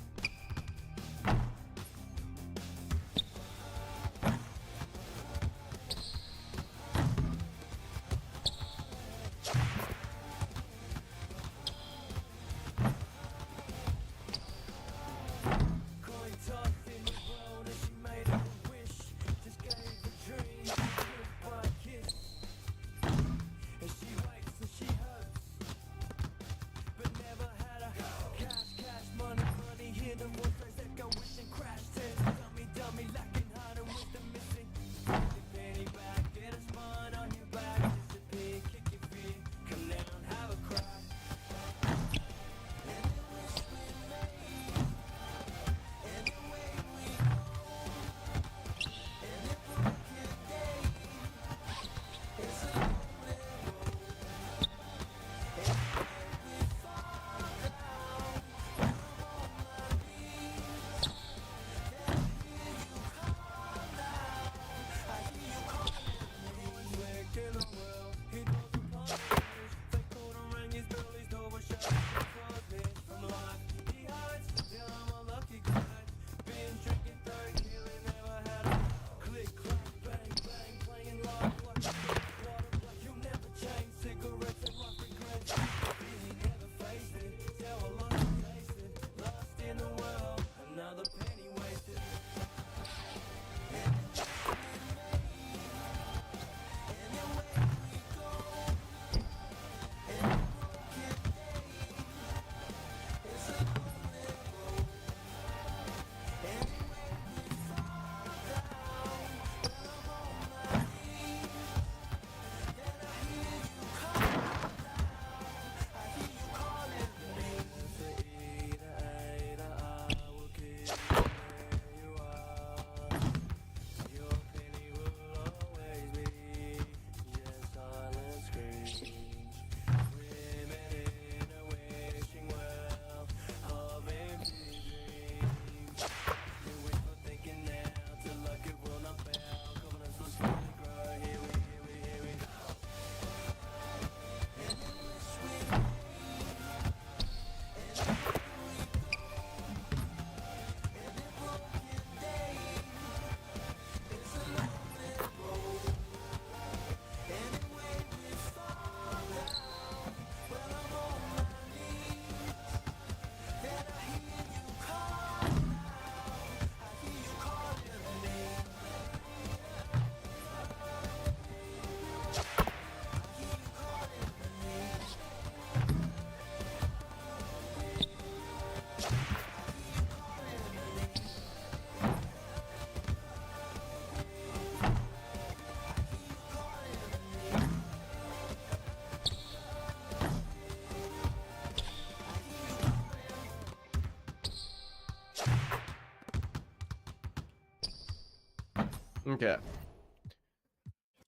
B: Okay.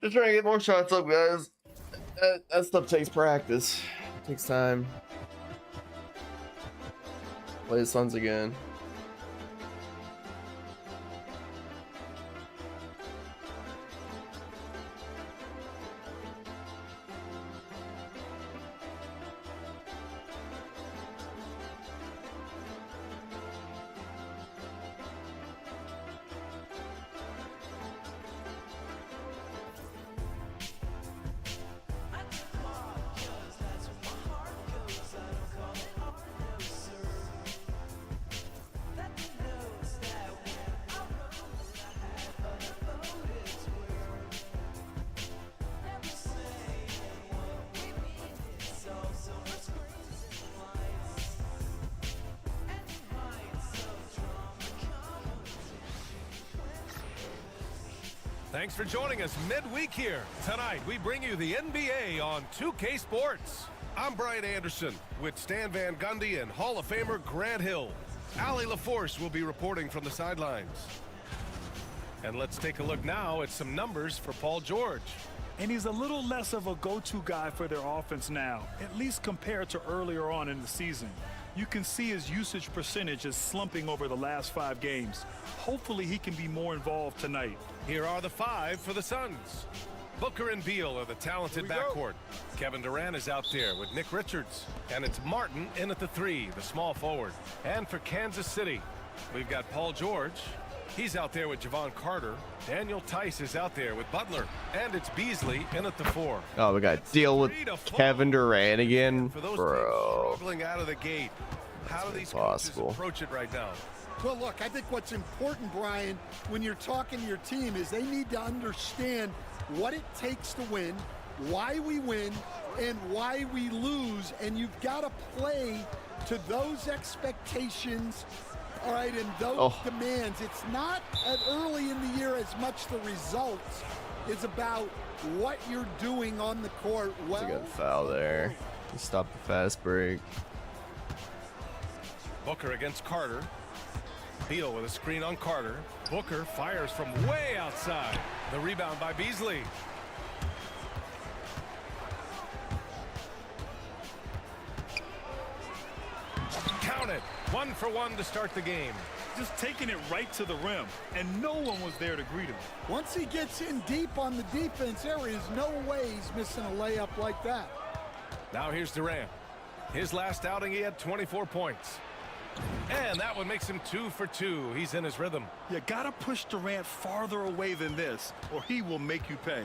B: Just trying to get more shots up, guys. That stuff takes practice. It takes time. Play the Suns again.
C: Thanks for joining us midweek here. Tonight, we bring you the NBA on 2K Sports. I'm Brian Anderson with Stan Van Gundy and Hall of Famer Grant Hill. Allie LaForce will be reporting from the sidelines. And let's take a look now at some numbers for Paul George.
D: And he's a little less of a go-to guy for their offense now, at least compared to earlier on in the season. You can see his usage percentage is slumping over the last 5 games. Hopefully he can be more involved tonight.
C: Here are the 5 for the Suns. Booker and Beal are the talented backcourt. Kevin Durant is out there with Nick Richards. And it's Martin in at the 3, the small forward. And for Kansas City, we've got Paul George. He's out there with Javon Carter. Daniel Tice is out there with Butler. And it's Beasley in at the 4.
B: Oh, we got to deal with Kevin Durant again, bro.
C: Struggling out of the gate. How do these coaches approach it right now?
Q: Well, look, I think what's important, Brian, when you're talking to your team is they need to understand what it takes to win, why we win, and why we lose. And you've got to play to those expectations, all right, and those demands. It's not early in the year as much the results. It's about what you're doing on the court.
B: Well, that's a good foul there. He stopped the fast break.
C: Booker against Carter. Beal with a screen on Carter. Booker fires from way outside. The rebound by Beasley. Count it. 1 for 1 to start the game.
D: Just taking it right to the rim, and no one was there to greet him.
Q: Once he gets in deep on the defense, there is no way he's missing a layup like that.
C: Now here's Durant. His last outing, he had 24 points. And that one makes him 2 for 2. He's in his rhythm.
D: You gotta push Durant farther away than this, or he will make you pay.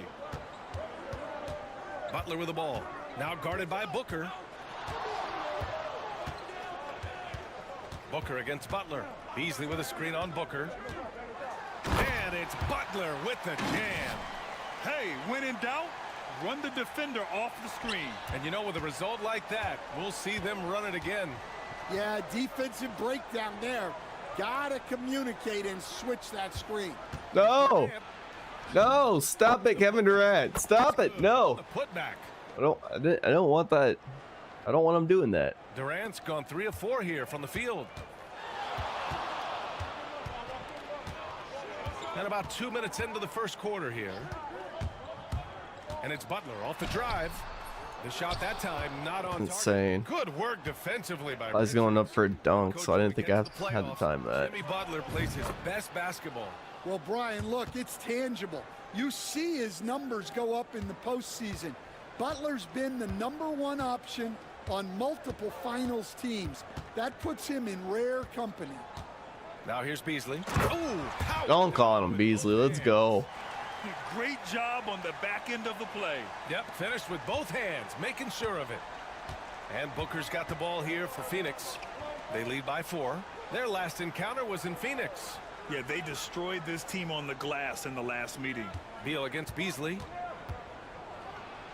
C: Butler with the ball. Now guarded by Booker. Booker against Butler. Beasley with a screen on Booker. And it's Butler with the jam.
D: Hey, when in doubt, run the defender off the screen.
C: And you know, with a result like that, we'll see them run it again.
Q: Yeah, defensive breakdown there. Gotta communicate and switch that screen.
B: No. No, stop it, Kevin Durant. Stop it. No.
C: Putback.
B: I don't want that. I don't want him doing that.
C: Durant's gone 3 of 4 here from the field. And about 2 minutes into the first quarter here. And it's Butler off the drive. The shot that time not on
B: insane.
C: Target. Good work defensively by
B: I was going up for a dunk, so I didn't think I had the time that.
C: Jimmy Butler plays his best basketball.
Q: Well, Brian, look, it's tangible. You see his numbers go up in the postseason. Butler's been the #1 option on multiple finals teams. That puts him in rare company.
C: Now here's Beasley. Ooh,
B: don't call him Beasley. Let's go.
D: Great job on the back end of the play.
C: Yep, finished with both hands, making sure of it. And Booker's got the ball here for Phoenix. They lead by 4. Their last encounter was in Phoenix.
D: Yeah, they destroyed this team on the glass in the last meeting.
C: Beal against Beasley.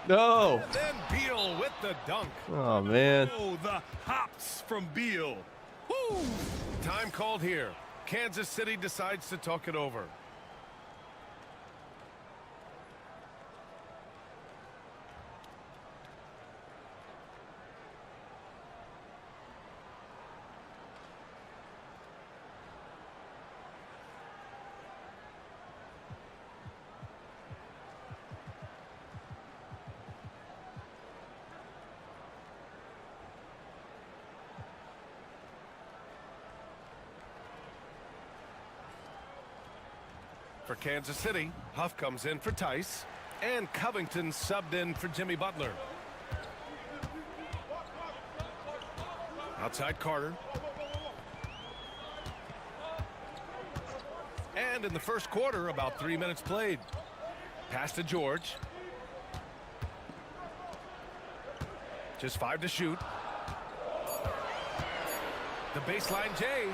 B: No.
C: And then Beal with the dunk.
B: Oh, man.
D: Oh, the hops from Beal.
C: Woo! Time called here. Kansas City decides to talk it over. For Kansas City, Huff comes in for Tice, and Covington subbed in for Jimmy Butler. Outside Carter. And in the first quarter, about 3 minutes played. Pass to George. Just 5 to shoot. The baseline J.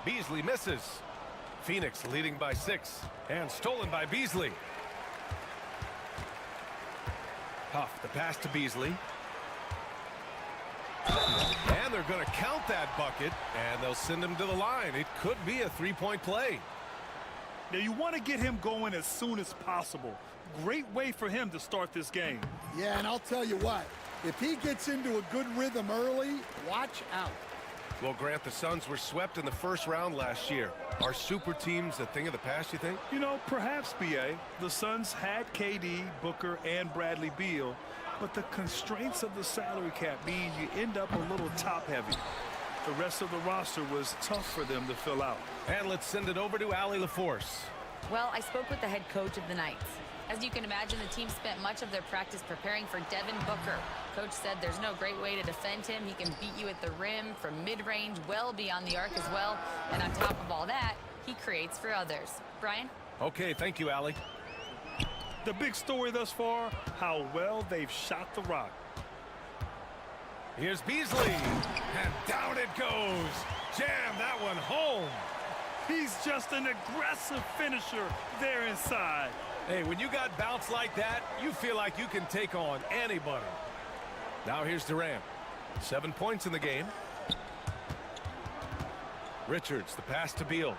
C: Beasley misses. Phoenix leading by 6 and stolen by Beasley. Huff, the pass to Beasley. And they're going to count that bucket, and they'll send him to the line. It could be a 3-point play.
D: Now, you want to get him going as soon as possible. Great way for him to start this game.
Q: Yeah, and I'll tell you what, if he gets into a good rhythm early, watch out.
C: Well, Grant, the Suns were swept in the first round last year. Are super teams a thing of the past, you think?
D: You know, perhaps, B.A. The Suns had KD, Booker, and Bradley Beal, but the constraints of the salary cap mean you end up a little top-heavy. The rest of the roster was tough for them to fill out.
C: And let's send it over to Allie LaForce.
H: Well, I spoke with the head coach of the Knights, As you can imagine, the team spent much of their practice preparing for Devin Booker. Coach said there's no great way to defend him. He can beat you at the rim, from mid-range, well beyond the arc as well. And on top of all that, he creates for others. Brian?
C: Okay, thank you, Allie.
D: The big story thus far, how well they've shot the rock.
C: Here's Beasley, and down it goes. Jam that one home.
D: He's just an aggressive finisher there inside.
C: Hey, when you got bounce like that, you feel like you can take on anybody. Now here's Durant. 7 points in the game. Richards, the pass to Beal.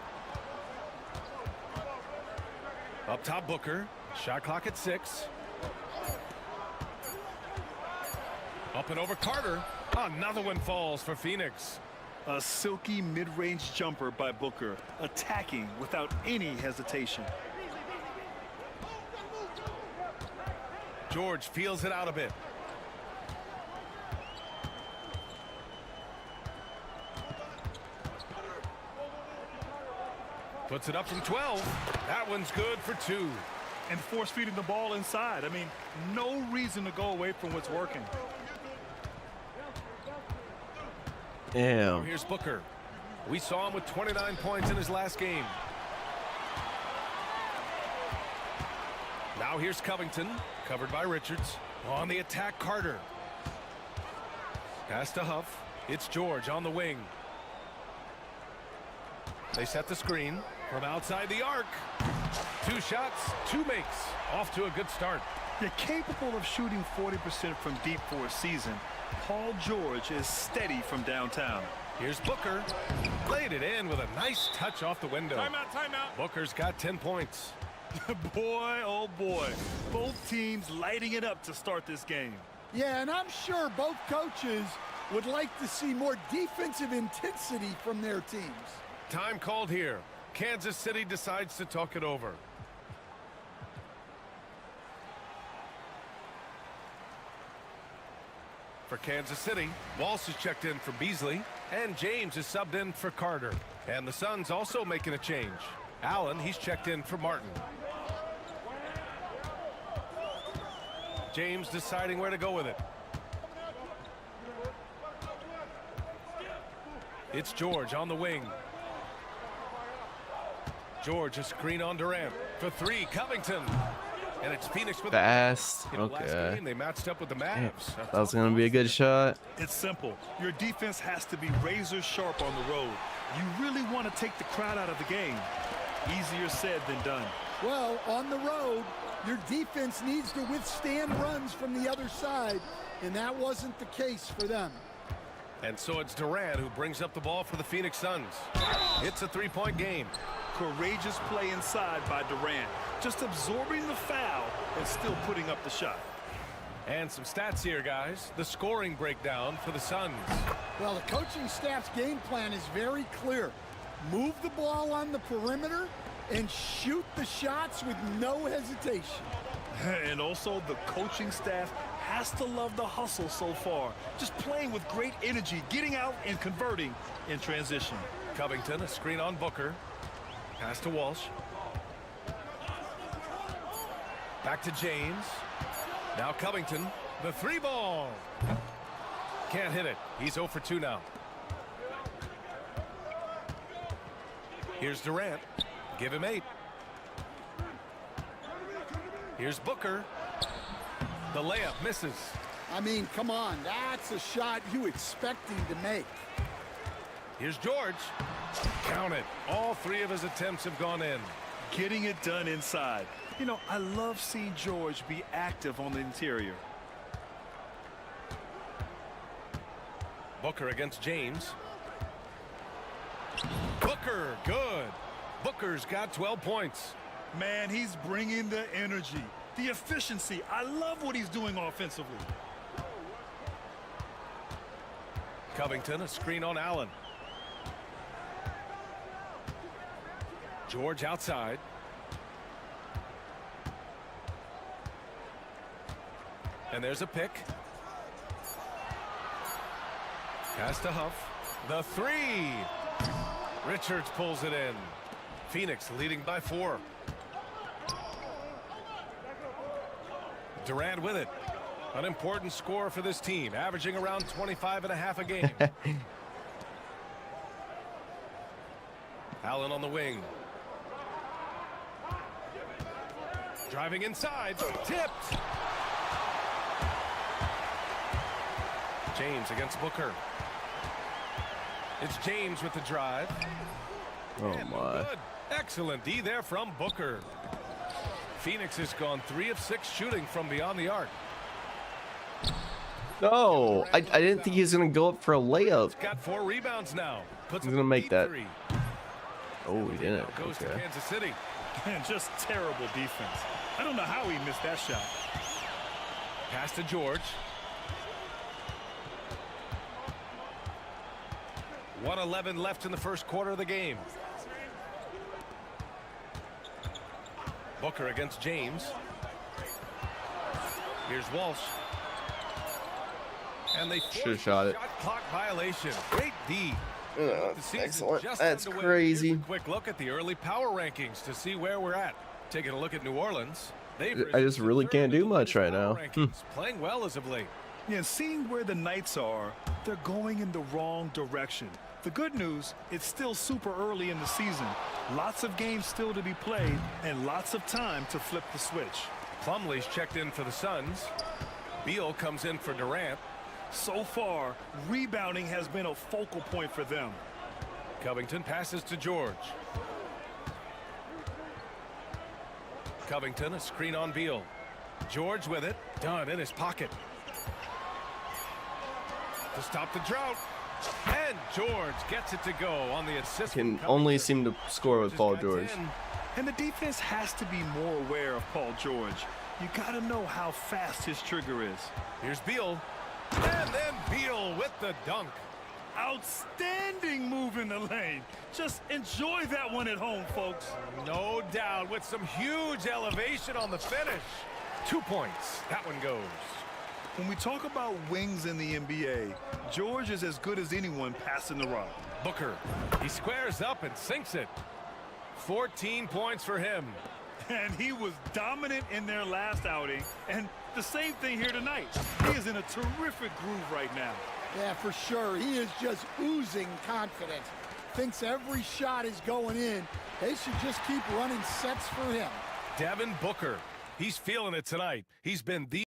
C: Up top, Booker. Shot clock at 6. Up and over Carter. Another one falls for Phoenix.
D: A silky mid-range jumper by Booker, attacking without any hesitation.
C: George feels it out a bit. Puts it up from 12. That one's good for 2.
D: And force-feeding the ball inside. I mean, no reason to go away from what's working.
B: Damn.
C: Here's Booker. We saw him with 29 points in his last game. Now here's Covington, covered by Richards. On the attack, Carter. Pass to Huff. It's George on the wing. They set the screen from outside the arc. 2 shots, 2 makes. Off to a good start.
D: You're capable of shooting 40% from deep for a season. Paul George is steady from downtown.
C: Here's Booker. Laid it in with a nice touch off the window.
D: Timeout.
C: Booker's got 10 points.
D: Boy, oh boy. Both teams lighting it up to start this game.
Q: Yeah, and I'm sure both coaches would like to see more defensive intensity from their teams.
C: Time called here. Kansas City decides to talk it over. For Kansas City, Walsh is checked in for Beasley, and James is subbed in for Carter. And the Suns also making a change. Allen, he's checked in for Martin. James deciding where to go with it. It's George on the wing. George, a screen on Durant. For 3, Covington. And it's Phoenix with
B: fast.
C: Last
B: Okay.
C: game, they matched up with the Mavs.
B: That was gonna be a good shot.
D: It's simple. Your defense has to be razor sharp on the road. You really want to take the crowd out of the game. Easier said than done.
Q: Well, on the road, your defense needs to withstand runs from the other side, and that wasn't the case for them.
C: And so it's Durant who brings up the ball for the Phoenix Suns. It's a 3-point game.
D: Courageous play inside by Durant. Just absorbing the foul and still putting up the shot.
C: And some stats here, guys. The scoring breakdown for the Suns.
Q: Well, the coaching staff's game plan is very clear. Move the ball on the perimeter and shoot the shots with no hesitation.
D: And also, the coaching staff has to love the hustle so far. Just playing with great energy, getting out and converting in transition.
C: Covington, a screen on Booker. Pass to Walsh. Back to James. Now Covington, the 3-ball. Can't hit it. He's 0 for 2 now. Here's Durant. Give him 8. Here's Booker. The layup misses.
Q: I mean, come on. That's a shot you expect him to make.
C: Here's George. Count it. All 3 of his attempts have gone in.
D: Getting it done inside. You know, I love seeing George be active on the interior.
C: Booker against James. Booker, good. Booker's got 12 points.
D: Man, he's bringing the energy, the efficiency. I love what he's doing offensively.
C: Covington, a screen on Allen. George outside. And there's a pick. Pass to Huff. The 3. Richards pulls it in. Phoenix leading by 4. Durant with it. An important score for this team, averaging around 25.5 a game. Allen on the wing. Driving inside. Tipped. James against Booker. It's James with the drive.
B: Oh my.
C: Good. Excellent D there from Booker. Phoenix has gone 3 of 6 shooting from beyond the arc.
B: No, I didn't think he was gonna go up for a layup.
C: Got 4 rebounds now.
B: He's gonna make that. Oh, he didn't.
C: Goes to
B: Okay.
C: Kansas City.
D: Man, just terrible defense. I don't know how he missed that shot.
C: Pass to George. 1:11 left in the first quarter of the game. Booker against James. Here's Walsh. And they
B: should have shot it.
C: Shot clock violation. Great D.
B: Excellent. That's crazy.
C: Quick look at the early power rankings to see where we're at. Taking a look at New Orleans.
B: I just really can't do much right now.
C: Playing well as of late.
D: Yeah, seeing where the Knights are, they're going in the wrong direction. The good news, it's still super early in the season. Lots of games still to be played and lots of time to flip the switch.
C: Plumlee's checked in for the Suns. Beal comes in for Durant.
D: So far, rebounding has been a focal point for them.
C: Covington passes to George. Covington, a screen on Beal. George with it. Done in his pocket. To stop the drought. And George gets it to go on the assist.
B: Can only seem to score with Paul George.
D: And the defense has to be more aware of Paul George. You got to know how fast his trigger is.
C: Here's Beal. And then Beal with the dunk.
D: Outstanding move in the lane. Just enjoy that one at home, folks.
C: No doubt, with some huge elevation on the finish. 2 points. That one goes.
D: When we talk about wings in the NBA, George is as good as anyone passing the rock.
C: Booker, he squares up and sinks it. 14 points for him.
D: And he was dominant in their last outing. And the same thing here tonight. He is in a terrific groove right now.
Q: Yeah, for sure. He is just oozing confidence. Thinks every shot is going in. They should just keep running sets for him.
C: Devin Booker, he's feeling it tonight. He's been the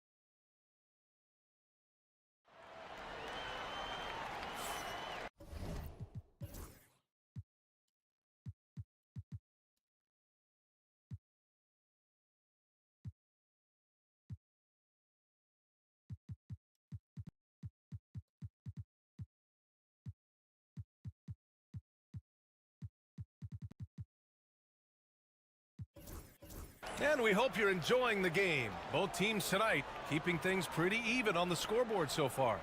C: And we hope you're enjoying the game. Both teams tonight keeping things pretty even on the scoreboard so far.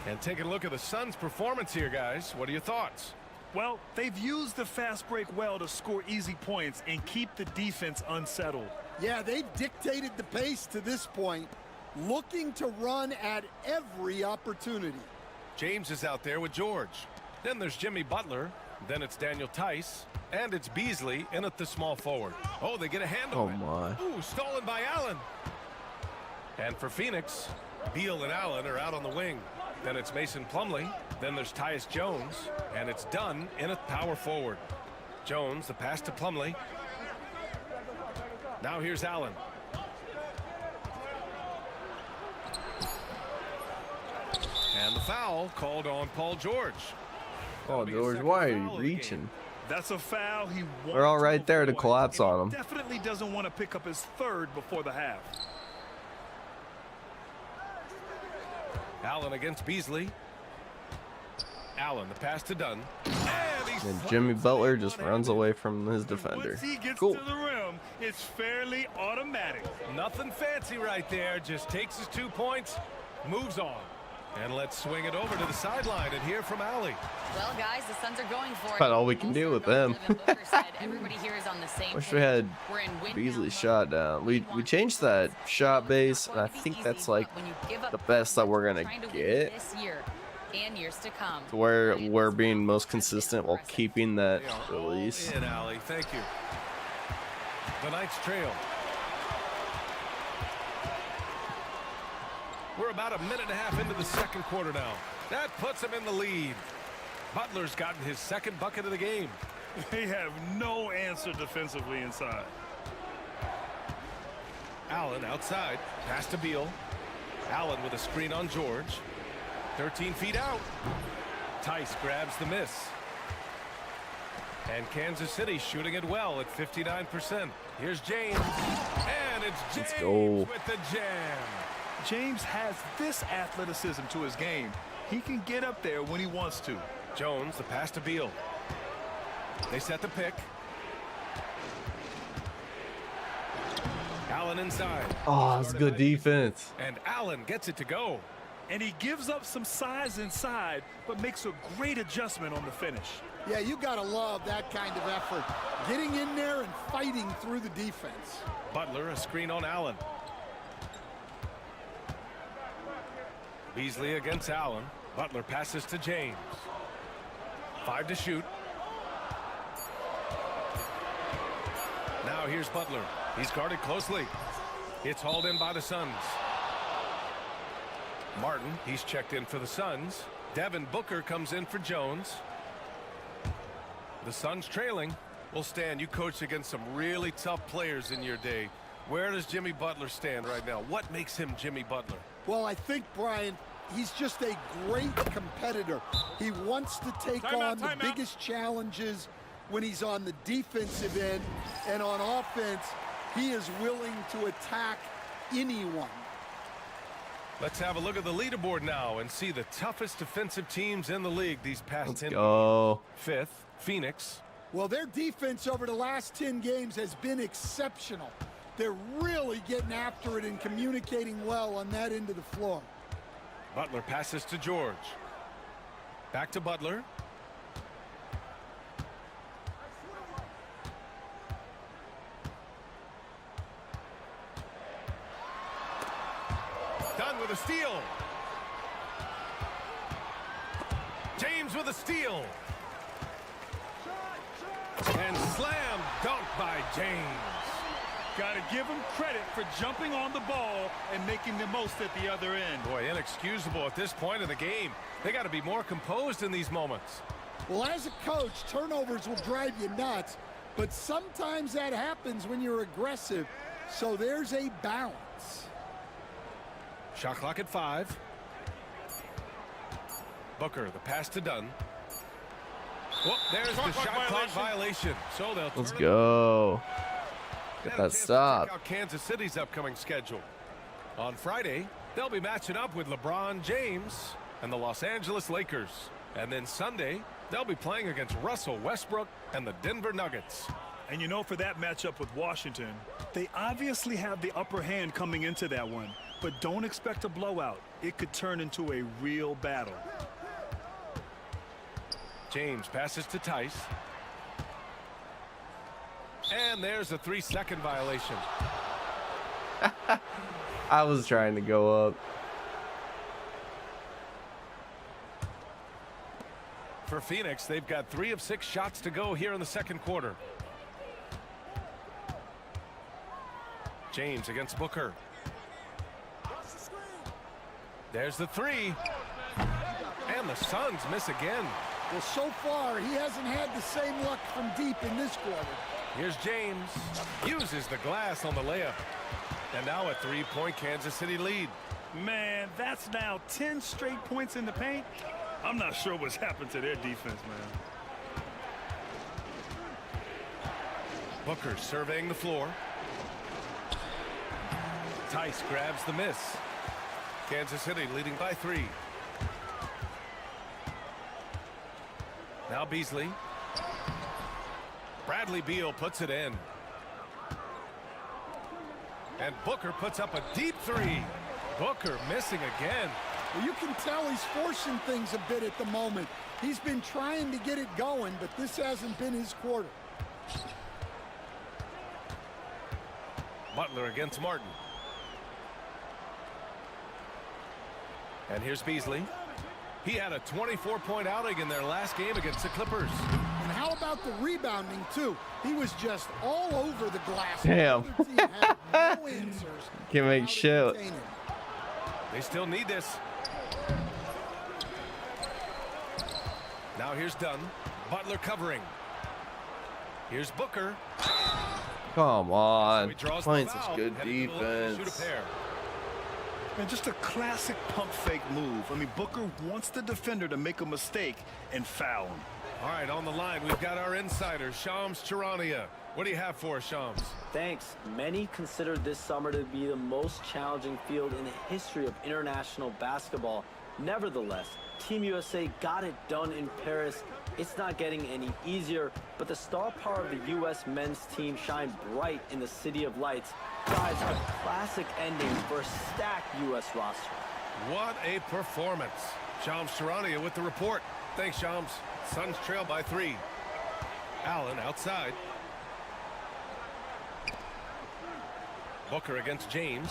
C: And taking a look at the Suns' performance here, guys. What are your thoughts?
D: Well, they've used the fast break well to score easy points and keep the defense unsettled.
Q: Yeah, they've dictated the pace to this point, looking to run at every opportunity.
C: James is out there with George. Then there's Jimmy Butler. Then it's Daniel Tice. And it's Beasley in at the small forward. Oh, they get a hand on it.
B: My.
C: Ooh, stolen by Allen. And for Phoenix, Beal and Allen are out on the wing. Then it's Mason Plumlee. Then there's Tyus Jones. And it's done in at power forward. Jones, the pass to Plumlee. Now here's Allen. And the foul called on Paul George.
B: Paul George, why are you reaching?
D: That's a foul. He
B: They're all right there to collapse on him.
D: Definitely doesn't want to pick up his third before the half.
C: Allen against Beasley. Allen, the pass to Dunn.
B: And Jimmy Butler just runs away from his defender.
D: Once he gets
B: Cool.
D: to the rim, it's fairly automatic.
C: Nothing fancy right there. Just takes his 2 points, moves on. And let's swing it over to the sideline and hear from Allie.
H: Well, guys, the Suns are going for it.
B: About all we can do with them.
H: Everybody here is on the same
B: Wish
H: page.
B: we had
H: We're in win
B: Beasley's shot down. We changed that shot base, and I think that's like the best that we're gonna get.
H: This year and years to come.
B: To where we're being most consistent while keeping that release.
C: In, Allie. Thank you. The Knights trail. about a minute and a half into the second quarter now. That puts him in the lead. Butler's gotten his second bucket of the game.
D: They have no answer defensively inside.
C: Allen outside. Pass to Beal. Allen with a screen on George. 13 feet out. Tice grabs the miss. And Kansas City shooting it well at 59%. Here's James. And it's James with the jam.
D: James has this athleticism to his game. He can get up there when he wants to.
C: Jones, the pass to Beal. They set the pick. Allen inside.
B: Oh, that's good defense.
C: And Allen gets it to go.
D: And he gives up some size inside, but makes a great adjustment on the finish.
Q: Yeah, you got to love that kind of effort. Getting in there and fighting through the defense.
C: Butler, a screen on Allen. Beasley against Allen. Butler passes to James. 5 to shoot. Now here's Butler. He's guarded closely. It's hauled in by the Suns. Martin, he's checked in for the Suns. Devin Booker comes in for Jones. The Suns trailing. Well, Stan, you coached against some really tough players in your day. Where does Jimmy Butler stand right now? What makes him Jimmy Butler?
Q: Well, I think, Brian, he's just a great competitor. He wants to take on the biggest challenges when he's on the defensive end, and on offense, he is willing to attack anyone.
C: Let's have a look at the leaderboard now and see the toughest defensive teams in the league these past 10
B: go.
C: games. Fifth, Phoenix.
Q: Well, their defense over the last 10 games has been exceptional. They're really getting after it and communicating well on that end of the floor.
C: Butler passes to George. Back to Butler. Done with a steal. James with a steal. And slam dunk by James.
D: Got to give him credit for jumping on the ball and making the most at the other end.
C: Boy, inexcusable at this point of the game. They got to be more composed in these moments.
Q: Well, as a coach, turnovers will drive you nuts, but sometimes that happens when you're aggressive. So there's a balance.
C: Shot clock at 5. Booker, the pass to Dunn. Well, there's the shot clock violation. So they'll
B: Let's go. Get that stop.
C: Check out Kansas City's upcoming schedule. On Friday, they'll be matching up with LeBron James and the Los Angeles Lakers. And then Sunday, they'll be playing against Russell Westbrook and the Denver Nuggets.
D: And you know, for that matchup with Washington, they obviously have the upper hand coming into that one. But don't expect a blowout. It could turn into a real battle.
C: James passes to Tice. And there's a 3-second violation.
B: I was trying to go up.
C: For Phoenix, they've got 3 of 6 shots to go here in the second quarter. James against Booker. There's the 3. And the Suns miss again.
Q: Well, so far, he hasn't had the same luck from deep in this quarter.
C: Here's James. Uses the glass on the layup. And now a 3-point Kansas City lead.
D: Man, that's now 10 straight points in the paint. I'm not sure what's happened to their defense, man.
C: Booker surveying the floor. Tice grabs the miss. Kansas City leading by 3. Now Beasley. Bradley Beal puts it in. And Booker puts up a deep 3. Booker missing again.
Q: Well, you can tell he's forcing things a bit at the moment. He's been trying to get it going, but this hasn't been his quarter.
C: Butler against Martin. And here's Beasley. He had a 24-point outing in their last game against the Clippers.
Q: And how about the rebounding, too? He was just all over the glass.
B: Damn.
Q: The other team had no answers.
B: Can make shit.
C: They still need this. Now here's Dunn. Butler covering. Here's Booker.
B: Come on.
C: So he draws
B: Playing
C: the
B: such
C: foul,
B: good
C: headed to the line to shoot a
B: defense.
C: pair.
D: And just a classic pump fake move. I mean, Booker wants the defender to make a mistake and foul him.
C: All right, on the line, we've got our insider, Shams Charania. What do you have for us, Shams?
E: Thanks. Many consider this summer to be the most challenging field in the history of international basketball. Nevertheless, Team USA got it done in Paris. It's not getting any easier, but the star power of the U.S. men's team shined bright in the City of Lights. Guys, a classic ending for a stacked U.S. roster.
C: What a performance. Shams Charania with the report. Thanks, Shams. Suns trail by 3. Allen outside. Booker against James.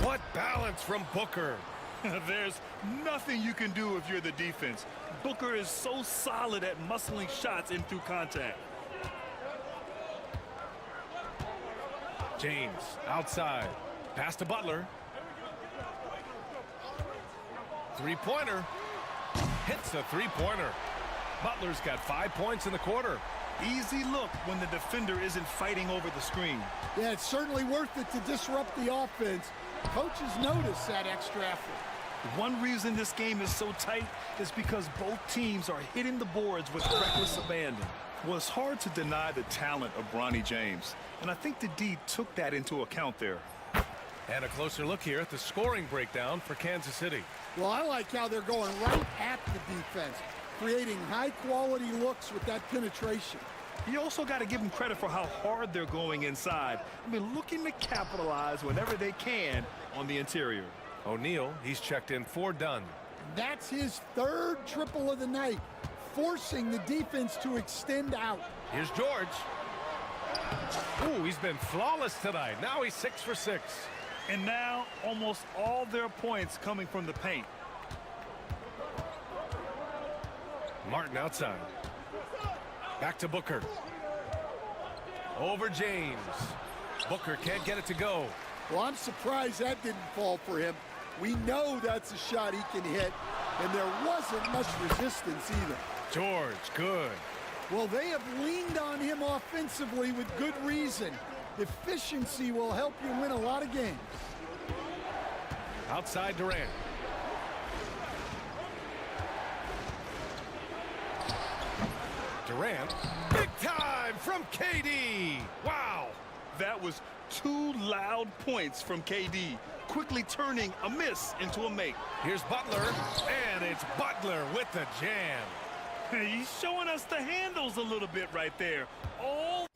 C: What balance from Booker.
D: There's nothing you can do if you're the defense. Booker is so solid at muscling shots in through contact.
C: James outside. Pass to Butler. Three-pointer. Hits a three-pointer. Butler's got 5 points in the quarter.
D: Easy look when the defender isn't fighting over the screen.
Q: Yeah, it's certainly worth it to disrupt the offense. Coaches notice that extra effort.
D: One reason this game is so tight is because both teams are hitting the boards with reckless abandon. Well, it's hard to deny the talent of Bronny James, and I think the D took that into account there.
C: And a closer look here at the scoring breakdown for Kansas City.
Q: Well, I like how they're going right at the defense, creating high-quality looks with that penetration.
D: You also got to give them credit for how hard they're going inside. I mean, looking to capitalize whenever they can on the interior.
C: O'Neal, he's checked in for Dunn.
Q: That's his 3rd triple of the night, forcing the defense to extend out.
C: Here's George. Ooh, he's been flawless tonight. Now he's 6 for 6.
D: And now almost all their points coming from the paint.
C: Martin outside. Back to Booker. Over James. Booker can't get it to go.
Q: Well, I'm surprised that didn't fall for him. We know that's a shot he can hit, and there wasn't much resistance either.
C: George, good.
Q: Well, they have leaned on him offensively with good reason. Efficiency will help you win a lot of games.
C: Outside Durant. Durant, big time from KD. Wow.
D: That was 2 loud points from KD, quickly turning a miss into a make.
C: Here's Butler, and it's Butler with the jam.
D: He's showing us the handles a little bit right there. All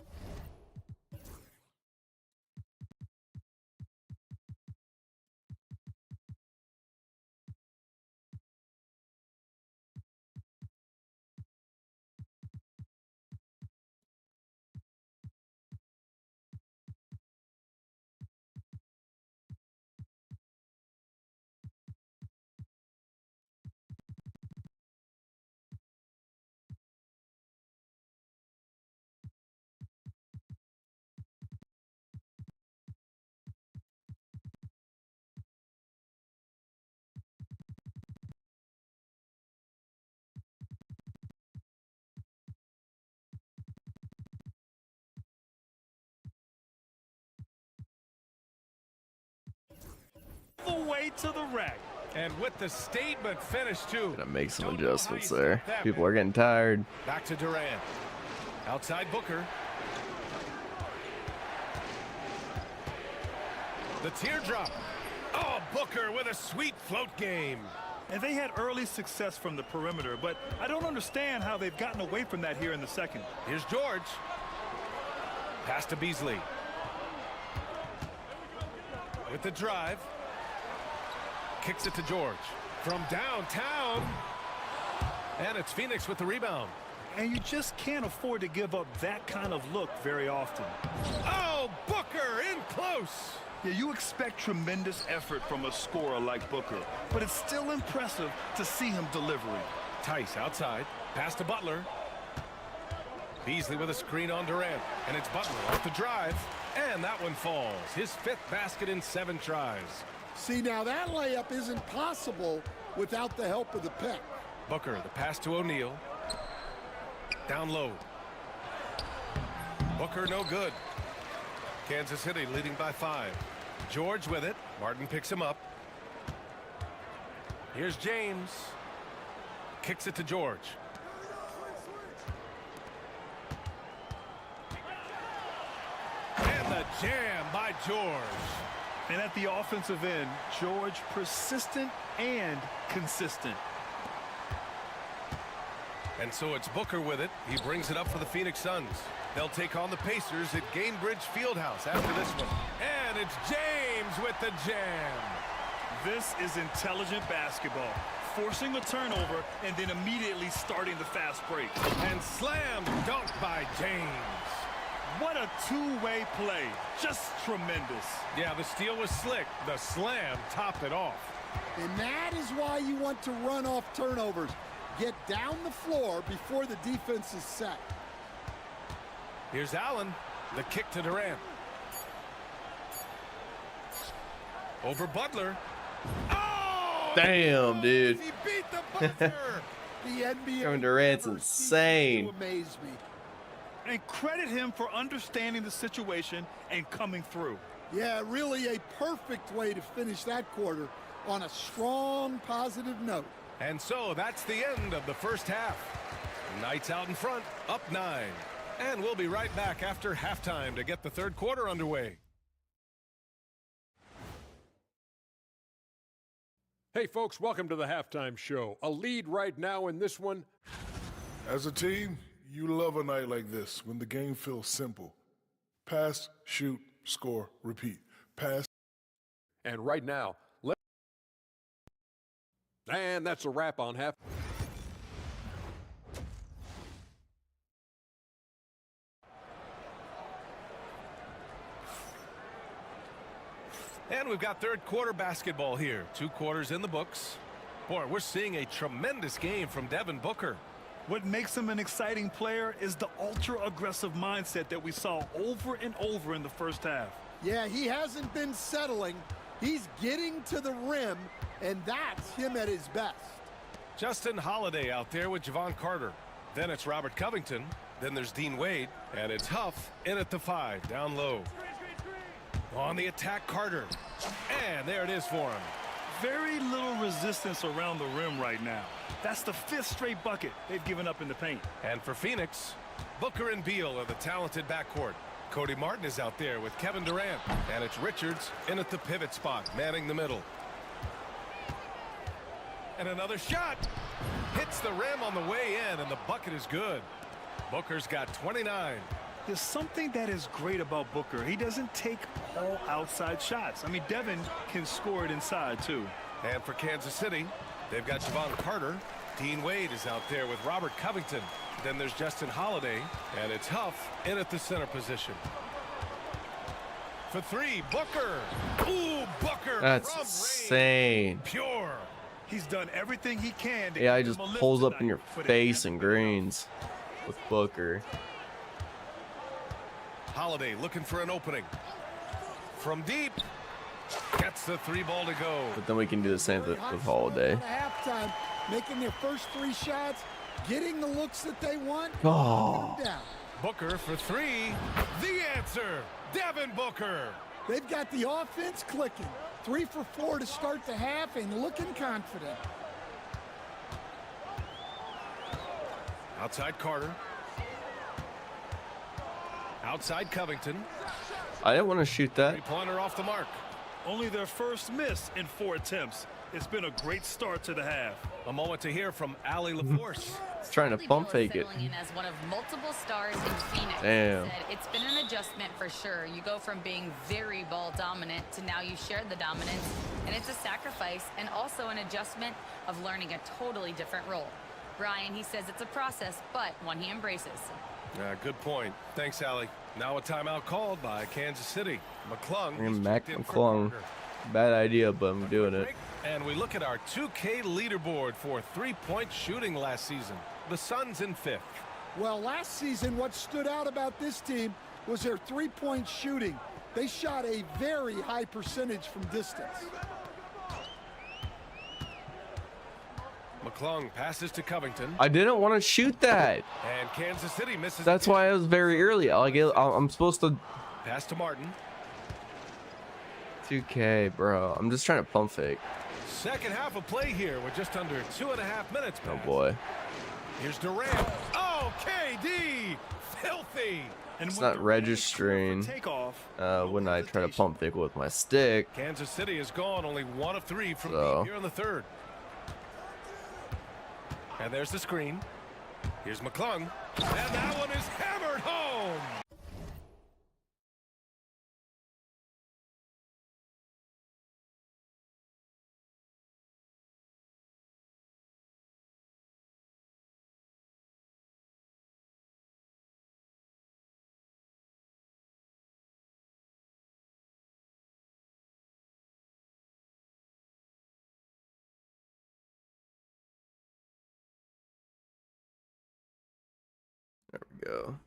D: the way to the rack.
C: And with the statement finish, too.
B: Gonna make some adjustments there. People are getting tired.
C: Back to Durant. Outside Booker. The teardrop. Oh, Booker with a sweet float game.
D: And they had early success from the perimeter, but I don't understand how they've gotten away from that here in the second.
C: Here's George. Pass to Beasley. With the drive. Kicks it to George. From downtown. And it's Phoenix with the rebound.
D: And you just can't afford to give up that kind of look very often.
C: Oh, Booker in close.
D: Yeah, you expect tremendous effort from a scorer like Booker, but it's still impressive to see him delivering.
C: Tice outside. Pass to Butler. Beasley with a screen on Durant. And it's Butler off the drive. And that one falls. His 5th basket in 7 tries.
Q: See, now that layup isn't possible without the help of the pick.
C: Booker, the pass to O'Neal. Down low. Booker, no good. Kansas City leading by 5. George with it. Martin picks him up. Here's James. Kicks it to George. And the jam by George.
D: And at the offensive end, George persistent and consistent.
C: And so it's Booker with it. He brings it up for the Phoenix Suns. They'll take on the Pacers at Gainbridge Fieldhouse after this one. And it's James with the jam.
D: This is intelligent basketball. Forcing a turnover and then immediately starting the fast break.
C: And slam dunk by James.
D: What a two-way play. Just tremendous.
C: Yeah, the steal was slick. The slam topped it off.
Q: And that is why you want to run off turnovers. Get down the floor before the defense is set.
C: Here's Allen. The kick to Durant. Over Butler. Oh!
B: Damn, dude.
C: He beat the buzzer.
Q: The NBA
B: Kevin Durant's insane.
Q: Amaze me.
D: And credit him for understanding the situation and coming through.
Q: Yeah, really a perfect way to finish that quarter on a strong, positive note.
C: And so that's the end of the first half. Knights out in front, up 9. And we'll be right back after halftime to get the third quarter underway.
N: Hey, folks, welcome to the halftime show. A lead right now in this one.
O: As a team, you love a night like this when the game feels simple. Pass, shoot, score, repeat. Pass.
N: And right now, and that's a wrap on half.
C: And we've got third quarter basketball here. 2 quarters in the books. Boy, we're seeing a tremendous game from Devin Booker.
D: What makes him an exciting player is the ultra-aggressive mindset that we saw over and over in the first half.
Q: Yeah, he hasn't been settling. He's getting to the rim, and that's him at his best.
C: Justin Holiday out there with Javon Carter. Then it's Robert Covington. Then there's Dean Wade. And it's Huff in at the 5, down low. On the attack, Carter. And there it is for him.
D: Very little resistance around the rim right now. That's the 5th straight bucket they've given up in the paint.
C: And for Phoenix, Booker and Beal are the talented backcourt. Cody Martin is out there with Kevin Durant. And it's Richards in at the pivot spot, manning the middle. And another shot. Hits the rim on the way in, and the bucket is good. Booker's got 29.
D: There's something that is great about Booker. He doesn't take all outside shots. I mean, Devin can score it inside, too.
C: And for Kansas City, they've got Javon Carter. Dean Wade is out there with Robert Covington. Then there's Justin Holiday, and it's Huff in at the center position. For 3, Booker. Ooh, Booker.
B: That's
C: from
B: insane.
C: range. Pure.
D: He's done everything he can to
B: Yeah, he
D: give
B: just
D: him a lift
B: pulls up in
D: tonight,
B: your
D: but it
B: face
D: hasn't
B: and
D: been enough.
B: greens with Booker.
C: Holiday looking for an opening. From deep. Gets the 3 ball to go.
B: But then we can do the same with Holiday.
Q: At halftime, making their first 3 shots, getting the looks that they want.
B: Oh.
Q: Down.
C: Booker for 3. The answer, Devin Booker.
Q: They've got the offense clicking. 3 for 4 to start the half and looking confident.
C: Outside Carter. Outside Covington.
B: I didn't want to shoot that.
C: 3-pointer off the mark.
D: Only their first miss in 4 attempts. It's been a great start to the half.
C: A moment to hear from Allie LaForce.
B: He's trying to pump fake it.
H: Settling in as one of multiple stars in Phoenix.
B: Damn.
H: He said, it's been an adjustment for sure. You go from being very ball dominant to now you share the dominance, and it's a sacrifice and also an adjustment of learning a totally different role. Brian, he says it's a process, but one he embraces.
C: Good point. Thanks, Allie. Now a timeout called by Kansas City. McClung.
B: And Mac
C: checked in for
B: McClung.
C: Carter.
B: Bad idea, but I'm doing it.
C: And we look at our 2K leaderboard for 3-point shooting last season. The Suns in 5th.
Q: Well, last season, what stood out about this team was their three-point shooting. They shot a very high percentage from distance.
C: McClung passes to Covington.
B: I didn't want to shoot that.
C: And Kansas City misses.
B: That's why I was very early. I'm supposed to
C: pass to Martin.
B: 2K, bro. I'm just trying to pump fake.
C: Second half of play here with just under 2.5 minutes.
B: Oh boy.
C: Here's Durant. Oh, KD, filthy.
B: It's not registering when I try to pump fake with my stick.
C: Kansas City is gone, only 1 of 3 from deep here in the third. And there's the screen. Here's McClung. And that one is hammered home.
B: There we go.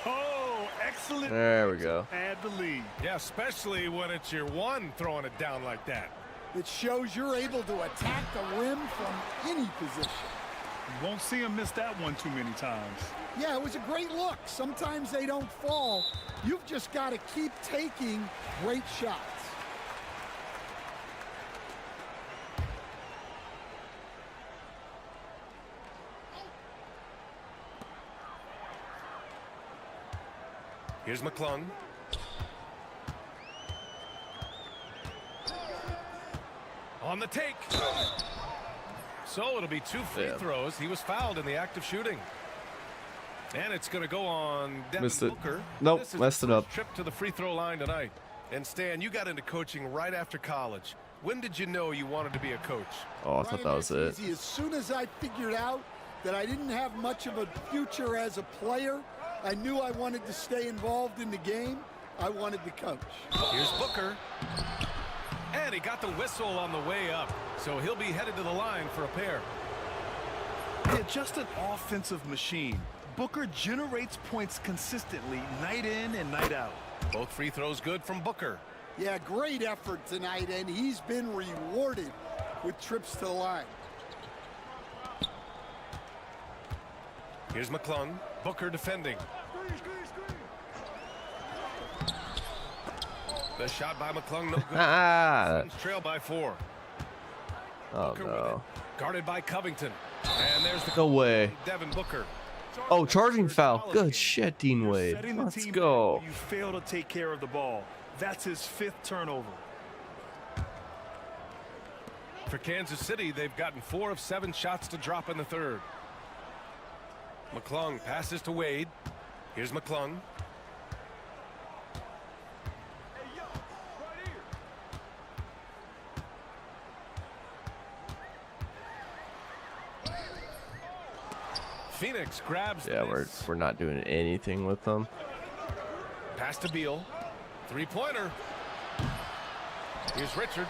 D: Oh, excellent.
B: There we go.
D: Add the lead.
C: Yeah, especially when it's your one throwing it down like that.
Q: It shows you're able to attack the rim from any position.
D: You won't see him miss that one too many times.
Q: Yeah, it was a great look. Sometimes they don't fall. You've just got to keep taking great shots.
C: Here's McClung. On the take. So it'll be 2 free throws. He was fouled in the act of shooting. And it's going to go on Devin Booker.
B: Nope, messed it up.
C: Trip to the free throw line tonight. And Stan, you got into coaching right after college. When did you know you wanted to be a coach?
B: Oh, I thought that was it.
Q: As soon as I figured out that I didn't have much of a future as a player, I knew I wanted to stay involved in the game. I wanted to coach.
C: Here's Booker. And he got the whistle on the way up. So he'll be headed to the line for a pair.
D: Yeah, just an offensive machine. Booker generates points consistently, night in and night out.
C: Both free throws good from Booker.
Q: Yeah, great effort tonight, and he's been rewarded with trips to the line.
C: Here's McClung. Booker defending. The shot by McClung, no good. Trail by 4.
B: Oh, no.
C: Guarded by Covington. And there's the
B: No way.
C: Devin Booker.
B: Oh, charging foul. Good shit, Dean Wade. Let's go.
D: You fail to take care of the ball. That's his 5th turnover.
C: For Kansas City, they've gotten 4 of 7 shots to drop in the third. McClung passes to Wade. Here's McClung. Phoenix grabs.
B: Yeah, we're not doing anything with them.
C: Pass to Beal. 3-pointer. Here's Richards.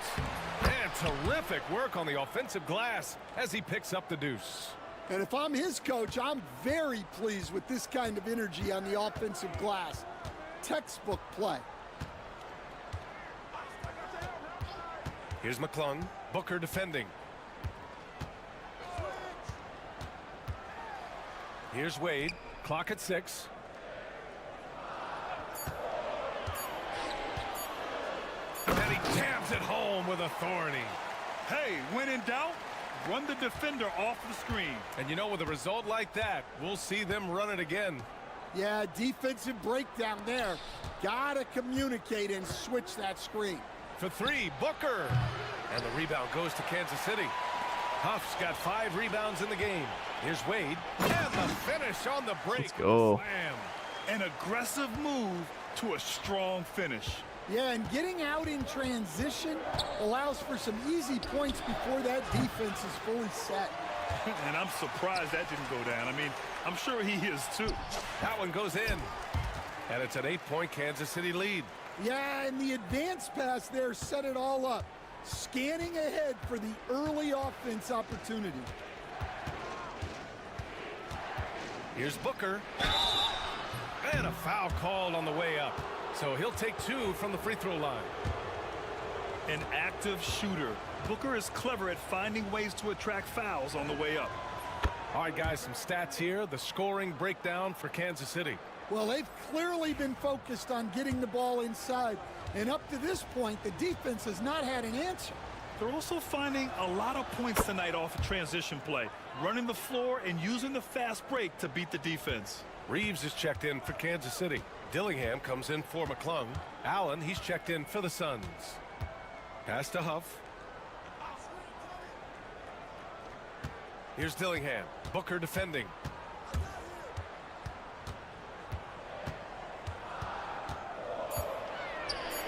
C: And terrific work on the offensive glass as he picks up the deuce.
Q: And if I'm his coach, I'm very pleased with this kind of energy on the offensive glass. Textbook play.
C: Here's McClung. Booker defending. Here's Wade. Clock at 6. And he jams it home with authority.
D: Hey, when in doubt, run the defender off the screen.
C: And you know, with a result like that, we'll see them run it again.
Q: Yeah, defensive breakdown there. Gotta communicate and switch that screen.
C: For 3, Booker. And the rebound goes to Kansas City. Huff's got 5 rebounds in the game. Here's Wade. And the finish on the break.
B: Let's go.
D: Slam. An aggressive move to a strong finish.
Q: Yeah, and getting out in transition allows for some easy points before that defense is fully set.
D: And I'm surprised that didn't go down. I mean, I'm sure he is too.
C: That one goes in. And it's an 8-point Kansas City lead.
Q: Yeah, and the advance pass there set it all up. Scanning ahead for the early offense opportunity.
C: Here's Booker. And a foul called on the way up. So he'll take 2 from the free throw line.
D: An active shooter. Booker is clever at finding ways to attract fouls on the way up.
C: All right, guys, some stats here. The scoring breakdown for Kansas City.
Q: Well, they've clearly been focused on getting the ball inside. And up to this point, the defense has not had an answer.
D: They're also finding a lot of points tonight off a transition play, running the floor and using the fast break to beat the defense.
C: Reeves is checked in for Kansas City. Dillingham comes in for McClung. Allen, he's checked in for the Suns. Pass to Huff. Here's Dillingham. Booker defending.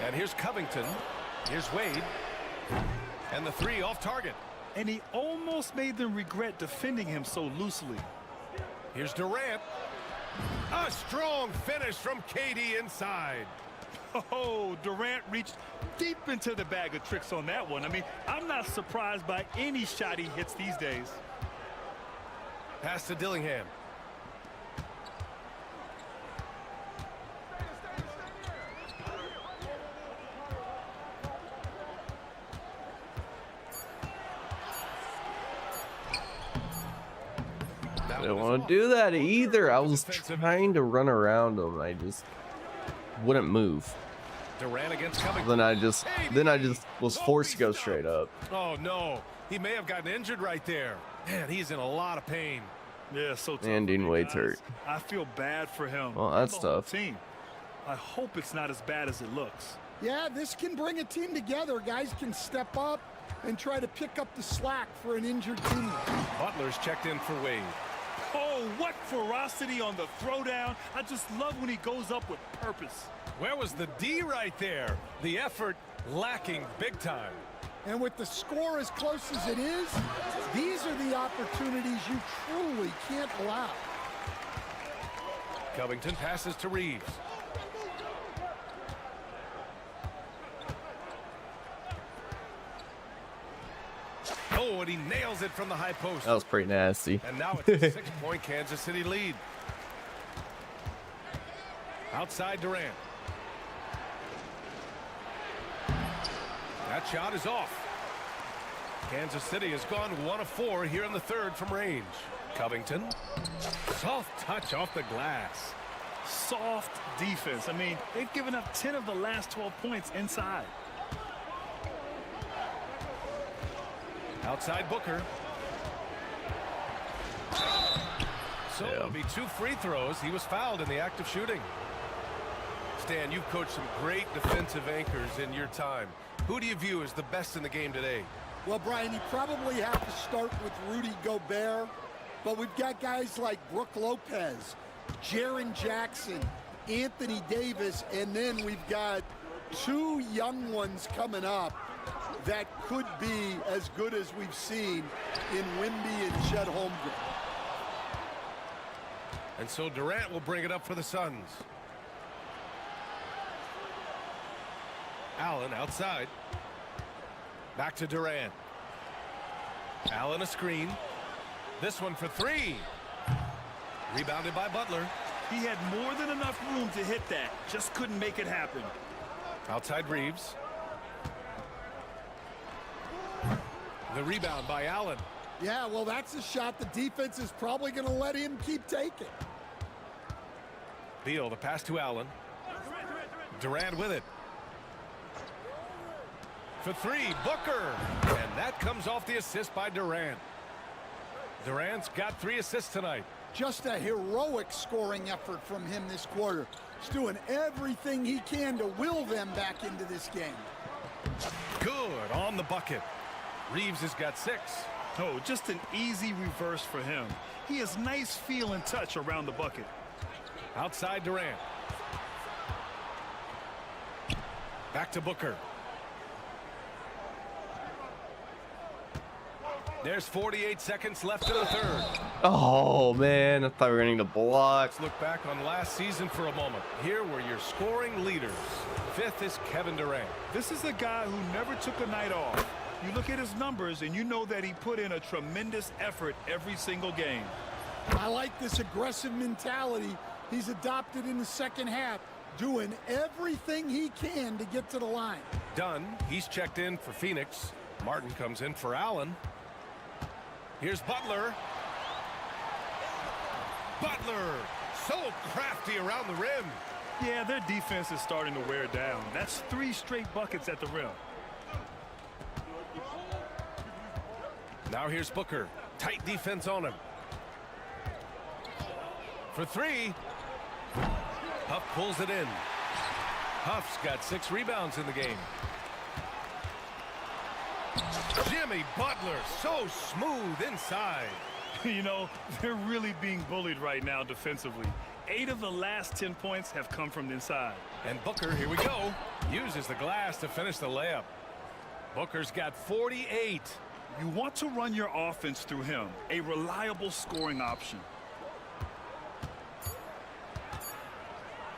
C: And here's Covington. Here's Wade. And the 3 off target.
D: And he almost made them regret defending him so loosely.
C: Here's Durant. A strong finish from KD inside.
D: Oh, Durant reached deep into the bag of tricks on that one. I mean, I'm not surprised by any shot he hits these days.
C: Pass to Dillingham.
B: I didn't want to do that either. I was trying to run around him. I just wouldn't move.
C: Durant against Covington.
B: Then I just was forced to go straight up.
C: Oh no, he may have gotten injured right there. Man, he's in a lot of pain.
D: Yeah, so tough.
B: And Dean Wade's hurt.
D: I feel bad for him.
B: Well, that's tough.
D: Team. I hope it's not as bad as it looks.
Q: Yeah, this can bring a team together. Guys can step up and try to pick up the slack for an injured team.
C: Butler's checked in for Wade.
D: Oh, what ferocity on the throwdown. I just love when he goes up with purpose.
C: Where was the D right there? The effort lacking big time.
Q: And with the score as close as it is, these are the opportunities you truly can't allow.
C: Covington passes to Reeves. Oh, and he nails it from the high post.
B: That was pretty nasty.
C: And now it's a 6-point Kansas City lead. Outside Durant. That shot is off. Kansas City has gone 1 of 4 here in the third from range. Covington. Soft touch off the glass.
D: Soft defense. I mean, they've given up 10 of the last 12 points inside.
C: Outside Booker. So it'll be 2 free throws. He was fouled in the act of shooting. Stan, you've coached some great defensive anchors in your time. Who do you view as the best in the game today?
Q: Well, Brian, you probably have to start with Rudy Gobert, but we've got guys like Brook Lopez, Jaren Jackson, Anthony Davis, and then we've got 2 young ones coming up that could be as good as we've seen in Wemby and Chet Holmgren.
C: And so Durant will bring it up for the Suns. Allen outside. Back to Durant. Allen a screen. This one for 3. Rebounded by Butler.
D: He had more than enough room to hit that. Just couldn't make it happen.
C: Outside Reeves. The rebound by Allen.
Q: Yeah, well, that's a shot the defense is probably going to let him keep taking.
C: Beal, the pass to Allen. Durant with it. For 3, Booker. And that comes off the assist by Durant. Durant's got 3 assists tonight.
Q: Just a heroic scoring effort from him this quarter. He's doing everything he can to will them back into this game.
C: Good on the bucket. Reeves has got 6.
D: Oh, just an easy reverse for him. He has nice feel and touch around the bucket.
C: Outside Durant. Back to Booker. There's 48 seconds left in the third.
B: Oh, man. I thought we were going to need a block.
C: Let's look back on last season for a moment. Here were your scoring leaders. 5th is Kevin Durant.
D: This is a guy who never took a night off. You look at his numbers and you know that he put in a tremendous effort every single game.
Q: I like this aggressive mentality he's adopted in the second half, doing everything he can to get to the line.
C: Dunn, he's checked in for Phoenix. Martin comes in for Allen. Here's Butler. Butler, so crafty around the rim.
D: Yeah, their defense is starting to wear down. That's 3 straight buckets at the rim.
C: Now here's Booker. Tight defense on him. For 3. Huff pulls it in. Huff's got 6 rebounds in the game. Jimmy Butler, so smooth inside.
D: You know, they're really being bullied right now defensively. 8 of the last 10 points have come from the inside.
C: And Booker, here we go, uses the glass to finish the layup. Booker's got 48.
D: You want to run your offense through him, a reliable scoring option.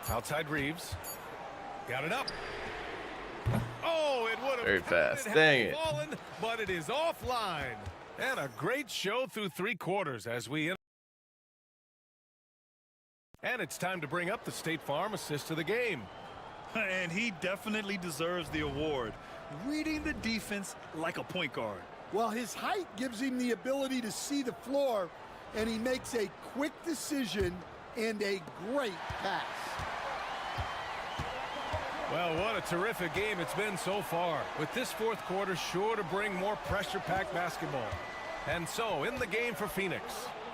C: Outside Reeves. Got it up. Oh, it would have
B: very fast. Dang it.
C: Fallen, but it is offline. And a great show through 3 quarters as we... And it's time to bring up the State Farm assist of the game.
D: And he definitely deserves the award. Reading the defense like a point guard.
Q: Well, his height gives him the ability to see the floor, and he makes a quick decision and a great pass.
C: Well, what a terrific game it's been so far, with this 4th quarter sure to bring more pressure-packed basketball. And so, in the game for Phoenix,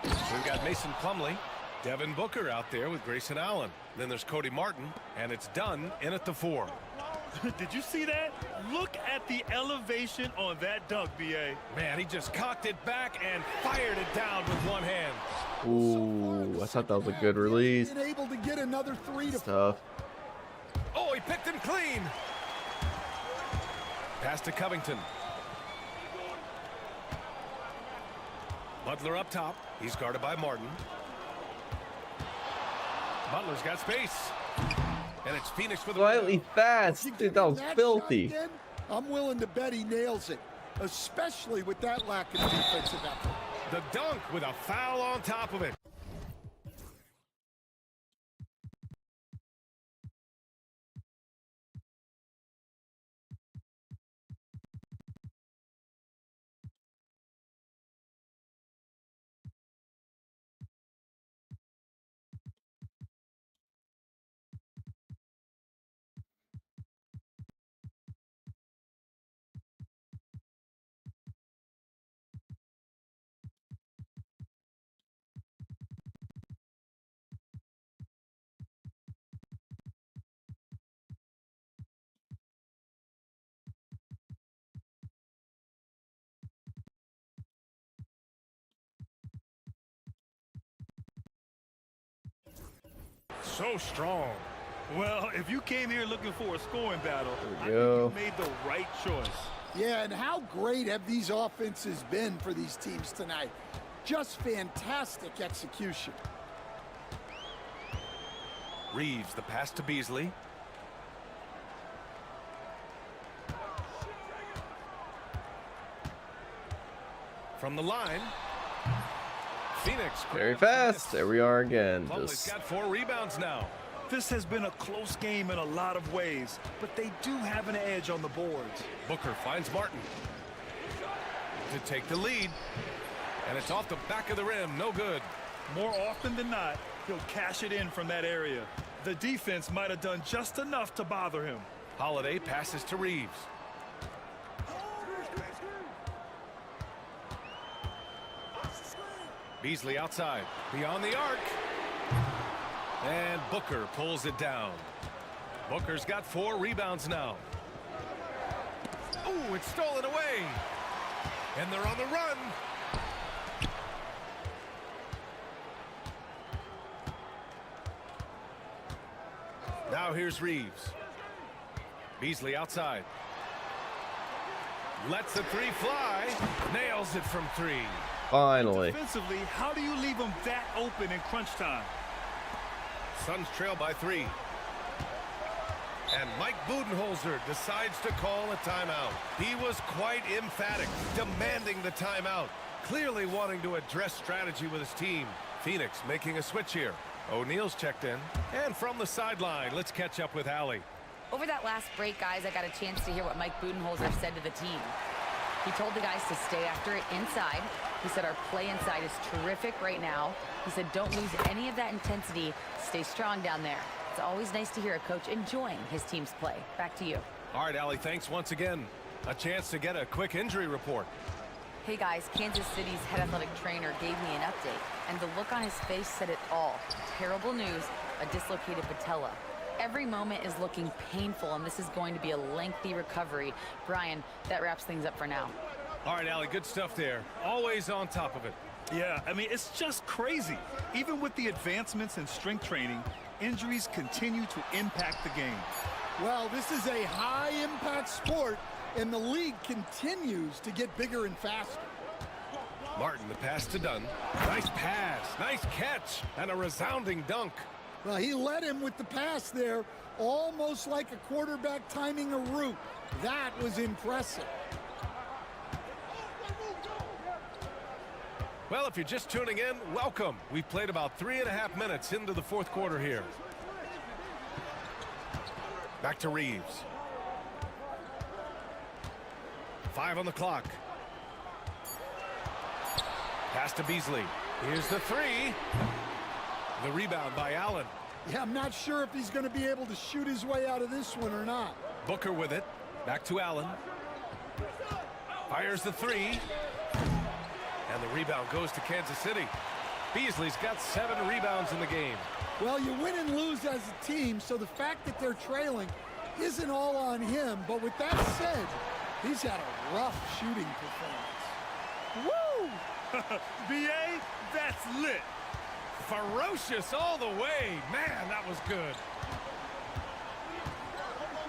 C: we've got Mason Plumlee, Devin Booker out there with Grayson Allen. Then there's Cody Martin, and it's Dunn in at the 4.
D: Did you see that? Look at the elevation on that dunk, B.A.
C: Man, he just cocked it back and fired it down with one hand.
B: Ooh, I thought that was a good release.
Q: Been able to get another 3 to...
B: Tough.
C: Oh, he picked him clean. Pass to Covington. Butler up top. He's guarded by Martin. Butler's got space. And it's Phoenix with
B: Slightly fast. Dude, that was filthy.
Q: I'm willing to bet he nails it, especially with that lack of defensive effort.
C: The dunk with a foul on top of it. So strong.
D: Well, if you came here looking for a scoring battle, I think
B: you
D: made the right choice.
Q: Yeah, and how great have these offenses been for these teams tonight? Just fantastic execution.
C: Reeves, the pass to Beasley. From the line. Phoenix.
B: Very fast. There we are again.
C: Plumlee's got 4 rebounds now.
D: This has been a close game in a lot of ways, but they do have an edge on the boards.
C: Booker finds Martin to take the lead. And it's off the back of the rim. No good.
D: More often than not, he'll cash it in from that area. The defense might have done just enough to bother him.
C: Holiday passes to Reeves. Beasley outside, beyond the arc. And Booker pulls it down. Booker's got 4 rebounds now. Ooh, it's stolen away. And they're on the run. Now here's Reeves. Beasley outside. Lets the 3 fly. Nails it from 3.
B: Finally.
D: Defensively, how do you leave them that open in crunch time?
C: Suns trail by 3. And Mike Budenholzer decides to call a timeout. He was quite emphatic, demanding the timeout, clearly wanting to address strategy with his team. Phoenix making a switch here. O'Neal's checked in. And from the sideline, let's catch up with Allie.
H: Over that last break, guys, I got a chance to hear what Mike Budenholzer said to the team. He told the guys to stay after it inside. He said our play inside is terrific right now. He said don't lose any of that intensity. Stay strong down there. It's always nice to hear a coach enjoying his team's play. Back to you.
C: All right, Allie, thanks once again. A chance to get a quick injury report.
H: Hey guys, Kansas City's head athletic trainer gave me an update, and the look on his face said it all. Terrible news, a dislocated patella. Every moment is looking painful, and this is going to be a lengthy recovery. Brian, that wraps things up for now.
C: All right, Allie, good stuff there. Always on top of it.
D: Yeah, I mean, it's just crazy. Even with the advancements in strength training, injuries continue to impact the game.
Q: Well, this is a high-impact sport, and the league continues to get bigger and faster.
C: Martin, the pass to Dunn. Nice pass, nice catch, and a resounding dunk.
Q: Well, he led him with the pass there, almost like a quarterback timing a route. That was impressive.
C: Well, if you're just tuning in, welcome. We've played about 3.5 minutes into the fourth quarter here. Back to Reeves. 5 on the clock. Pass to Beasley. Here's the 3. The rebound by Allen.
Q: Yeah, I'm not sure if he's going to be able to shoot his way out of this one or not.
C: Booker with it. Back to Allen. Fires the 3. And the rebound goes to Kansas City. Beasley's got 7 rebounds in the game.
Q: Well, you win and lose as a team, so the fact that they're trailing isn't all on him. But with that said, he's had a rough shooting performance.
D: Woo! BA, that's lit.
C: Ferocious all the way. Man, that was good.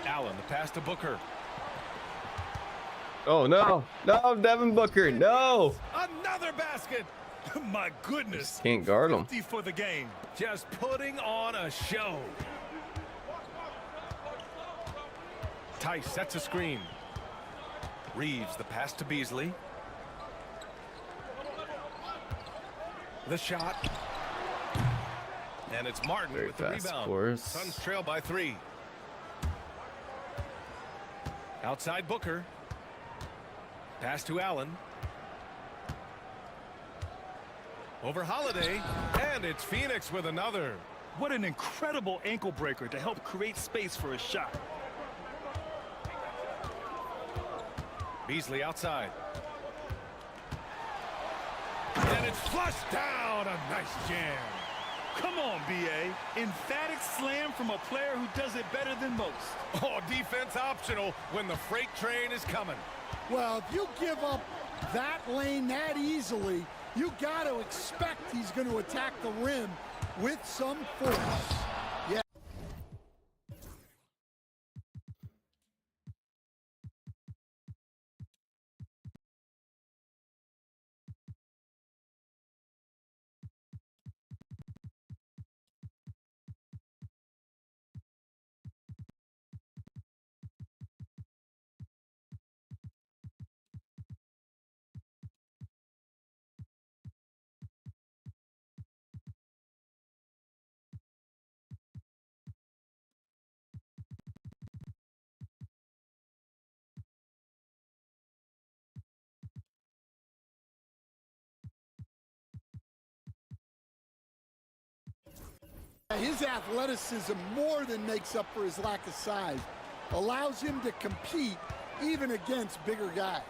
C: Allen, the pass to Booker.
B: Oh, no. No, Devin Booker. No.
C: Another basket.
D: My goodness.
B: Can't guard him.
D: 50 for the game.
C: Just putting on a show. Tice sets a screen. Reeves, the pass to Beasley. The shot. And it's Martin
B: Very
C: with the
B: fast,
C: rebound.
B: Of course.
C: Suns trail by 3. Outside Booker. Pass to Allen. Over Holiday. And it's Phoenix with another.
D: What an incredible ankle breaker to help create space for a shot.
C: Beasley outside. And it's flushed down. A nice jam.
D: Come on, BA. Emphatic slam from a player who does it better than most.
C: Oh, defense optional when the freight train is coming.
Q: Well, if you give up that lane that easily, you got to expect he's going to attack the rim with some force. Yeah. His athleticism more than makes up for his lack of size. Allows him to compete even against bigger guys.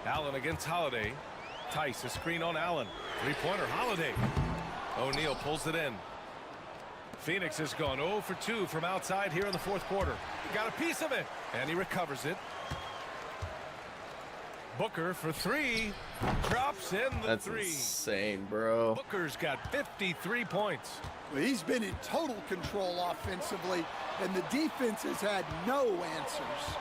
C: Allen against Holiday. Tice, a screen on Allen. Three-pointer, Holiday. O'Neal pulls it in. Phoenix has gone 0 for 2 from outside here in the fourth quarter. He got a piece of it, and he recovers it. Booker for 3. Drops in the
B: That's
C: 3.
B: insane, bro.
C: Booker's got 53 points.
Q: Well, he's been in total control offensively, and the defense has had no answers.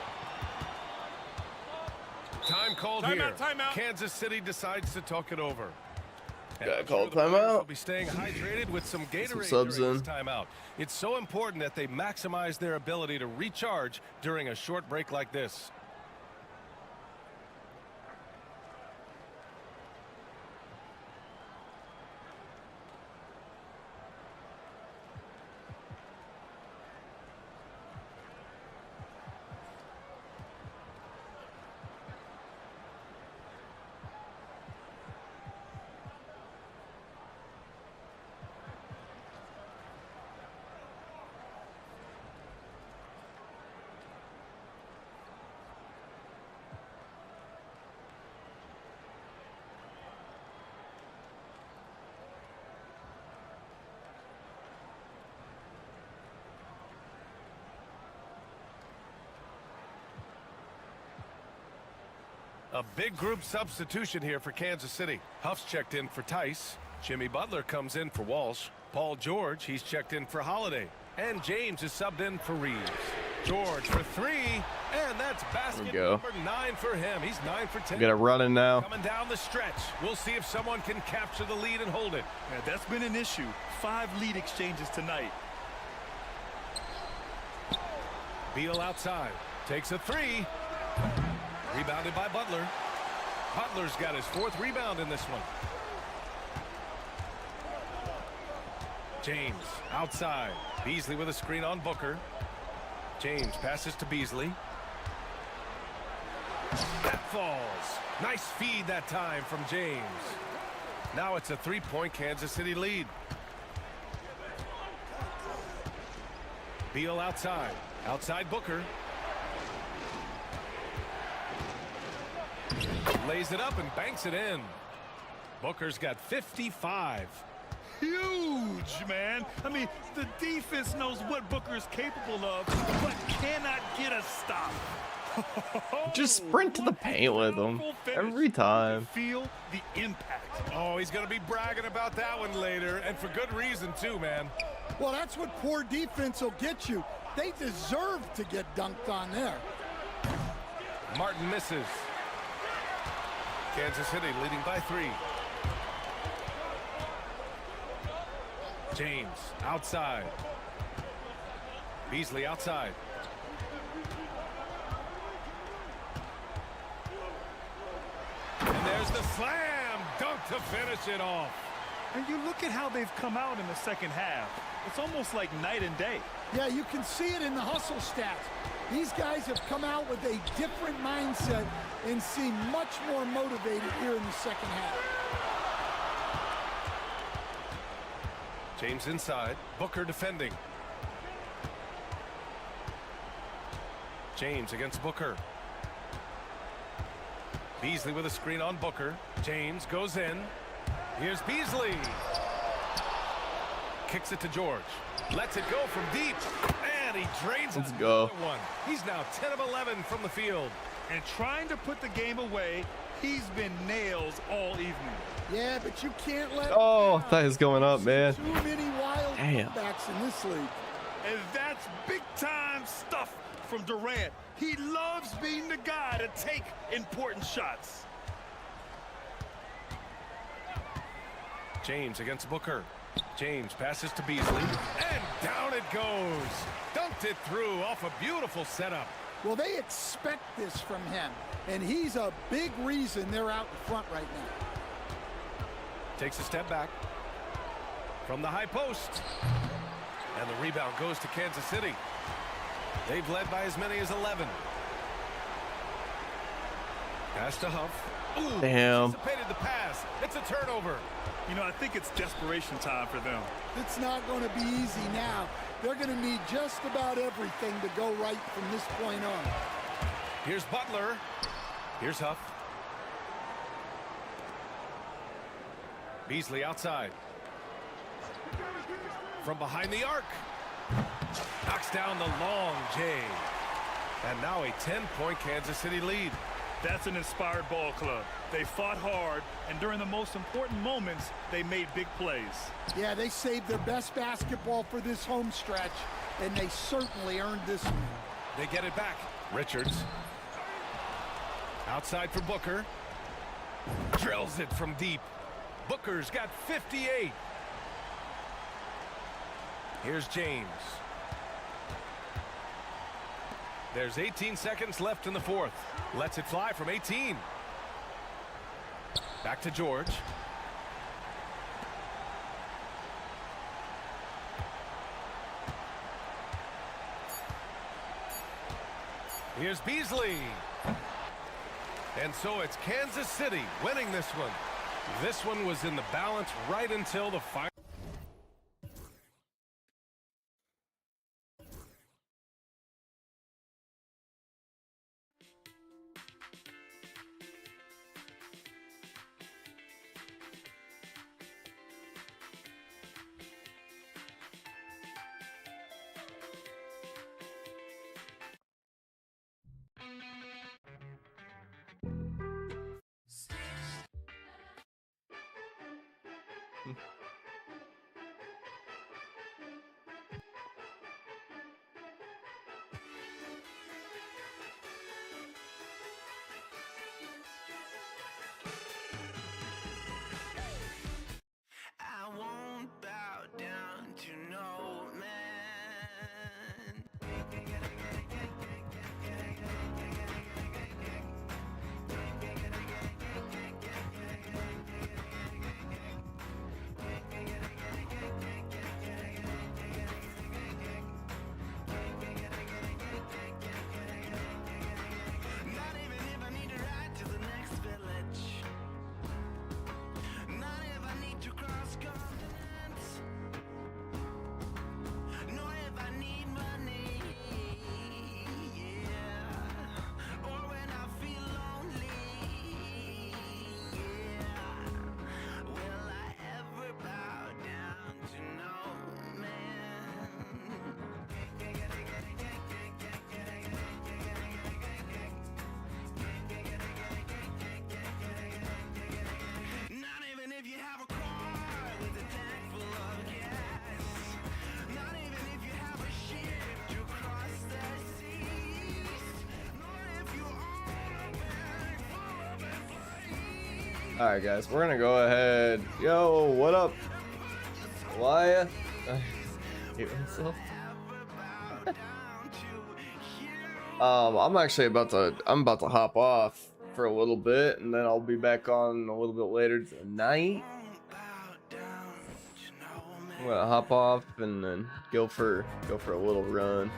C: Time called
D: Timeout,
C: here.
D: timeout.
C: Kansas City decides to talk it over.
B: Gotta
C: I'm
B: call
C: sure the players
B: timeout.
C: will be staying hydrated with some Gatorade
B: subs
C: during
B: in.
C: this timeout. It's so important that they maximize their ability to recharge during a short break like this. A big group substitution here for Kansas City. Huff's checked in for Tice. Jimmy Butler comes in for Walsh. Paul George, he's checked in for Holiday. And James is subbed in for Reeves. George for 3, and that's basket number 9 for him. He's 9 for 10.
B: Get it running now.
C: Coming down the stretch. We'll see if someone can capture the lead and hold it.
D: Yeah, that's been an issue. 5 lead exchanges tonight.
C: Beal outside. Takes a 3. Rebounded by Butler. Butler's got his 4th rebound in this one. James outside. Beasley with a screen on Booker. James passes to Beasley. That falls. Nice feed that time from James. Now it's a 3-point Kansas City lead. Beal outside. Outside Booker. Lays it up and banks it in. Booker's got 55.
D: Huge, man. I mean, the defense knows what Booker is capable of, but cannot get a stop.
B: Just sprint to the paint with him every time.
D: Feel the impact.
C: Oh, he's going to be bragging about that one later, and for good reason too, man.
Q: Well, that's what poor defense will get you. They deserve to get dunked on there.
C: Martin misses. Kansas City leading by 3. James outside. Beasley outside. And there's the slam dunk to finish it off.
D: And you look at how they've come out in the second half. It's almost like night and day.
Q: Yeah, you can see it in the hustle stats. These guys have come out with a different mindset and seem much more motivated here in the second half.
C: James inside. Booker defending. James against Booker. Beasley with a screen on Booker. James goes in. Here's Beasley. Kicks it to George. Lets it go from deep. And he drains it.
B: Let's go.
C: One. He's now 10 of 11 from the field.
D: And trying to put the game away, he's been nails all evening.
Q: Yeah, but you can't let
B: I thought he was going up, man.
Q: too many wild comebacks in this league.
D: And that's big-time stuff from Durant. He loves being the guy to take important shots.
C: James against Booker. James passes to Beasley. And down it goes. Dunked it through off a beautiful setup.
Q: Well, they expect this from him, and he's a big reason they're out in front right now.
C: Takes a step back from the high post. And the rebound goes to Kansas City. They've led by as many as 11. Pass to Huff. Ooh,
B: damn.
C: Anticipated the pass. It's a turnover.
D: You know, I think it's desperation time for them.
Q: It's not going to be easy now. They're going to need just about everything to go right from this point on.
C: Here's Butler. Here's Huff. Beasley outside. From behind the arc. Knocks down the long J. And now a 10-point Kansas City lead.
D: That's an inspired ball club. They fought hard, and during the most important moments, they made big plays.
Q: Yeah, they saved their best basketball for this home stretch, and they certainly earned this one.
C: They get it back. Richards. Outside for Booker. Drills it from deep. Booker's got 58. Here's James. There's 18 seconds left in the fourth. Lets it fly from 18. Back to George. Here's Beasley. And so it's Kansas City winning this one. This one was in the balance right until the final.
A: I won't bow down to no man. Not even if I need to ride to the next village. Not if I need to cross continents. Nor if I need money. Yeah. Or when I feel lonely. Yeah. Will I ever bow down to no man? Not even if you have a car with a tank full of gas. Not even if you have a ship to cross the seas. Nor if you own a bag full of employees.
B: Alright guys, we're gonna go ahead. Yo, what up? Why? Hate myself. I'm actually about to hop off for a little bit, and then I'll be back on a little bit later tonight. I'm gonna hop off and then go for a little run.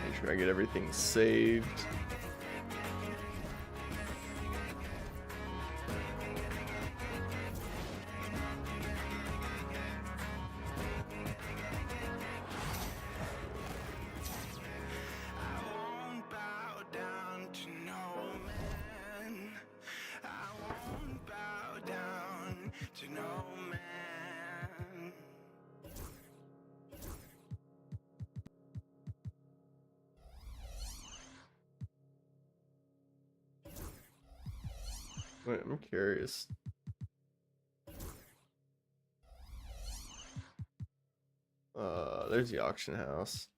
B: Make sure I get everything saved. Wait, I'm curious. There's the auction house.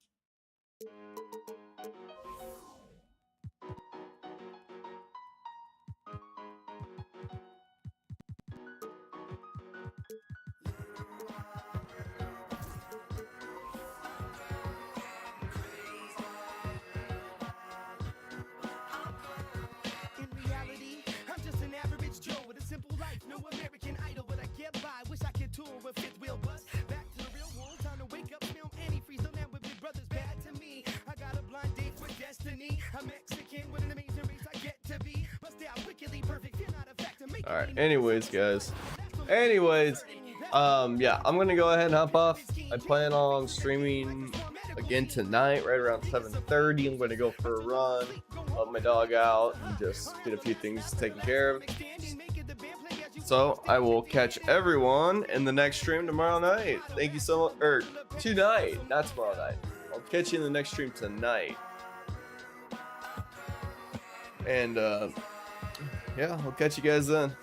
A: In reality, I'm just an average Joe with a simple life, no American Idol, but I get by. Wish I could tour with fifth wheel bus. Back to the real world, time to wake up, film antifreeze. Don't have with big brothers bad to me. I got a blind date with destiny. I'm Mexican with an amazing race I get to be. Must stay out wickedly perfect. You're not a factor. Make
B: All right. Anyways, guys. Yeah, I'm gonna go ahead and hop off. I plan on streaming again tonight, right around 7:30. I'm gonna go for a run, let my dog out, and just get a few things taken care of. So I will catch everyone in the next stream tomorrow night. Thank you so much. Or tonight, not tomorrow night. I'll catch you in the next stream tonight. And yeah, I'll catch you guys then.